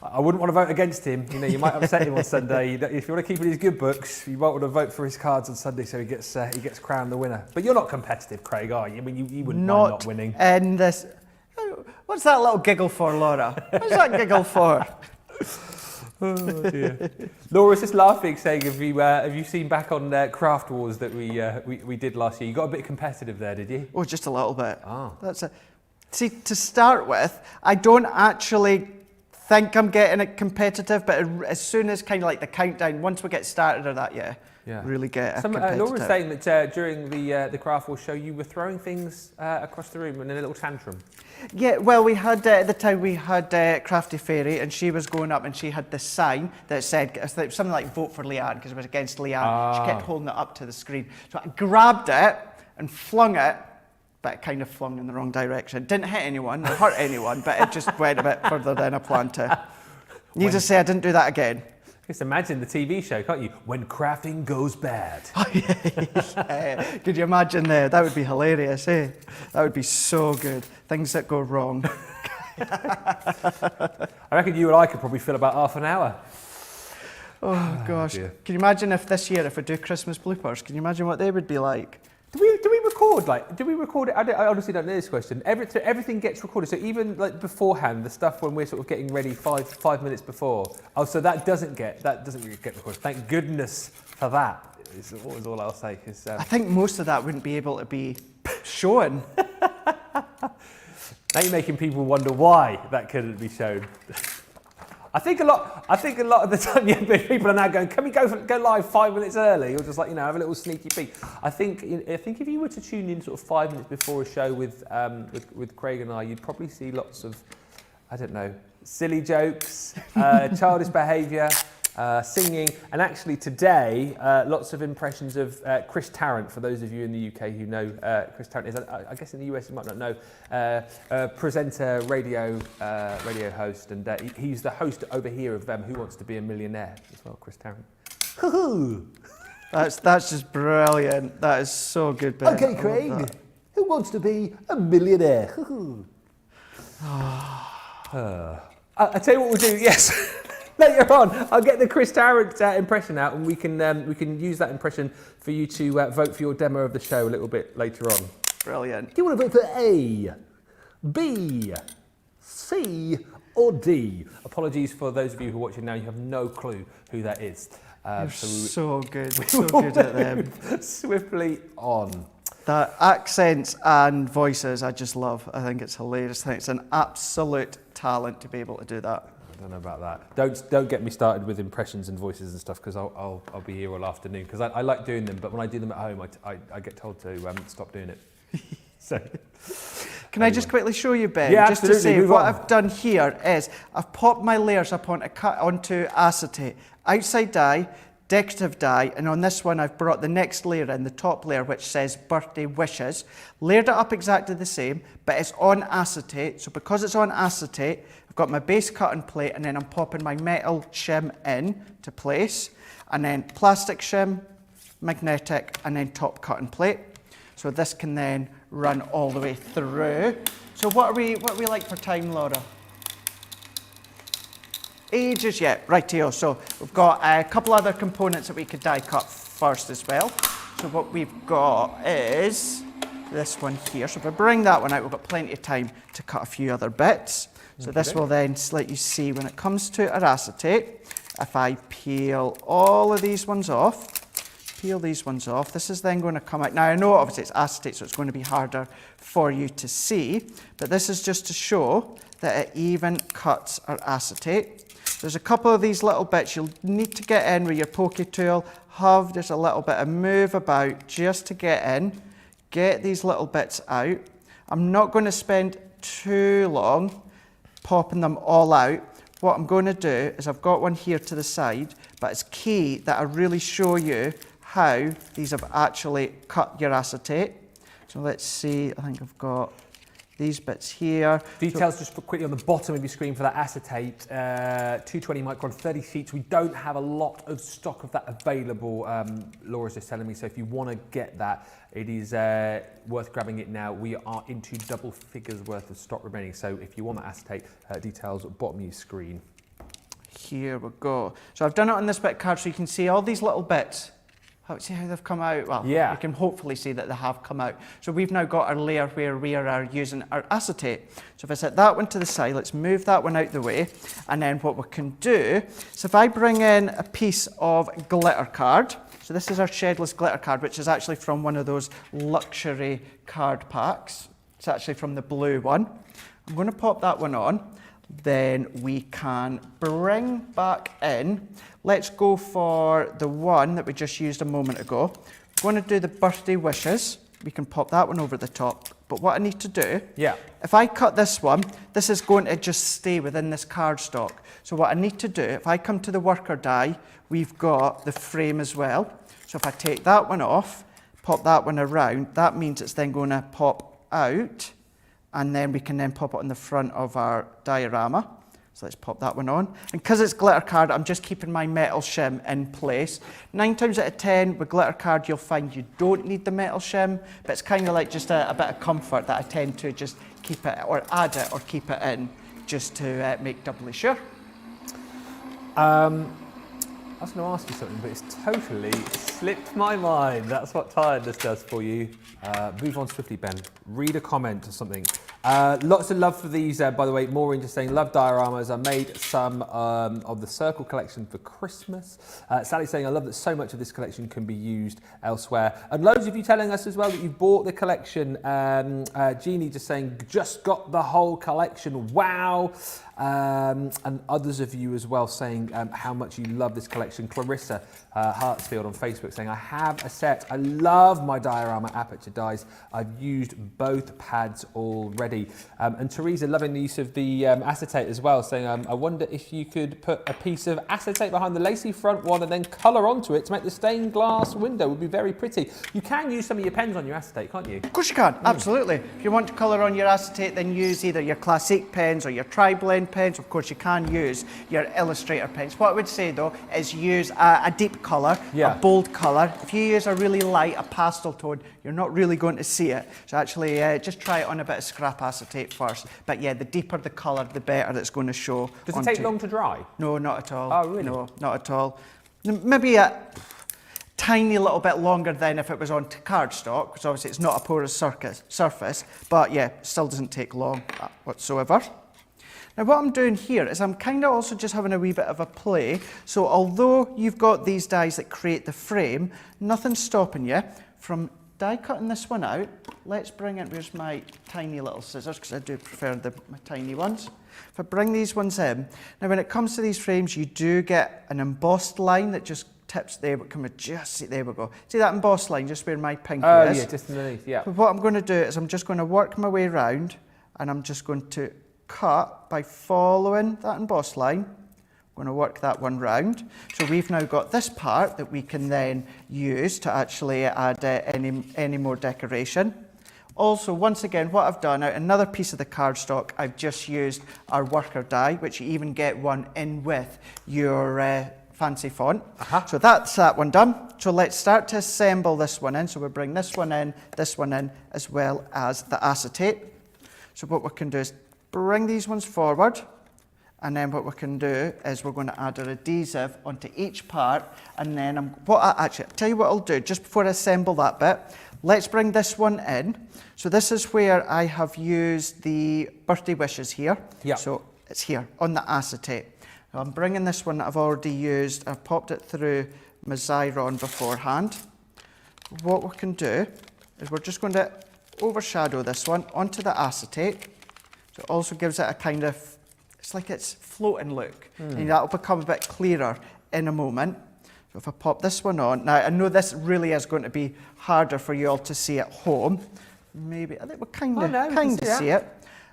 I wouldn't want to vote against him. You know, you might upset him on Sunday. If you want to keep in his good books, you might want to vote for his cards on Sunday so he gets crowned the winner. But you're not competitive, Craig, are you? I mean, you wouldn't mind not winning. And this, What's that little giggle for, Laura? What's that giggle for? Oh dear. Laura's just laughing, saying, "Have you seen back on Craft Wars that we did last year? You got a bit competitive there, did you?" Oh, just a little bit. Oh. That's it. See, to start with, I don't actually think I'm getting it competitive, but as soon as kind of like the countdown, once we get started or that, really get it competitive. Laura was saying that during the Craft Wars show, you were throwing things across the room in a little tantrum. Yeah, well, we had, at the time, we had Crafty Fairy, and she was going up and she had this sign that said something like vote for Leanne, because it was against Leanne. She kept holding it up to the screen. So I grabbed it and flung it, but it kind of flung in the wrong direction. It didn't hit anyone, or hurt anyone, but it just went a bit further than I planned to. Need to say I didn't do that again. Just imagine the TV show, can't you? When crafting goes bad. Oh, yeah. Could you imagine there? That would be hilarious, eh? That would be so good. Things that go wrong. I reckon you and I could probably fill about half an hour. Oh, gosh. Dear. Can you imagine if this year, if we do Christmas bloopers, can you imagine what they would be like? Do we record it? I honestly don't know this question. Everything gets recorded. So even like beforehand, the stuff when we're sort of getting ready 5 minutes before. Oh, so that doesn't get recorded. Thank goodness for that. Is all I'll say. I think most of that wouldn't be able to be shown. Now you're making people wonder why that couldn't be shown. I think a lot of the time, people are now going, "Can we go live 5 minutes early?" Or just like, have a little sneaky peek. I think if you were to tune in sort of 5 minutes before a show with Craig and I, you'd probably see lots of, I don't know, silly jokes, childish behaviour, singing, and actually today, lots of impressions of Chris Tarrant. For those of you in the UK who know, Chris Tarrant is, I guess in the US you might not know, presenter, radio host, and he's the host over here of Who Wants to Be a Millionaire as well, Chris Tarrant. That's just brilliant. That is so good, Ben. Okay, Craig, who wants to be a millionaire? I'll tell you what we'll do, yes. Later on, I'll get the Chris Tarrant impression out, and we can use that impression for you to vote for your demo of the show a little bit later on. Brilliant. Do you want to vote for A, B, C, or D? Apologies for those of you who are watching now, you have no clue who that is. So good at them. Swiftly on. The accents and voices I just love. I think it's hilarious. I think it's an absolute talent to be able to do that. I don't know about that. Don't get me started with impressions and voices and stuff, because I'll be here all afternoon, because I like doing them, but when I do them at home, I get told to stop doing it. So, can I just quickly show you, Ben? Yeah, just absolutely. to say, what I've done here is I've popped my layers up onto acetate. Outside die, decorative die, and on this one I've brought the next layer in, the top layer, which says birthday wishes. Layered it up exactly the same, but it's on acetate. So because it's on acetate, I've got my base cut and plate, and then I'm popping my metal shim in to place, and then plastic shim, magnetic, and then top cut and plate. So this can then run all the way through. So what are we like for time, Laura? Ages yet, rightio. So we've got a couple other components that we could die cut first as well. So what we've got is this one here. So if I bring that one out, we've got plenty of time to cut a few other bits. So this will then let you see when it comes to our acetate, if I peel all of these ones off, this is then going to come out. Now I know obviously it's acetate, so it's going to be harder for you to see, but this is just to show that it even cuts our acetate. There's a couple of these little bits you'll need to get in with your pokey tool. There's a little bit of move about just to get in, get these little bits out. I'm not going to spend too long popping them all out. What I'm going to do is I've got one here to the side, but it's key that I really show you how these have actually cut your acetate. So let's see, I think I've got these bits here. Details just quickly on the bottom of your screen for that acetate, 220 micron, 30 sheets. We don't have a lot of stock of that available, Laura's just telling me, so if you want to get that, it is worth grabbing it now. We are into double figures worth of stock remaining, so if you want that acetate, details at the bottom of your screen. Here we go. So I've done it on this bit card so you can see all these little bits See how they've come out? Well, yeah. you can hopefully see that they have come out. So we've now got our layer where we are using our acetate. So if I set that one to the side, let's move that one out the way. And then what we can do, so if I bring in a piece of glitter card, so this is our shedless glitter card, which is actually from one of those luxury card packs. It's actually from the blue one. I'm going to pop that one on. Then we can bring back in, let's go for the one that we just used a moment ago. I'm going to do the birthday wishes. We can pop that one over the top. But what I need to do, if I cut this one, this is going to just stay within this cardstock. So what I need to do, if I come to the worker die, we've got the frame as well. So if I take that one off, pop that one around, that means it's then going to pop out. And then we can then pop it on the front of our diorama. So let's pop that one on. And because it's glitter card, I'm just keeping my metal shim in place. 9 times out of 10 with glitter card, you'll find you don't need the metal shim, but it's kind of like just a bit of comfort that I tend to just keep it, or add it, or keep it in, just to make doubly sure. I was going to ask you something, but it's totally slipped my mind. That's what tiredness does for you. Move on swiftly, Ben. Read a comment or something. Lots of love for these, by the way. Maureen just saying, love dioramas. I made some of the Circle collection for Christmas. Sally saying, I love that so much of this collection can be used elsewhere. And loads of you telling us as well that you've bought the collection. Jeannie just saying, just got the whole collection. Wow. And others of you as well saying how much you love this collection. Clarissa Hartsfield on Facebook saying, I have a set. I love my diorama Aperture dies. I've used both pads already. And Teresa loving the use of the acetate as well, saying, I wonder if you could put a piece of acetate behind the lacy front one and then colour onto it to make the stained glass window. It would be very pretty. You can use some of your pens on your acetate, can't you? Of course you can, absolutely. If you want to colour on your acetate, then use either your Classic pens or your Tri-Blend pens. Of course, you can use your Illustrator pens. What I would say, though, is use a deep colour, a bold colour. If you use a really light, a pastel tone, you're not really going to see it. So actually, just try it on a bit of scrap acetate first. But yeah, the deeper the colour, the better it's going to show. Does it take long to dry? No, not at all. Oh, really? No, not at all. Maybe a tiny little bit longer than if it was on cardstock, because obviously it's not a porous surface. But yeah, it still doesn't take long whatsoever. Now what I'm doing here is I'm kind of also just having a wee bit of a play. So although you've got these dies that create the frame, nothing's stopping you from die cutting this one out. Let's bring in, where's my tiny little scissors, because I do prefer my tiny ones. If I bring these ones in, now when it comes to these frames, you do get an embossed line that just tips there, but can we just see, there we go. See that embossed line just where my pinky is? Oh yeah, just underneath, yeah. But what I'm going to do is I'm just going to work my way around, and I'm just going to cut by following that embossed line. I'm going to work that one round. So we've now got this part that we can then use to actually add any more decoration. Also, once again, what I've done, another piece of the cardstock, I've just used our worker die, which you even get one in with your fancy font. So that's that one done. So let's start to assemble this one in. So we'll bring this one in, as well as the acetate. So what we can do is bring these ones forward, and then what we can do is we're going to add our adhesive onto each part, and then I'll tell you what I'll do just before I assemble that bit. Let's bring this one in. So this is where I have used the birthday wishes here. So it's here on the acetate. Now I'm bringing this one that I've already used. I've popped it through my Xyron beforehand. What we can do is we're just going to overshadow this one onto the acetate. So it also gives it a kind of, it's like it's floating look. And that'll become a bit clearer in a moment. So if I pop this one on, now I know this really is going to be harder for you all to see at home. Maybe, I think we'll kind of see it.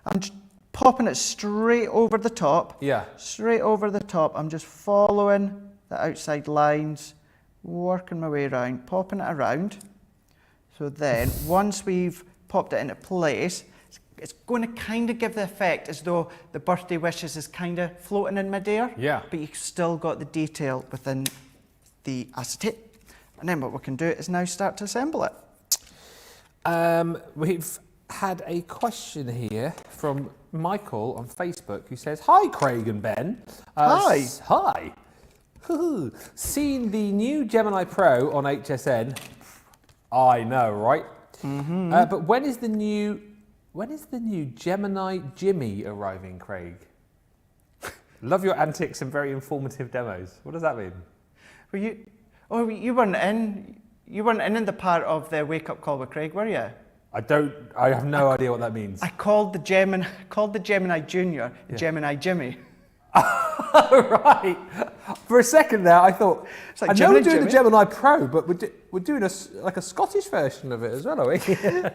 I'm just popping it straight over the top. Straight over the top. I'm just following the outside lines, working my way around, popping it around. So then, once we've popped it into place, it's going to kind of give the effect as though the birthday wishes is kind of floating in midair. But you've still got the detail within the acetate. And then what we can do is now start to assemble it. We've had a question here from Michael on Facebook who says, hi Craig and Ben. Hi. Hi. Seen the new Gemini Pro on HSN? I know, right? But when is the new Gemini Jimmy arriving, Craig? Love your antics and very informative demos. What does that mean? Well, you weren't in. You weren't in the part of the wake up call with Craig, were you? I have no idea what that means. I called the Gemini Junior Gemini Jimmy. Right. For a second there, I thought, like I know Gemini we're doing Jimmy. the Gemini Pro, but we're doing a Scottish version of it as well, are we?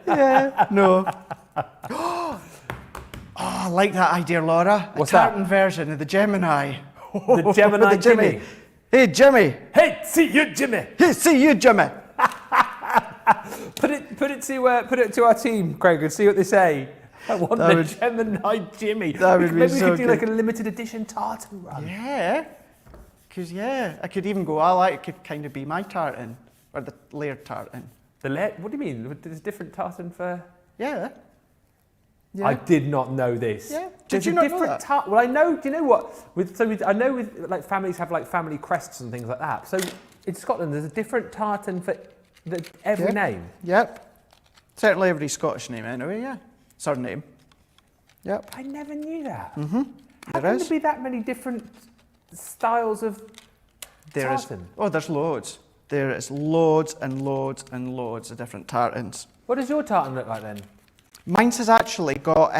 Yeah. No. Oh, I like that idea, Laura. What's a tartan version of the Gemini. The Gemini Jimmy. Hey, Jimmy. Hey, see you, Jimmy. Hey, see you, Jimmy. Put it to our team, Craig, and see what they say. I want the Gemini Jimmy. Maybe we could do like a limited edition tartan run. Yeah. Because, I could even go, it could kind of be my tartan, or the layered tartan. The layered? What do you mean? There's different tartan for... Yeah. I did not know this. Yeah. Did you not know that? Well, I know. Do you know what? I know with like families have like family crests and things like that. So in Scotland, there's a different tartan for every name. Yep. Certainly every Scottish name, anyway. Yeah. Surname. Yep. I never knew that. Mm-hmm. How can there be that many different styles of tartan? There's loads. There is loads and loads and loads of different tartans. What does your tartan look like then? Mine's has actually got,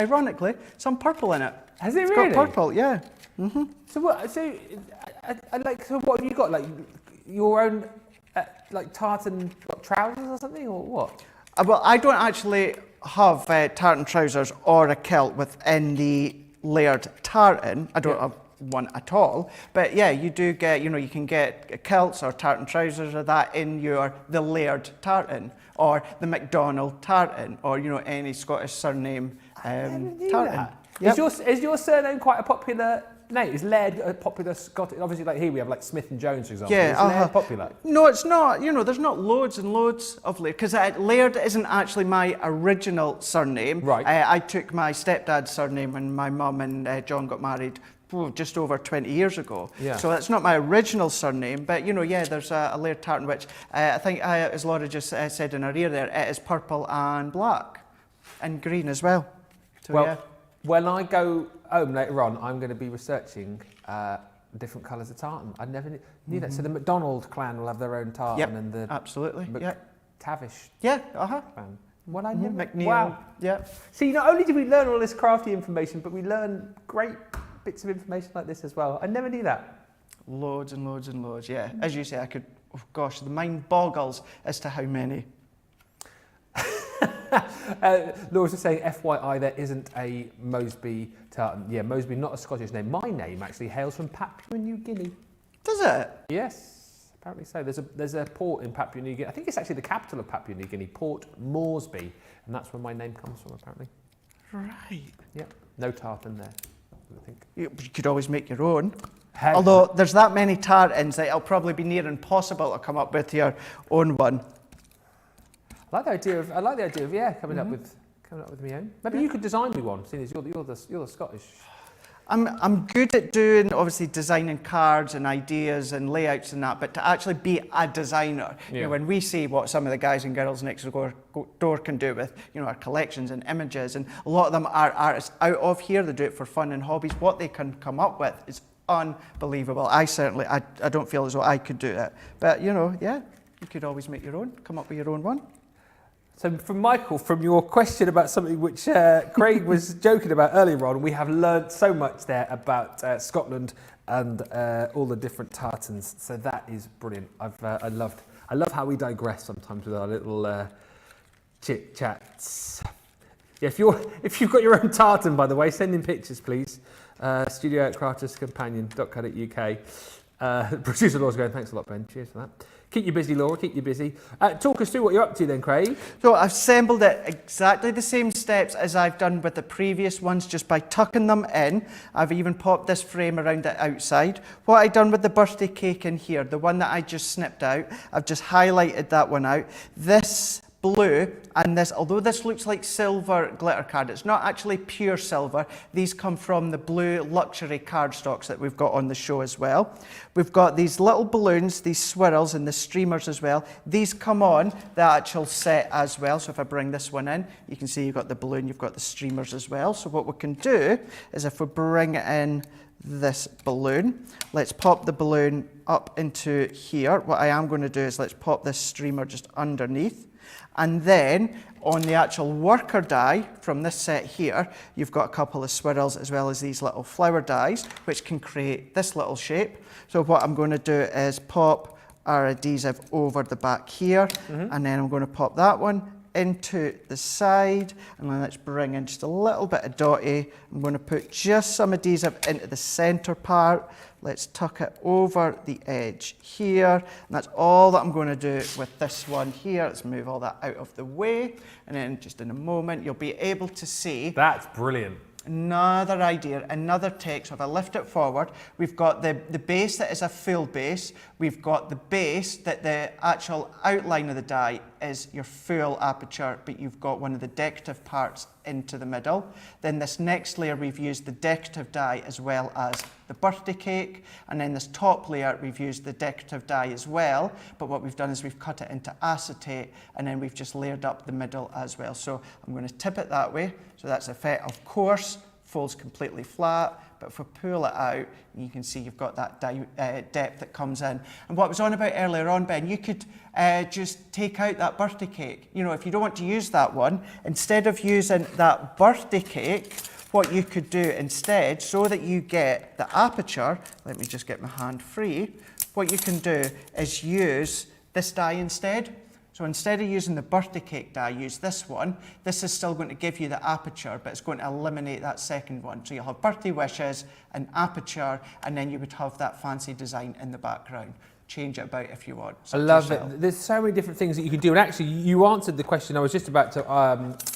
ironically, some purple in it. Has it It's really? got purple, yeah. Mm-hmm. So what? So what have you got? Like your own like tartan trousers or something, or what? Well, I don't actually have tartan trousers or a kilt within the layered tartan. I don't have one at all. But yeah, you do get, you can get kilts or tartan trousers or that in the layered tartan or the McDonald tartan or, any Scottish surname tartan. Yep. Is your surname quite a popular name? Is Laird a popular Scottish? Obviously, like here we have like Smith and Jones, for example. Yeah, is Laird popular? No, it's not. There's not loads and loads of Laird because Laird isn't actually my original surname. Right. I took my stepdad's surname when my mum and John got married just over 20 years ago. Yeah. So that's not my original surname, but there's a Laird tartan, which I think, as Laura just said in her ear there, it is purple and black and green as well. So, when I go home later on, I'm going to be researching different colours of tartan. I never knew that. So the McDonald clan will have their own tartan, and the absolutely, Tavish. Yeah, clan. Well, I never. McNeil. Wow. Yeah. See, not only did we learn all this crafty information, but we learn great bits of information like this as well. I never knew that. Loads and loads and loads. Yeah. As you say, the mind boggles as to how many. Laura's just saying, FYI, there isn't a Mosby tartan. Yeah, Mosby, not a Scottish name. My name actually hails from Papua New Guinea. Does it? Yes, apparently so. There's a port in Papua New Guinea. I think it's actually the capital of Papua New Guinea, Port Moresby, and that's where my name comes from, apparently. Right. Yep. No tartan there, I think. You could always make your own. Hey. Although there's that many tartans that it'll probably be near impossible to come up with your own one. I like the idea of coming up with my own. Maybe you could design me one, seeing as you're the Scottish. I'm good at doing obviously designing cards and ideas and layouts and that, but to actually be a designer, when we see what some of the guys and girls next door can do with our collections and images, and a lot of them are artists out of here. They do it for fun and hobbies. What they can come up with is unbelievable. I don't feel as though I could do it, but you could always make your own, come up with your own one. So from Michael, from your question about something which Craig was joking about earlier on, we have learnt so much there about Scotland and all the different tartans. So that is brilliant. I love how we digress sometimes with our little chit chats. Yeah, if you've got your own tartan, by the way, send in pictures, please. studio@crafterscompanion.co.uk. Producer Laura's going, thanks a lot, Ben. Cheers for that. Keep you busy, Laura, keep you busy. Talk us through what you're up to then, Craig. So I've assembled it exactly the same steps as I've done with the previous ones, just by tucking them in. I've even popped this frame around the outside. What I've done with the birthday cake in here, the one that I just snipped out, I've just highlighted that one out. This blue, and this, although this looks like silver glitter card, it's not actually pure silver. These come from the blue luxury cardstocks that we've got on the show as well. We've got these little balloons, these swirls, and the streamers as well. These come on the actual set as well. So if I bring this one in, you can see you've got the balloon, you've got the streamers as well. So what we can do is if we bring in this balloon, let's pop the balloon up into here. What I am going to do is let's pop this streamer just underneath. And then on the actual worker die from this set here, you've got a couple of swirls as well as these little flower dies, which can create this little shape. So what I'm going to do is pop our adhesive over the back here, and then I'm going to pop that one into the side, and then let's bring in just a little bit of dotty. I'm going to put just some adhesive into the center part. Let's tuck it over the edge here, and that's all that I'm going to do with this one here. Let's move all that out of the way, and then just in a moment you'll be able to see. That's brilliant. Another idea, another take. So if I lift it forward, we've got the base that is a full base. We've got the base that the actual outline of the die is your full aperture, but you've got one of the decorative parts into the middle. Then this next layer, we've used the decorative die as well as the birthday cake. And then this top layer, we've used the decorative die as well. But what we've done is we've cut it into acetate, and then we've just layered up the middle as well. So I'm going to tip it that way. So that's effect. Of course, folds completely flat, but if we pull it out, you can see you've got that depth that comes in. And what I was on about earlier on, Ben, you could just take out that birthday cake. You know, if you don't want to use that one, instead of using that birthday cake, what you could do instead, so that you get the aperture, let me just get my hand free, what you can do is use this die instead. So instead of using the birthday cake die, use this one. This is still going to give you the aperture, but it's going to eliminate that second one. So you'll have birthday wishes, an aperture, and then you would have that fancy design in the background. Change it about if you want. I love it. There's so many different things that you can do. And actually, you answered the question I was just about to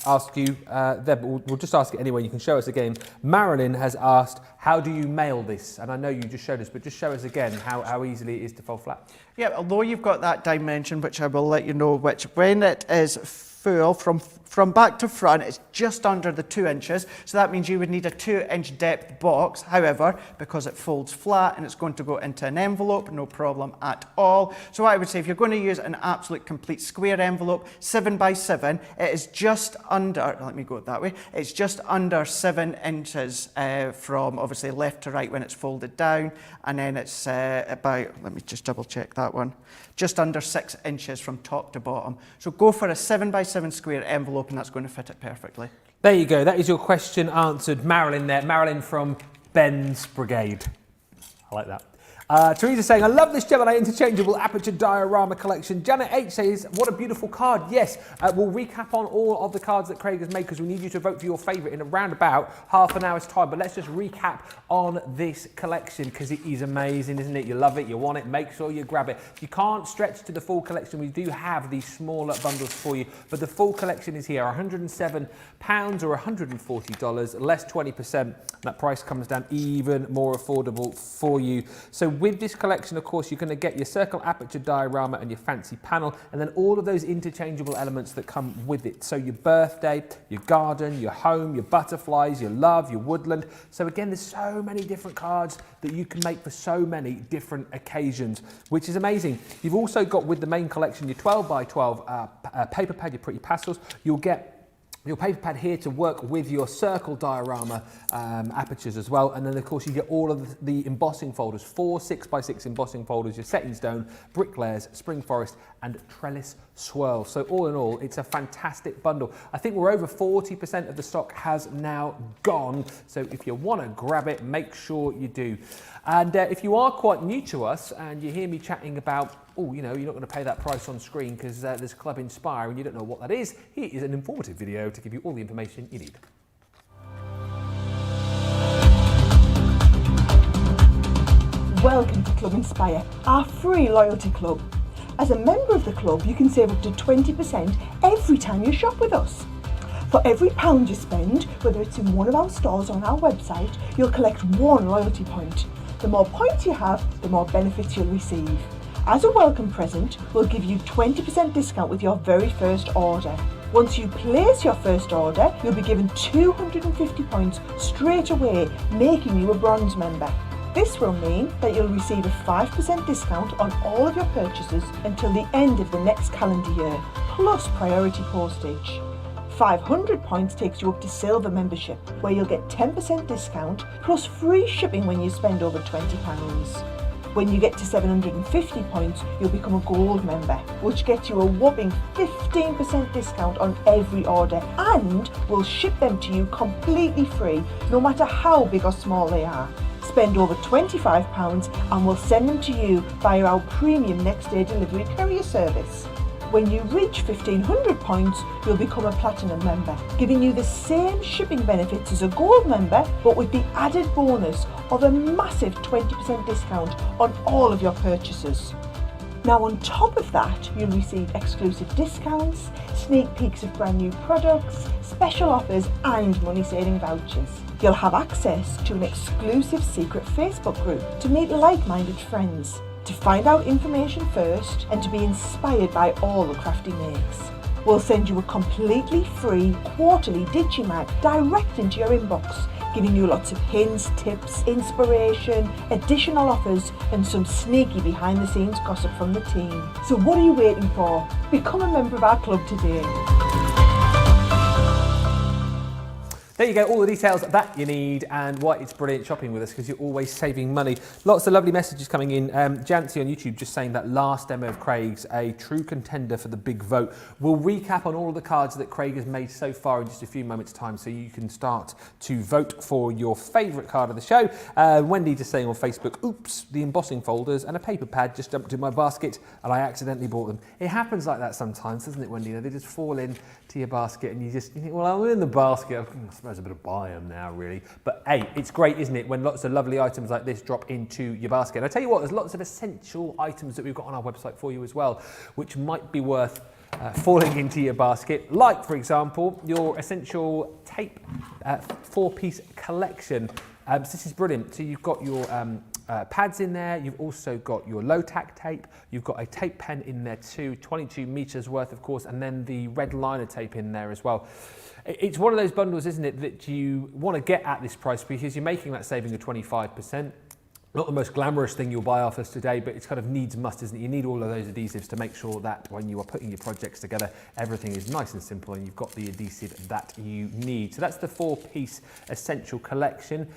ask you there, but we'll just ask it anyway. You can show us again. Marilyn has asked, how do you mail this? And I know you just showed us, but just show us again how easily it is to fold flat. Yeah, although you've got that dimension, which I will let you know, which when it is full from back to front, it's just under the 2 inches. So that means you would need a 2-inch depth box. However, because it folds flat and it's going to go into an envelope, no problem at all. So I would say if you're going to use an absolute complete square envelope, 7 by 7, it is just under, let me go that way, it's just under 7 inches from obviously left to right when it's folded down. And then it's about, let me just double check that one, just under 6 inches from top to bottom. So go for a 7 by 7 square envelope and that's going to fit it perfectly. There you go. That is your question answered. Marilyn there. Marilyn from Ben's Brigade. I like that. Teresa saying, I love this Gemini interchangeable Aperture Diorama collection. Janet H says, what a beautiful card. Yes, we'll recap on all of the cards that Craig has made because we need you to vote for your favourite in around about half an hour's time. But let's just recap on this collection because it is amazing, isn't it? You love it, you want it, make sure you grab it. If you can't stretch to the full collection, we do have these smaller bundles for you. But the full collection is here, £107 or $140, less 20%. That price comes down even more affordable for you. So with this collection, of course, you're going to get your circle aperture diorama and your fancy panel, and then all of those interchangeable elements that come with it. So your birthday, your garden, your home, your butterflies, your love, your woodland. So again, there's so many different cards that you can make for so many different occasions, which is amazing. You've also got with the main collection your 12 by 12 paper pad, your pretty pastels. You'll get your paper pad here to work with your circle diorama apertures as well. And then of course you get all of the embossing folders, 4 6x6 embossing folders, your setting stone, brick layers, spring forest and trellis swirls. So all in all, it's a fantastic bundle. I think we're over 40% of the stock has now gone. So if you want to grab it, make sure you do. And if you are quite new to us and you hear me chatting about, oh, you know, you're not going to pay that price on screen because there's Club Inspire and you don't know what that is, here is an informative video to give you all the information you need. Welcome to Club Inspire, our free loyalty club. As a member of the club, you can save up to 20% every time you shop with us. For every £1 you spend, whether it's in one of our stores or on our website, you'll collect 1 loyalty point. The more points you have, the more benefits you'll receive. As a welcome present, we'll give you 20% discount with your very first order. Once you place your first order, you'll be given 250 points straight away, making you a bronze member. This will mean that you'll receive a 5% discount on all of your purchases until the end of the next calendar year, plus priority postage. 500 points takes you up to silver membership, where you'll get 10% discount plus free shipping when you spend over £20. When you get to 750 points, you'll become a gold member, which gets you a whopping 15% discount on every order, and we'll ship them to you completely free, no matter how big or small they are. Spend over £25 and we'll send them to you via our premium next day delivery courier service. When you reach 1500 points, you'll become a platinum member, giving you the same shipping benefits as a gold member, but with the added bonus of a massive 20% discount on all of your purchases. Now on top of that, you'll receive exclusive discounts, sneak peeks of brand new products, special offers and money-saving vouchers. You'll have access to an exclusive secret Facebook group to meet like-minded friends, to find out information first and to be inspired by all the Crafty makes. We'll send you a completely free quarterly Digimag direct into your inbox, giving you lots of hints, tips, inspiration, additional offers and some sneaky behind the scenes gossip from the team. So what are you waiting for? Become a member of our club today. There you go, all the details that you need and why it's brilliant shopping with us, because you're always saving money. Lots of lovely messages coming in. Jancy on YouTube just saying that last demo of Craig's a true contender for the big vote. We'll recap on all of the cards that Craig has made so far in just a few moments' time, so you can start to vote for your favourite card of the show. Wendy just saying on Facebook, oops, the embossing folders and a paper pad just jumped in my basket and I accidentally bought them. It happens like that sometimes, doesn't it, Wendy? You know, they just fall into your basket and you think, well, I'm in the basket. I suppose I better buy them now, really. But hey, it's great, isn't it, when lots of lovely items like this drop into your basket. And I tell you what, there's lots of essential items that we've got on our website for you as well, which might be worth falling into your basket. Like, for example, your essential tape 4-piece collection. So this is brilliant. So you've got your pads in there, you've also got your low tack tape, you've got a tape pen in there too, 22 meters worth of course, and then the red liner tape in there as well. It's one of those bundles, isn't it, that you want to get at this price because you're making that saving of 25%. Not the most glamorous thing you'll buy off us today, but it's kind of needs must, isn't it? You need all of those adhesives to make sure that when you are putting your projects together, everything is nice and simple and you've got the adhesive that you need. So that's the 4-piece essential collection.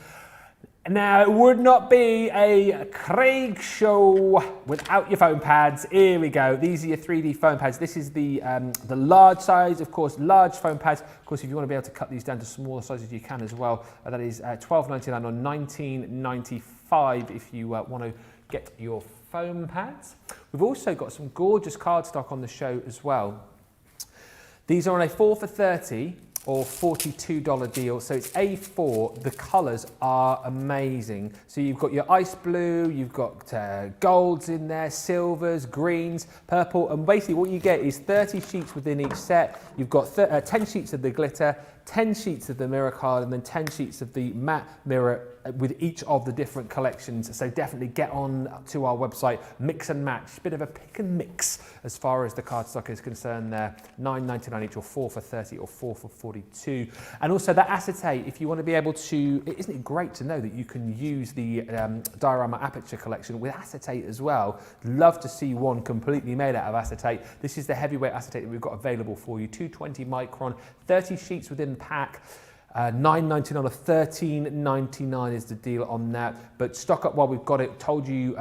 Now, it would not be a Craig show without your foam pads. Here we go. These are your 3D foam pads. This is the large size, of course, large foam pads. Of course, if you want to be able to cut these down to smaller sizes, you can as well. That is $12.99 or $19.95 if you want to get your foam pads. We've also got some gorgeous cardstock on the show as well. These are on a 4 for $30 or $42 deal, so it's A4. The colours are amazing. So you've got your ice blue, you've got golds in there, silvers, greens, purple, and basically what you get is 30 sheets within each set. You've got 10 sheets of the glitter, 10 sheets of the mirror card, and then 10 sheets of the matte mirror with each of the different collections. So definitely get on to our website, mix and match, bit of a pick and mix as far as the cardstock is concerned there. $9.99 each, or 4 for $30 or 4 for $42. And also that acetate, if you want to be able to, isn't it great to know that you can use the Diorama Aperture collection with acetate as well? Love to see one completely made out of acetate. This is the heavyweight acetate that we've got available for you, 220 micron, 30 sheets within the pack. $9.99 or $13.99 is the deal on that. But stock up while we've got it. Told you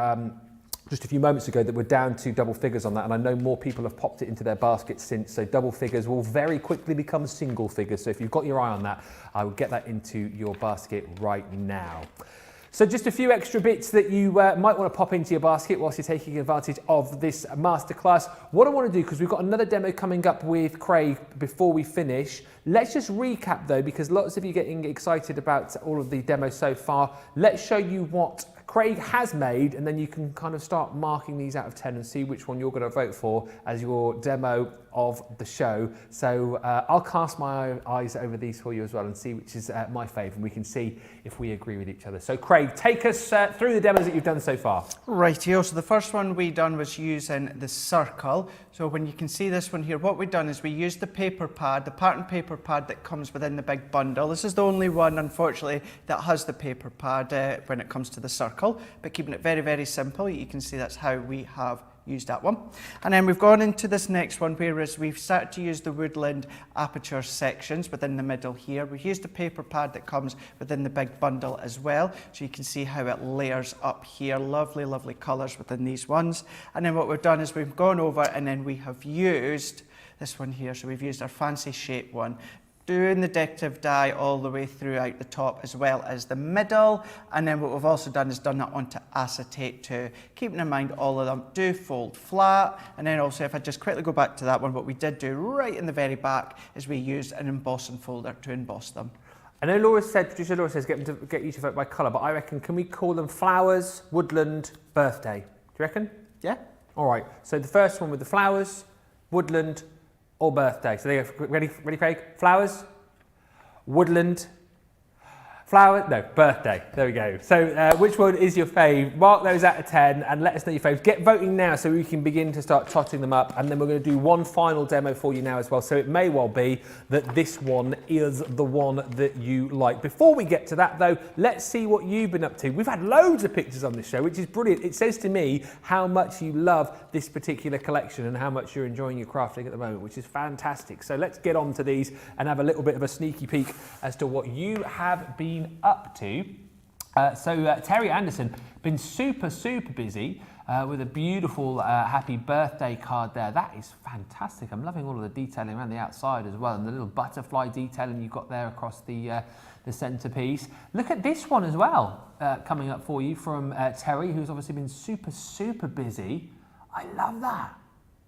just a few moments ago that we're down to double figures on that, and I know more people have popped it into their baskets since, so double figures will very quickly become single figures. So if you've got your eye on that, I will get that into your basket right now. So just a few extra bits that you might want to pop into your basket whilst you're taking advantage of this masterclass. What I want to do, because we've got another demo coming up with Craig before we finish, let's just recap though, because lots of you are getting excited about all of the demos so far. Let's show you what Craig has made, and then you can kind of start marking these out of 10 and see which one you're going to vote for as your demo of the show. So I'll cast my eyes over these for you as well and see which is my favourite, and we can see if we agree with each other. So Craig, take us through the demos that you've done so far. Rightio, so the first one we done was using the circle. So when you can see this one here, what we've done is we used the paper pad, the pattern paper pad that comes within the big bundle. This is the only one, unfortunately, that has the paper pad when it comes to the circle, but keeping it very, very simple. You can see that's how we have used that one. And then we've gone into this next one, whereas we've started to use the woodland aperture sections within the middle here. We've used the paper pad that comes within the big bundle as well, so you can see how it layers up here. Lovely, lovely colours within these ones. And then what we've done is we've gone over and then we have used this one here, so we've used our fancy shape one, doing the decorative die all the way throughout the top as well as the middle. And then what we've also done is done that onto acetate too, keeping in mind all of them do fold flat. And then also, if I just quickly go back to that one, what we did do right in the very back is we used an embossing folder to emboss them. I know Laura said, producer Laura says, get you to vote by colour, but I reckon, can we call them flowers, woodland, birthday? Do you reckon? Yeah. All right, so the first one with the flowers, woodland, or birthday. So there you go. Ready, Craig? Flowers, woodland, birthday. There we go. So which one is your fave? Mark those out of 10 and let us know your faves. Get voting now so we can begin to start totting them up, and then we're going to do one final demo for you now as well. So it may well be that this one is the one that you like. Before we get to that though, let's see what you've been up to. We've had loads of pictures on this show, which is brilliant. It says to me how much you love this particular collection and how much you're enjoying your crafting at the moment, which is fantastic. So let's get on to these and have a little bit of a sneaky peek as to what you have been up to. Terry Anderson, been super busy with a beautiful happy birthday card there. That is fantastic. I'm loving all of the detailing around the outside as well, and the little butterfly detailing you've got there across the centerpiece. Look at this one as well, coming up for you from Terry, who's obviously been super busy. I love that.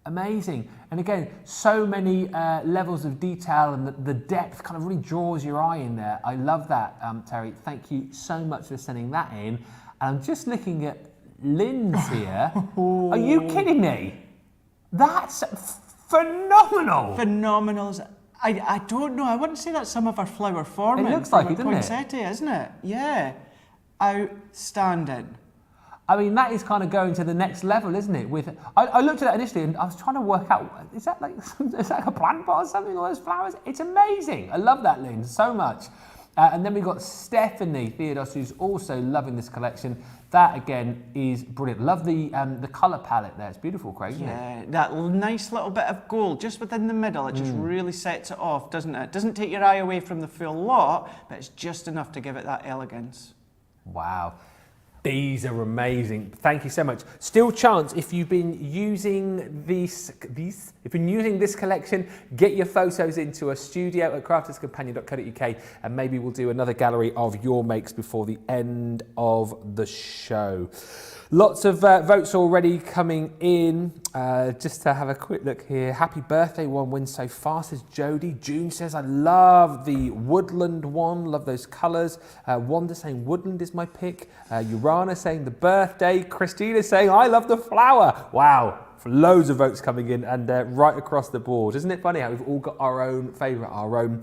Amazing. And again, so many levels of detail, and the depth kind of really draws your eye in there. I love that, Terry. Thank you so much for sending that in. And I'm just looking at Lynn's here. Are you kidding me? That's phenomenal. Phenomenal. I don't know. I wouldn't say that's some of our flower forming. It looks like it, doesn't it? Poinsettia, isn't it? Yeah. Outstanding. I mean, that is kind of going to the next level, isn't it? I looked at that initially and I was trying to work out, is that like a plant pot or something, all those flowers? It's amazing. I love that, Lynn, so much. And then we've got Stephanie Theodos, who's also loving this collection. That, again, is brilliant. Love the colour palette there. It's beautiful, Craig, isn't it? Yeah, that nice little bit of gold just within the middle. It just really sets it off, doesn't it? It doesn't take your eye away from the full lot, but it's just enough to give it that elegance. Wow. These are amazing. Thank you so much. Still chance, if you've been using this collection, get your photos into a studio at crafterscompanion.co.uk, and maybe we'll do another gallery of your makes before the end of the show. Lots of votes already coming in. Just to have a quick look here. Happy birthday one wins so far, says Jodie. June says, I love the woodland one. Love those colours. Wanda saying woodland is my pick. Urana saying the birthday. Christina saying, I love the flower. Wow. Loads of votes coming in, and right across the board. Isn't it funny how we've all got our own favourite, our own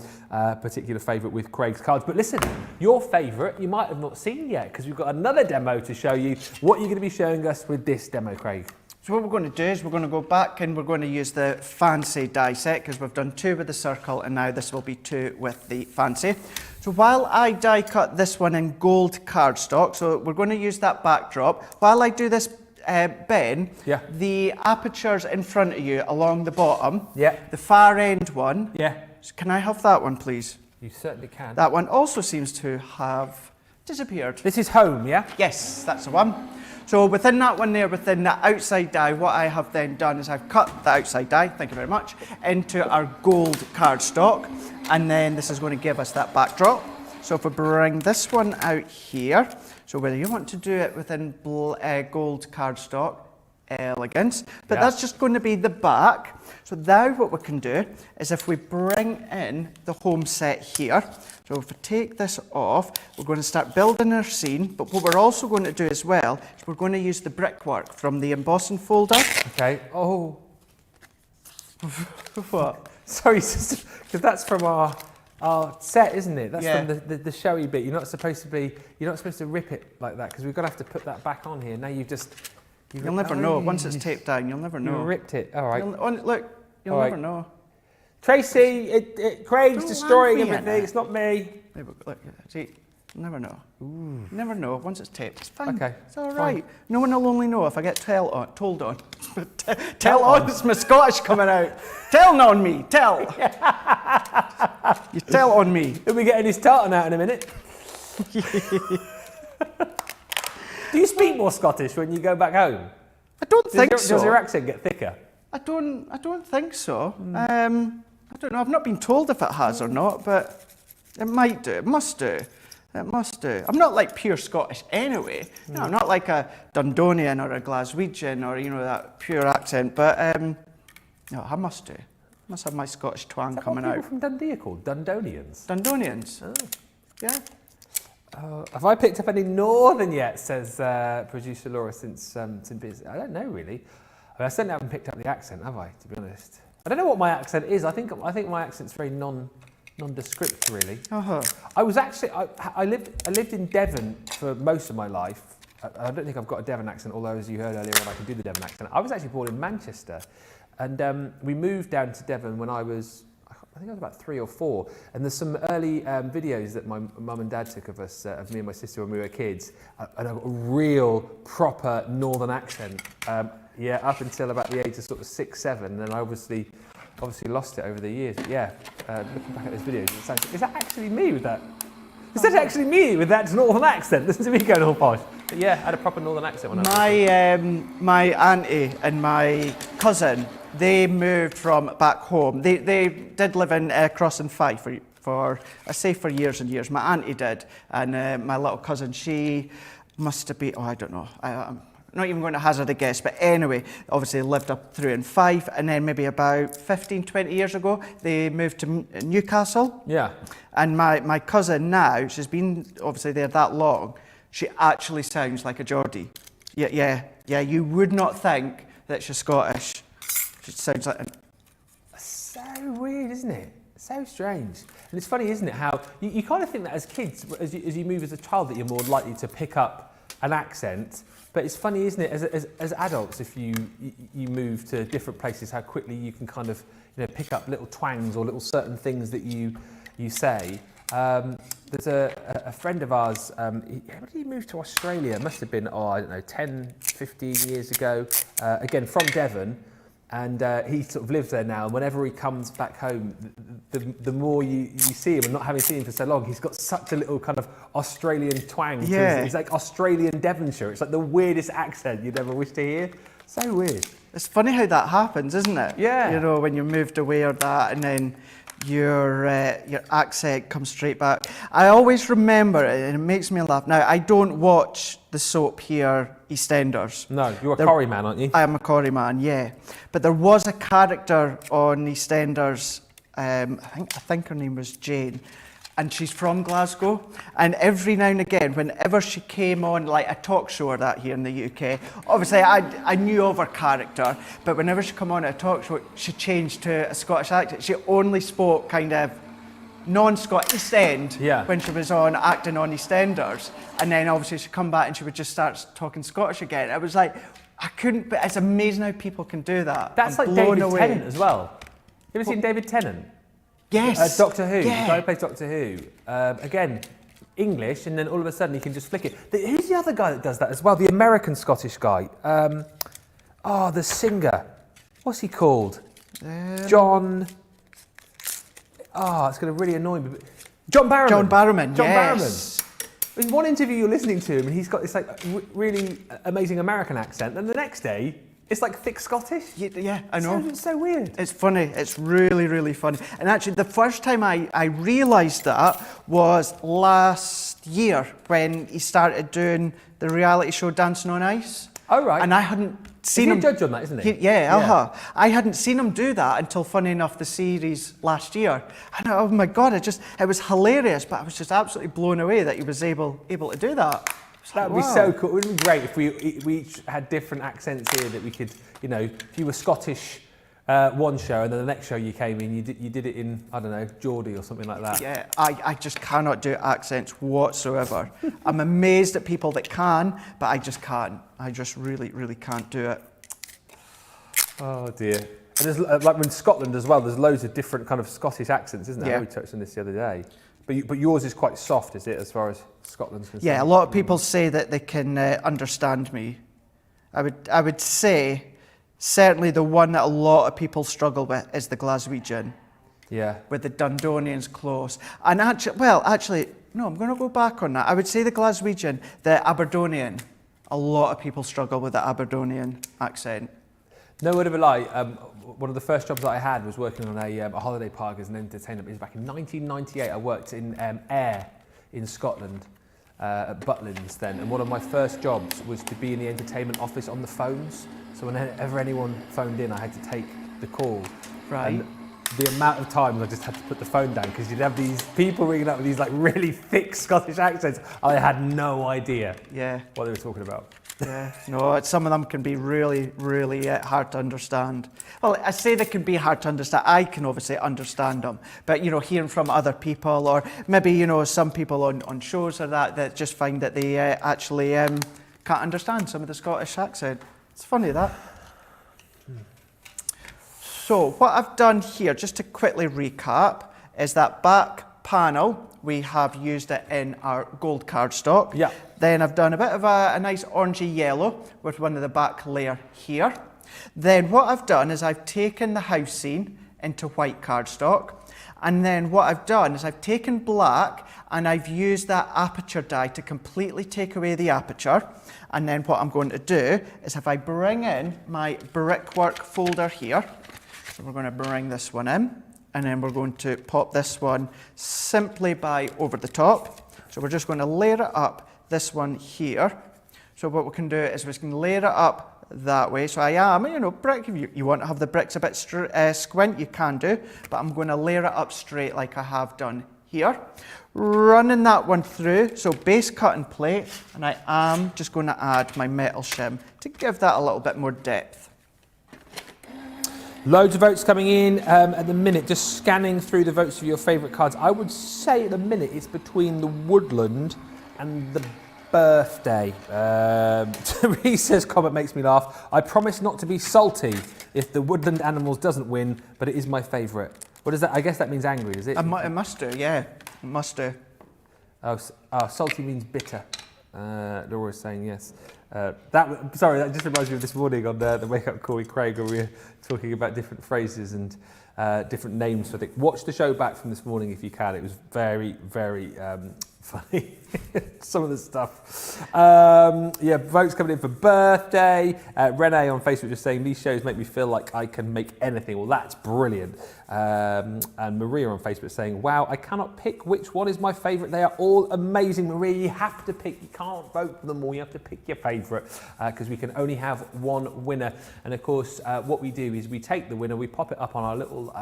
particular favourite with Craig's cards? But listen, your favourite you might have not seen yet, because we've got another demo to show you. What are you going to be showing us with this demo, Craig? So what we're going to do is we're going to go back and we're going to use the fancy die set, because we've done 2 with the circle and now this will be 2 with the fancy. So while I die cut this one in gold cardstock, so we're going to use that backdrop, while I do this, Ben, the apertures in front of you along the bottom, the far end one, so can I have that one please? You certainly can. That one also seems to have disappeared. This is home, yeah? Yes, that's the one. So within that one there, within the outside die, what I have then done is I've cut the outside die, thank you very much, into our gold cardstock, and then this is going to give us that backdrop. So if we bring this one out here, so whether you want to do it within gold cardstock, elegance. But that's just going to be the back. So now what we can do is if we bring in the home set here, so if we take this off, we're going to start building our scene, but what we're also going to do as well is we're going to use the brickwork from the embossing folder. Okay. Oh. What? Sorry, because that's from our set, isn't it? That's Yeah. from the showy bit. You're not supposed to rip it like that because we've got to have to put that back on here. Now You'll never know. Once it's taped down, you'll never know. You ripped it. All right. Look, you'll never know. Tracy, Craig's Don't destroying laugh at everything. it. It's not me. Look, see, you'll never know. You never know. Once it's taped, it's fine. Okay, It's all fine. right. No one will only know if I get told on. Tell on. It's my Scottish coming out. Tell on me. Tell. You tell on me. He'll be getting his tartan out in a minute. Do you speak more Scottish when you go back home? I don't think so. Does your accent get thicker? I don't think so. I don't know. I've not been told if it has or not, but it might do. It must do. It must do. I'm not like pure Scottish anyway. No, I'm not like a Dundonian or a Glaswegian or that pure accent. But no, I must do. I must have my Scottish twang coming out. People from Dundee are called Dundonians. Dundonians. Oh. Yeah. Have I picked up any northern yet? Says producer Laura since business. I don't know really. I certainly haven't picked up the accent, have I? To be honest, I don't know what my accent is. I think my accent's very nondescript, really. I was actually I lived in Devon for most of my life. I don't think I've got a Devon accent, although as you heard earlier on, I can do the Devon accent. I was actually born in Manchester, and we moved down to Devon when I think I was about 3 or 4, and there's some early videos that my mum and dad took of us, of me and my sister when we were kids, and a real proper northern accent. Yeah, up until about the age of sort of 6, 7, and then I obviously lost it over the years. But yeah, looking back at those videos, is that actually me with that? Is that actually me with that northern accent? Listen to me going all posh. But yeah, I had a proper northern accent when I was my auntie and my cousin, they moved from back home. They did live in Crossing Fife for years and years. My auntie did, and my little cousin, she must have been, I don't know. I'm not even going to hazard a guess, but anyway, obviously lived up through in Fife, and then maybe about 15, 20 years ago, they moved to Newcastle. Yeah. And my cousin now, she's been obviously there that long, she actually sounds like a Geordie. Yeah, you would not think that she's Scottish. She sounds like... So weird, isn't it? So strange. And it's funny, isn't it, how you kind of think that as kids, as you move as a child, that you're more likely to pick up an accent. But it's funny, isn't it, as adults, if you move to different places, how quickly you can kind of pick up little twangs or little certain things that you say. There's a friend of ours, when did he move to Australia? It must have been, I don't know, 10, 15 years ago. Again, from Devon. And he sort of lives there now. And whenever he comes back home, the more you see him, and not having seen him for so long, he's got such a little kind of Australian twang. Yeah. He's like Australian Devonshire. It's like the weirdest accent you'd ever wish to hear. So weird. It's funny how that happens, isn't it? Yeah. When you moved away or that, and then your accent comes straight back. I always remember it, and it makes me laugh. Now, I don't watch the soap here, EastEnders. No, you're a Corrie man, aren't you? I am a Corrie man, yeah. But there was a character on EastEnders, I think her name was Jane, and she's from Glasgow. And every now and again, whenever she came on like a talk show or that here in the UK, obviously I knew of her character, but whenever she come on a talk show, she changed to a Scottish accent. She only spoke kind of non-Scottish East End when she was on acting on EastEnders, and then obviously she'd come back and she would just start talking Scottish again. It was like, I couldn't, but it's amazing how people can do that. That's like David Tennant as well. You ever seen David Tennant? Yes. Doctor Who, Yeah. the guy who plays Doctor Who. Again, English, and then all of a sudden he can just flick it. Who's the other guy that does that as well? The American Scottish guy. The singer. What's he called? John... it's going to really annoy me. John Barrowman. John Barrowman, John yes. Barrowman. In one interview you're listening to him and he's got this like really amazing American accent, and the next day it's like thick Scottish. Yeah, I know. It's so weird. It's funny. It's really, really funny. And actually, the first time I realised that was last year when he started doing the reality show Dancing on Ice. Oh, right. And I hadn't seen him. He's a judge on that, isn't he? Yeah. I hadn't seen him do that until, funny enough, the series last year. And oh my God, it was hilarious, but I was just absolutely blown away that he was able to do that. That would be so cool. It would be great if we each had different accents here that we could, you know, if you were Scottish one show and then the next show you came in, you did it in, I don't know, Geordie or something like that. Yeah, I just cannot do accents whatsoever. I'm amazed at people that can, but I just can't. I just really, really can't do it. Oh dear. And there's like in Scotland as well, there's loads of different kind of Scottish accents, isn't there? Yeah. We touched on this the other day. But yours is quite soft, is it, as far as Scotland's concerned? Yeah, a lot of people say that they can understand me. I would say certainly the one that a lot of people struggle with is the Glaswegian. Yeah. With the Dundonians close. And actually, no, I'm going to go back on that. I would say the Glaswegian, the Aberdonian. A lot of people struggle with the Aberdonian accent. No word of a lie. One of the first jobs that I had was working on a holiday park as an entertainer. It was back in 1998. I worked in Ayr in Scotland at Butlins then. And one of my first jobs was to be in the entertainment office on the phones. So whenever anyone phoned in, I had to take the call. Right. And the amount of times I just had to put the phone down because you'd have these people ringing up with these like really thick Scottish accents. I had no idea what they were talking about. Yeah, no, some of them can be really, really hard to understand. Well, I say they can be hard to understand. I can obviously understand them, but, you know, hearing from other people or maybe, you know, some people on shows or that just find that they actually can't understand some of the Scottish accent. It's funny that. So what I've done here, just to quickly recap, is that back panel, we have used it in our gold cardstock. Yeah. Then I've done a bit of a nice orangey yellow with one of the back layer here. Then what I've done is I've taken the house scene into white cardstock. And then what I've done is I've taken black and I've used that aperture die to completely take away the aperture. And then what I'm going to do is if I bring in my brickwork folder here, so we're going to bring this one in. And then we're going to pop this one simply by over the top. So we're just going to layer it up this one here. So what we can do is we can layer it up that way. So I am, you know, brick, if you want to have the bricks a bit squint, you can do. But I'm going to layer it up straight like I have done here. Running that one through, so base cut and plate. And I am just going to add my metal shim to give that a little bit more depth. Loads of votes coming in at the minute, just scanning through the votes for your favourite cards. I would say at the minute it's between the woodland and the birthday. Teresa's comment makes me laugh. I promise not to be salty if the woodland animals doesn't win, but it is my favourite. What is that? I guess that means angry, is it? It must do, yeah. It must do. Oh, salty means bitter. Laura's saying yes. That just reminds me of this morning on the Wake Up Call with Craig, where we were talking about different phrases and different names for things. Watch the show back from this morning if you can. It was very, very funny. Some of the stuff. Yeah, votes coming in for birthday. Renee on Facebook just saying, these shows make me feel like I can make anything. Well, that's brilliant. And Maria on Facebook saying, wow, I cannot pick which one is my favourite. They are all amazing. Maria, you have to pick. You can't vote for them all. You have to pick your favourite because we can only have one winner. And of course, what we do is we take the winner, we pop it up on our little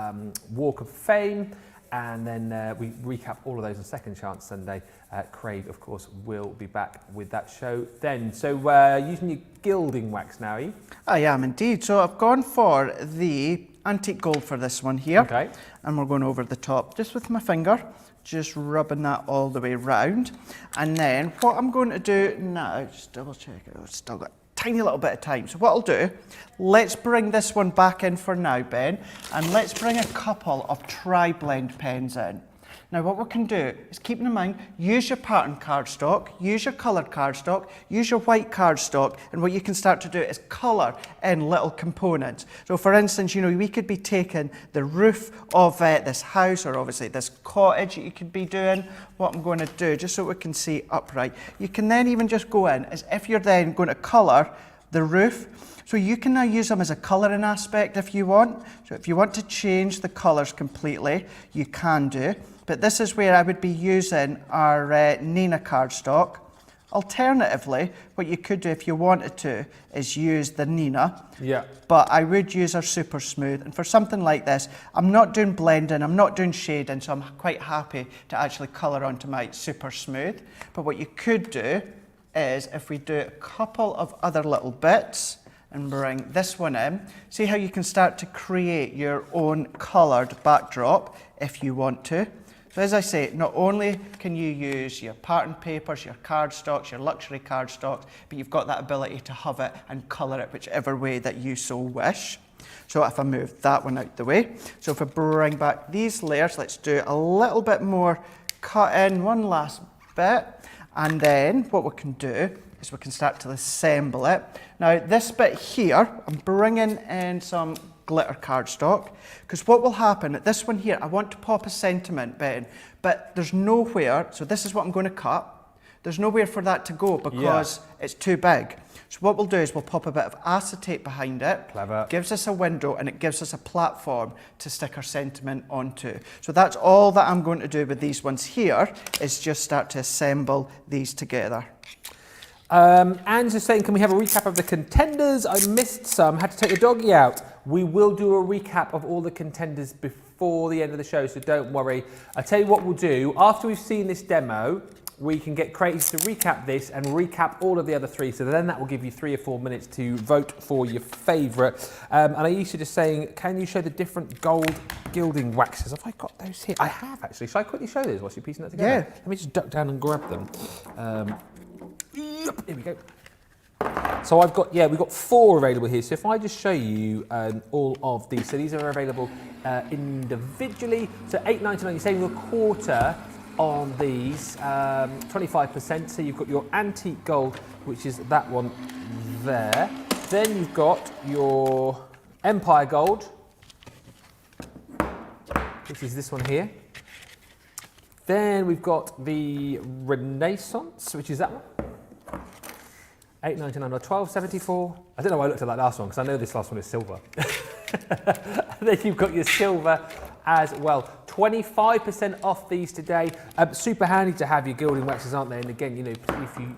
Walk of Fame, and then we recap all of those on Second Chance Sunday. Craig, of course, will be back with that show then. So using your gilding wax now, are you? I am indeed. So I've gone for the antique gold for this one here. Okay. And we're going over the top just with my finger, just rubbing that all the way round. And then what I'm going to do now, just double check it, I've still got a tiny little bit of time. So what I'll do, let's bring this one back in for now, Ben, and let's bring a couple of tri-blend pens in. Now what we can do is, keeping in mind, use your pattern cardstock, use your coloured cardstock, use your white cardstock, and what you can start to do is colour in little components. So for instance, you know, we could be taking the roof of this house, or obviously this cottage that you could be doing. What I'm going to do, just so we can see upright, you can then even just go in as if you're then going to colour the roof. So you can now use them as a colouring aspect if you want. So if you want to change the colours completely, you can do. But this is where I would be using our Nina cardstock. Alternatively, what you could do if you wanted to is use the Nina. Yeah. But I would use our Super Smooth. And for something like this, I'm not doing blending, I'm not doing shading, so I'm quite happy to actually colour onto my Super Smooth. But what you could do is, if we do a couple of other little bits and bring this one in, see how you can start to create your own coloured backdrop if you want to. So as I say, not only can you use your pattern papers, your cardstocks, your luxury cardstocks, but you've got that ability to have it and colour it whichever way that you so wish. So if I move that one out the way, so if I bring back these layers, let's do a little bit more cut in, one last bit, and then what we can do is we can start to assemble it. Now this bit here, I'm bringing in some glitter cardstock, because what will happen at this one here, I want to pop a sentiment bit in, but there's nowhere, so this is what I'm going to cut, there's nowhere for that to go because it's too big. So what we'll do is we'll pop a bit of acetate behind it. Clever. Gives us a window and it gives us a platform to stick our sentiment onto. So that's all that I'm going to do with these ones here, is just start to assemble these together. Anne's just saying, can we have a recap of the contenders? I missed some, had to take the doggy out. We will do a recap of all the contenders before the end of the show, so don't worry. I'll tell you what we'll do. After we've seen this demo, we can get creative to recap this and recap all of the other three. So then that will give you 3 or 4 minutes to vote for your favourite. And Aisha just saying, can you show the different gold gilding waxes? Have I got those here? I have actually. Shall I quickly show those whilst you're piecing that together? Yeah. Let me just duck down and grab them. Here we go. So I've got, we've got 4 available here. So if I just show you all of these. So these are available individually. So $8.99, you're saving a quarter on these, 25%. So you've got your antique gold, which is that one there. Then you've got your Empire gold, which is this one here. Then we've got the Renaissance, which is that one. $8.99 or $12.74. I don't know why I looked at that last one, because I know this last one is silver. And then you've got your silver as well. 25% off these today. Super handy to have your gilding waxes, aren't they? And again, you know, if you're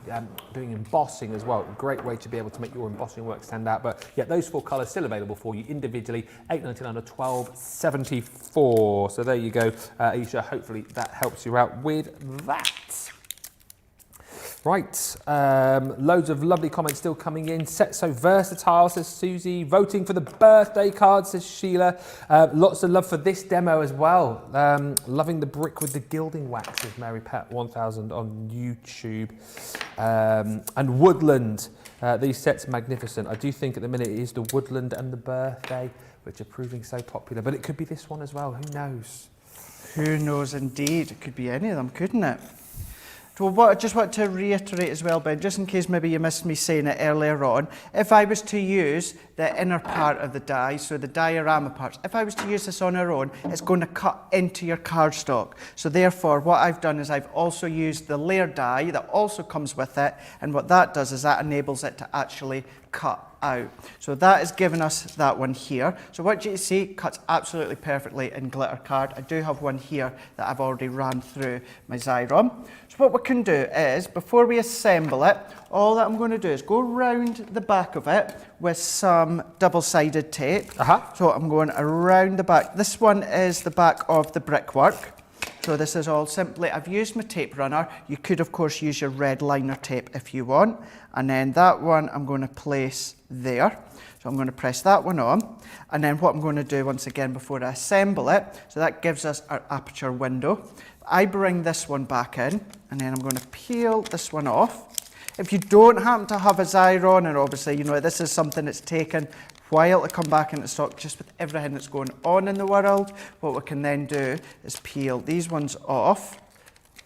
doing embossing as well, great way to be able to make your embossing work stand out. But yeah, those 4 colours still available for you individually, $8.99 or $12.74. So there you go, Aisha. Hopefully that helps you out with that. Right, loads of lovely comments still coming in. Set so versatile, says Susie. Voting for the birthday card, says Sheila. Lots of love for this demo as well. Loving the brick with the gilding wax, says Mary Pat 1000 on YouTube. And Woodland, these sets are magnificent. I do think at the minute it is the Woodland and the birthday, which are proving so popular. But it could be this one as well, who knows? Who knows indeed, it could be any of them, couldn't it? So what I just want to reiterate as well, Ben, just in case maybe you missed me saying it earlier on, if I was to use the inner part of the die, so the diorama parts, if I was to use this on our own, it's going to cut into your cardstock. So therefore, what I've done is I've also used the layer die that also comes with it, and what that does is that enables it to actually cut out. So that has given us that one here. So what you see cuts absolutely perfectly in glitter card. I do have one here that I've already ran through my Xyron. So what we can do is, before we assemble it, all that I'm going to do is go around the back of it with some double-sided tape. So I'm going around the back. This one is the back of the brickwork. So this is all simply, I've used my tape runner. You could of course use your red liner tape if you want. And then that one I'm going to place there. So I'm going to press that one on. And then what I'm going to do once again before I assemble it, so that gives us our aperture window. I bring this one back in and then I'm going to peel this one off. If you don't happen to have a Xyron, and obviously, you know, this is something that's taken a while to come back into stock just with everything that's going on in the world, what we can then do is peel these ones off.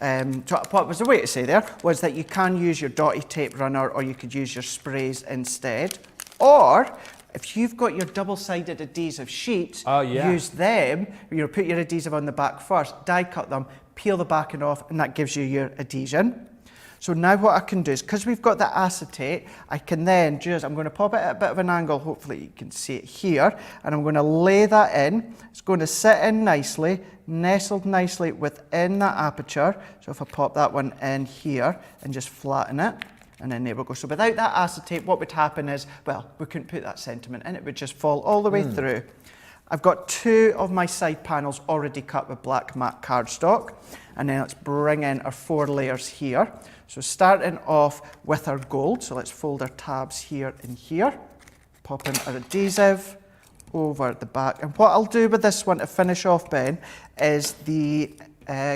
So what was the way to say there was that you can use your dotty tape runner or you could use your sprays instead. Or if you've got your double-sided adhesive sheets, use them. You know, put your adhesive on the back first, die cut them, peel the backing off, and that gives you your adhesion. So now what I can do is, because we've got the acetate, I can then just, I'm going to pop it at a bit of an angle, hopefully you can see it here, and I'm going to lay that in. It's going to sit in nicely, nestled nicely within that aperture. So if I pop that one in here and just flatten it, and then there we go. So without that acetate, what would happen is, well, we couldn't put that sentiment in, it would just fall all the way through. I've got 2 of my side panels already cut with black matte cardstock. And then let's bring in our 4 layers here. So starting off with our gold. So let's fold our tabs here and here. Pop in our adhesive over the back. And what I'll do with this one to finish off, Ben, is the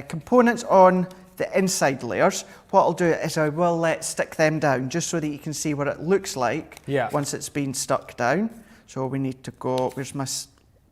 components on the inside layers. What I'll do is I will stick them down just so that you can see what it looks like once it's been stuck down. So we need to go, where's my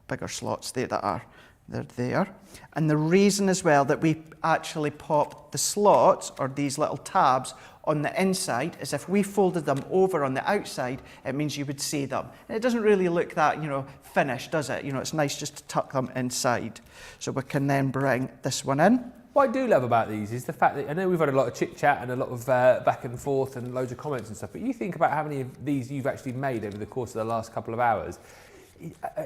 bigger slots? There they are. They're there. And the reason as well that we actually pop the slots, or these little tabs, on the inside is if we folded them over on the outside, it means you would see them. And it doesn't really look that, finished, does it? It's nice just to tuck them inside. So we can then bring this one in. What I do love about these is the fact that, I know we've had a lot of chit chat and a lot of back and forth and loads of comments and stuff, but you think about how many of these you've actually made over the course of the last couple of hours.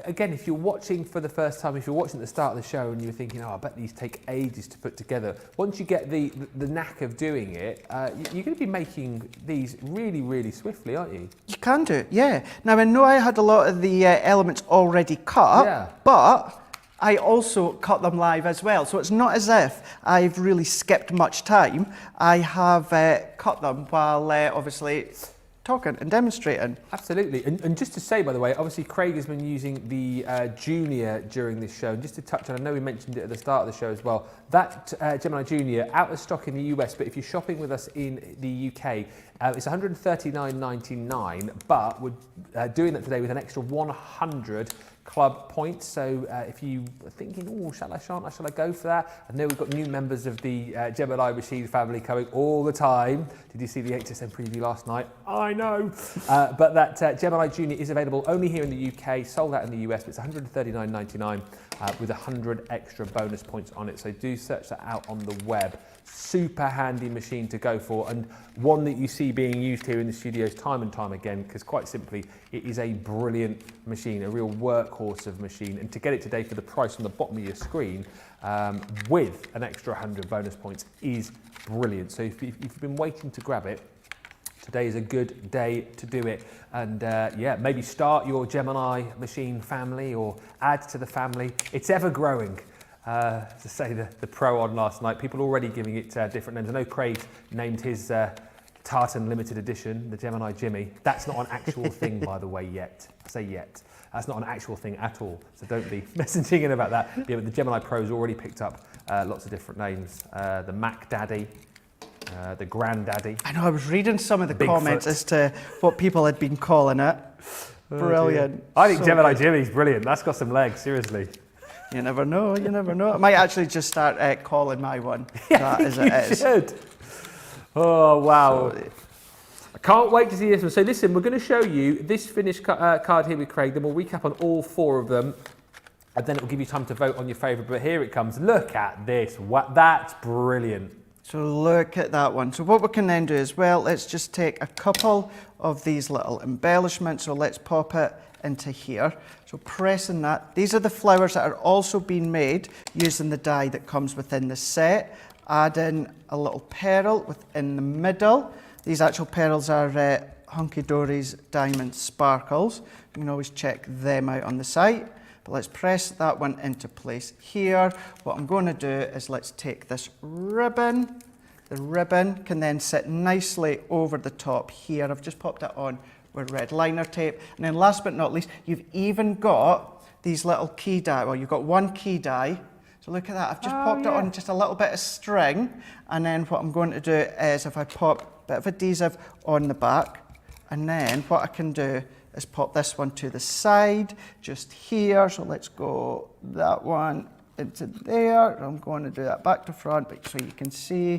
Again, if you're watching for the first time, if you're watching at the start of the show and you're thinking, oh, I bet these take ages to put together, once you get the knack of doing it, you're going to be making these really, really swiftly, aren't you? You can do, yeah. Now, I know I had a lot of the elements already cut, but I also cut them live as well. So it's not as if I've really skipped much time. I have cut them while obviously talking and demonstrating. Absolutely. And just to say, by the way, obviously Craig has been using the Junior during this show. And just to touch on, I know we mentioned it at the start of the show as well, that Gemini Junior, out of stock in the US, but if you're shopping with us in the UK, it's $139.99, but we're doing that today with an extra 100 club points. So if you are thinking, oh, shall I go for that? I know we've got new members of the Gemini Machine family coming all the time. Did you see the HSM preview last night? I know. But that Gemini Junior is available only here in the UK, sold out in the US, but it's $139.99 with 100 extra bonus points on it. So do search that out on the web. Super handy machine to go for, and one that you see being used here in the studios time and time again, because quite simply it is a brilliant machine, a real workhorse of machine. And to get it today for the price on the bottom of your screen with an extra 100 bonus points is brilliant. So if you've been waiting to grab it, today is a good day to do it. And yeah, maybe start your Gemini machine family or add to the family. It's ever growing. To say the Pro on last night, people already giving it different names. I know Craig named his Tartan limited edition the Gemini Jimmy. That's not an actual thing, by the way, yet. I say yet. That's not an actual thing at all, so don't be messaging in about that. Yeah, but the Gemini Pro's already picked up lots of different names. The Mac Daddy, the Granddaddy. I know, I was reading some of the Bigfoot. comments as to what people had been calling it. Brilliant. I think So Gemini good. Jimmy's brilliant. That's got some legs, seriously. You never know, you never know. I might actually just start calling my one that as it is. Should. Oh, wow. So, I can't wait to see this one. So listen, we're going to show you this finished card here with Craig, then we'll recap on all 4 of them, and then it will give you time to vote on your favourite. But here it comes. Look at this. That's brilliant. So look at that one. So what we can then do is, well, let's just take a couple of these little embellishments. So let's pop it into here. So pressing that. These are the flowers that are also being made using the die that comes within the set. Add in a little pearl within the middle. These actual pearls are Hunky Dory's Diamond Sparkles. You can always check them out on the site. But let's press that one into place here. What I'm going to do is let's take this ribbon. The ribbon can then sit nicely over the top here. I've just popped it on with red liner tape. And then last but not least, you've even got these little key die. Well, you've got one key die. So look at that. I've just popped it on just a little bit of string. And then what I'm going to do is if I pop a bit of adhesive on the back, and then what I can do is pop this one to the side, just here. So let's go that one into there. I'm going to do that back to front, but so you can see.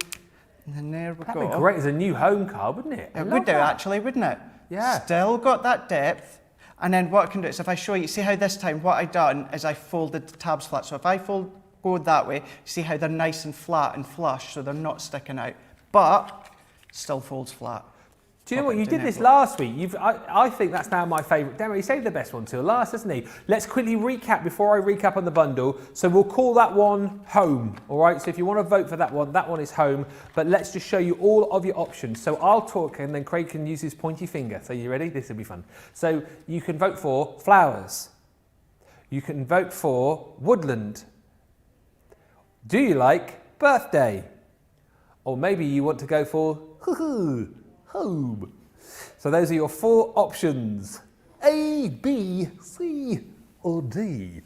And then there we go. That'd be great as a new home card, wouldn't it? It would do actually, wouldn't it? Yeah. Still got that depth. And then what I can do is if I show you, see how this time what I done is I folded the tabs flat. So if I go that way, see how they're nice and flat and flush, so they're not sticking out. But still folds flat. Do you know what? You did this last week. I think that's now my favourite demo. He saved the best one till last, hasn't he? Let's quickly recap before I recap on the bundle. So we'll call that one home, all right? So if you want to vote for that one is home. But let's just show you all of your options. So I'll talk and then Craig can use his pointy finger. So you ready? This will be fun. So you can vote for flowers. You can vote for woodland. Do you like birthday? Or maybe you want to go for home. So those are your 4 options. A, B, C or D.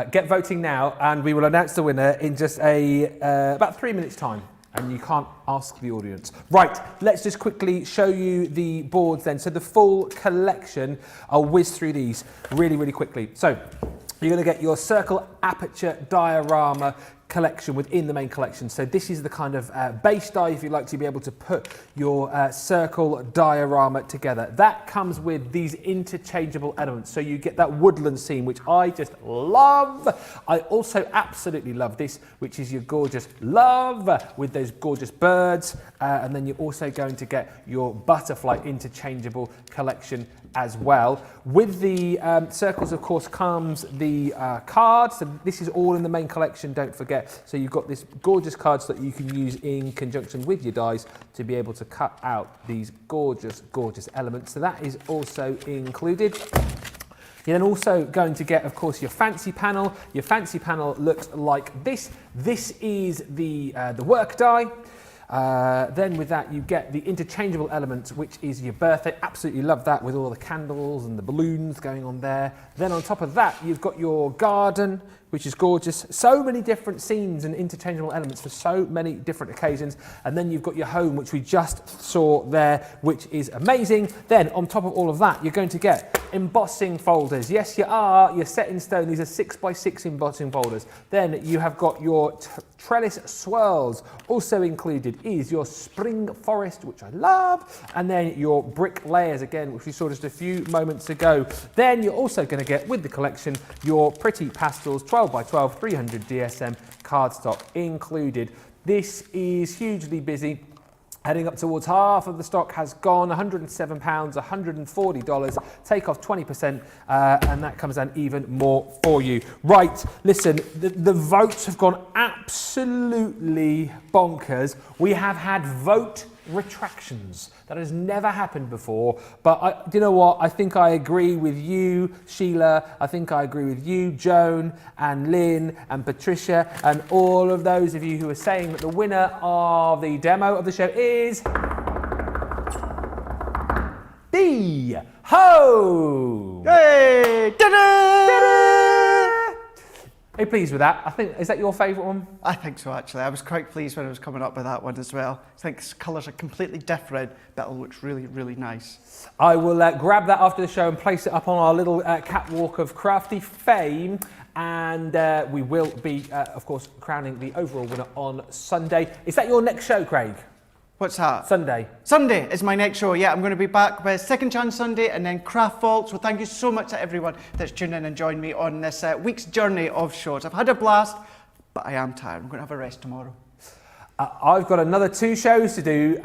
Get voting now and we will announce the winner in just about 3 minutes time. And you can't ask the audience. Right, let's just quickly show you the boards then. So the full collection, I'll whiz through these really, really quickly. So you're going to get your Circle Aperture Diorama collection within the main collection. So this is the kind of base die, if you like, to be able to put your circle diorama together. That comes with these interchangeable elements. So you get that woodland scene, which I just love. I also absolutely love this, which is your gorgeous love with those gorgeous birds. And then you're also going to get your butterfly interchangeable collection as well. With the circles, of course, comes the cards. So this is all in the main collection, don't forget. So you've got this gorgeous cards that you can use in conjunction with your dies to be able to cut out these gorgeous, gorgeous elements. So that is also included. You're then also going to get, of course, your fancy panel. Your fancy panel looks like this. This is the work die. Then with that you get the interchangeable elements, which is your birthday. Absolutely love that with all the candles and the balloons going on there. Then on top of that you've got your garden, which is gorgeous. So many different scenes and interchangeable elements for so many different occasions. And then you've got your home, which we just saw there, which is amazing. Then on top of all of that, you're going to get embossing folders. Yes, you're set in stone. These are 6x6 embossing folders. Then you have got your trellis swirls. Also included is your spring forest, which I love. And then your brick layers again, which we saw just a few moments ago. Then you're also going to get with the collection your pretty pastels, 12x12, 300 DSM cardstock included. This is hugely busy. Heading up towards half of the stock has gone, £107, $140, take off 20%, and that comes down even more for you. Right, listen, the votes have gone absolutely bonkers. We have had vote retractions. That has never happened before, but do you know what? I think I agree with you, Sheila. I think I agree with you, Joan and Lynn and Patricia and all of those of you who are saying that the winner of the demo of the show is the home. Yay! Are you pleased with that? I think, is that your favourite one? I think so, actually. I was quite pleased when I was coming up with that one as well. I think the colours are completely different, but it looks really, really nice. I will grab that after the show and place it up on our little catwalk of crafty fame. And we will be, of course, crowning the overall winner on Sunday. Is that your next show, Craig? What's that? Sunday. Sunday is my next show. Yeah, I'm going to be back with Second Chance Sunday and then Craft Vault. So thank you so much to everyone that's tuned in and joined me on this week's journey of shows. I've had a blast, but I am tired. I'm going to have a rest tomorrow. I've got another 2 shows to do,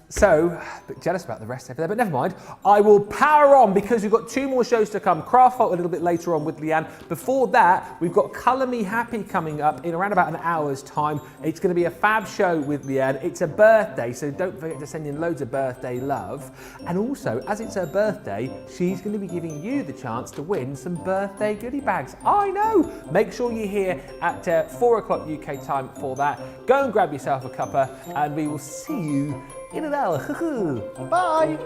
so a bit jealous about the rest over there, but never mind. I will power on because we've got 2 more shows to come. Craft Vault a little bit later on with Leanne. Before that, we've got Colour Me Happy coming up in around about an hour's time. It's going to be a fab show with Leanne. It's a birthday, so don't forget to send in loads of birthday love. And also, as it's her birthday, she's going to be giving you the chance to win some birthday goodie bags. I know! Make sure you're here at 4 o'clock UK time for that. Go and grab yourself a cuppa and we will see you in an hour. Bye!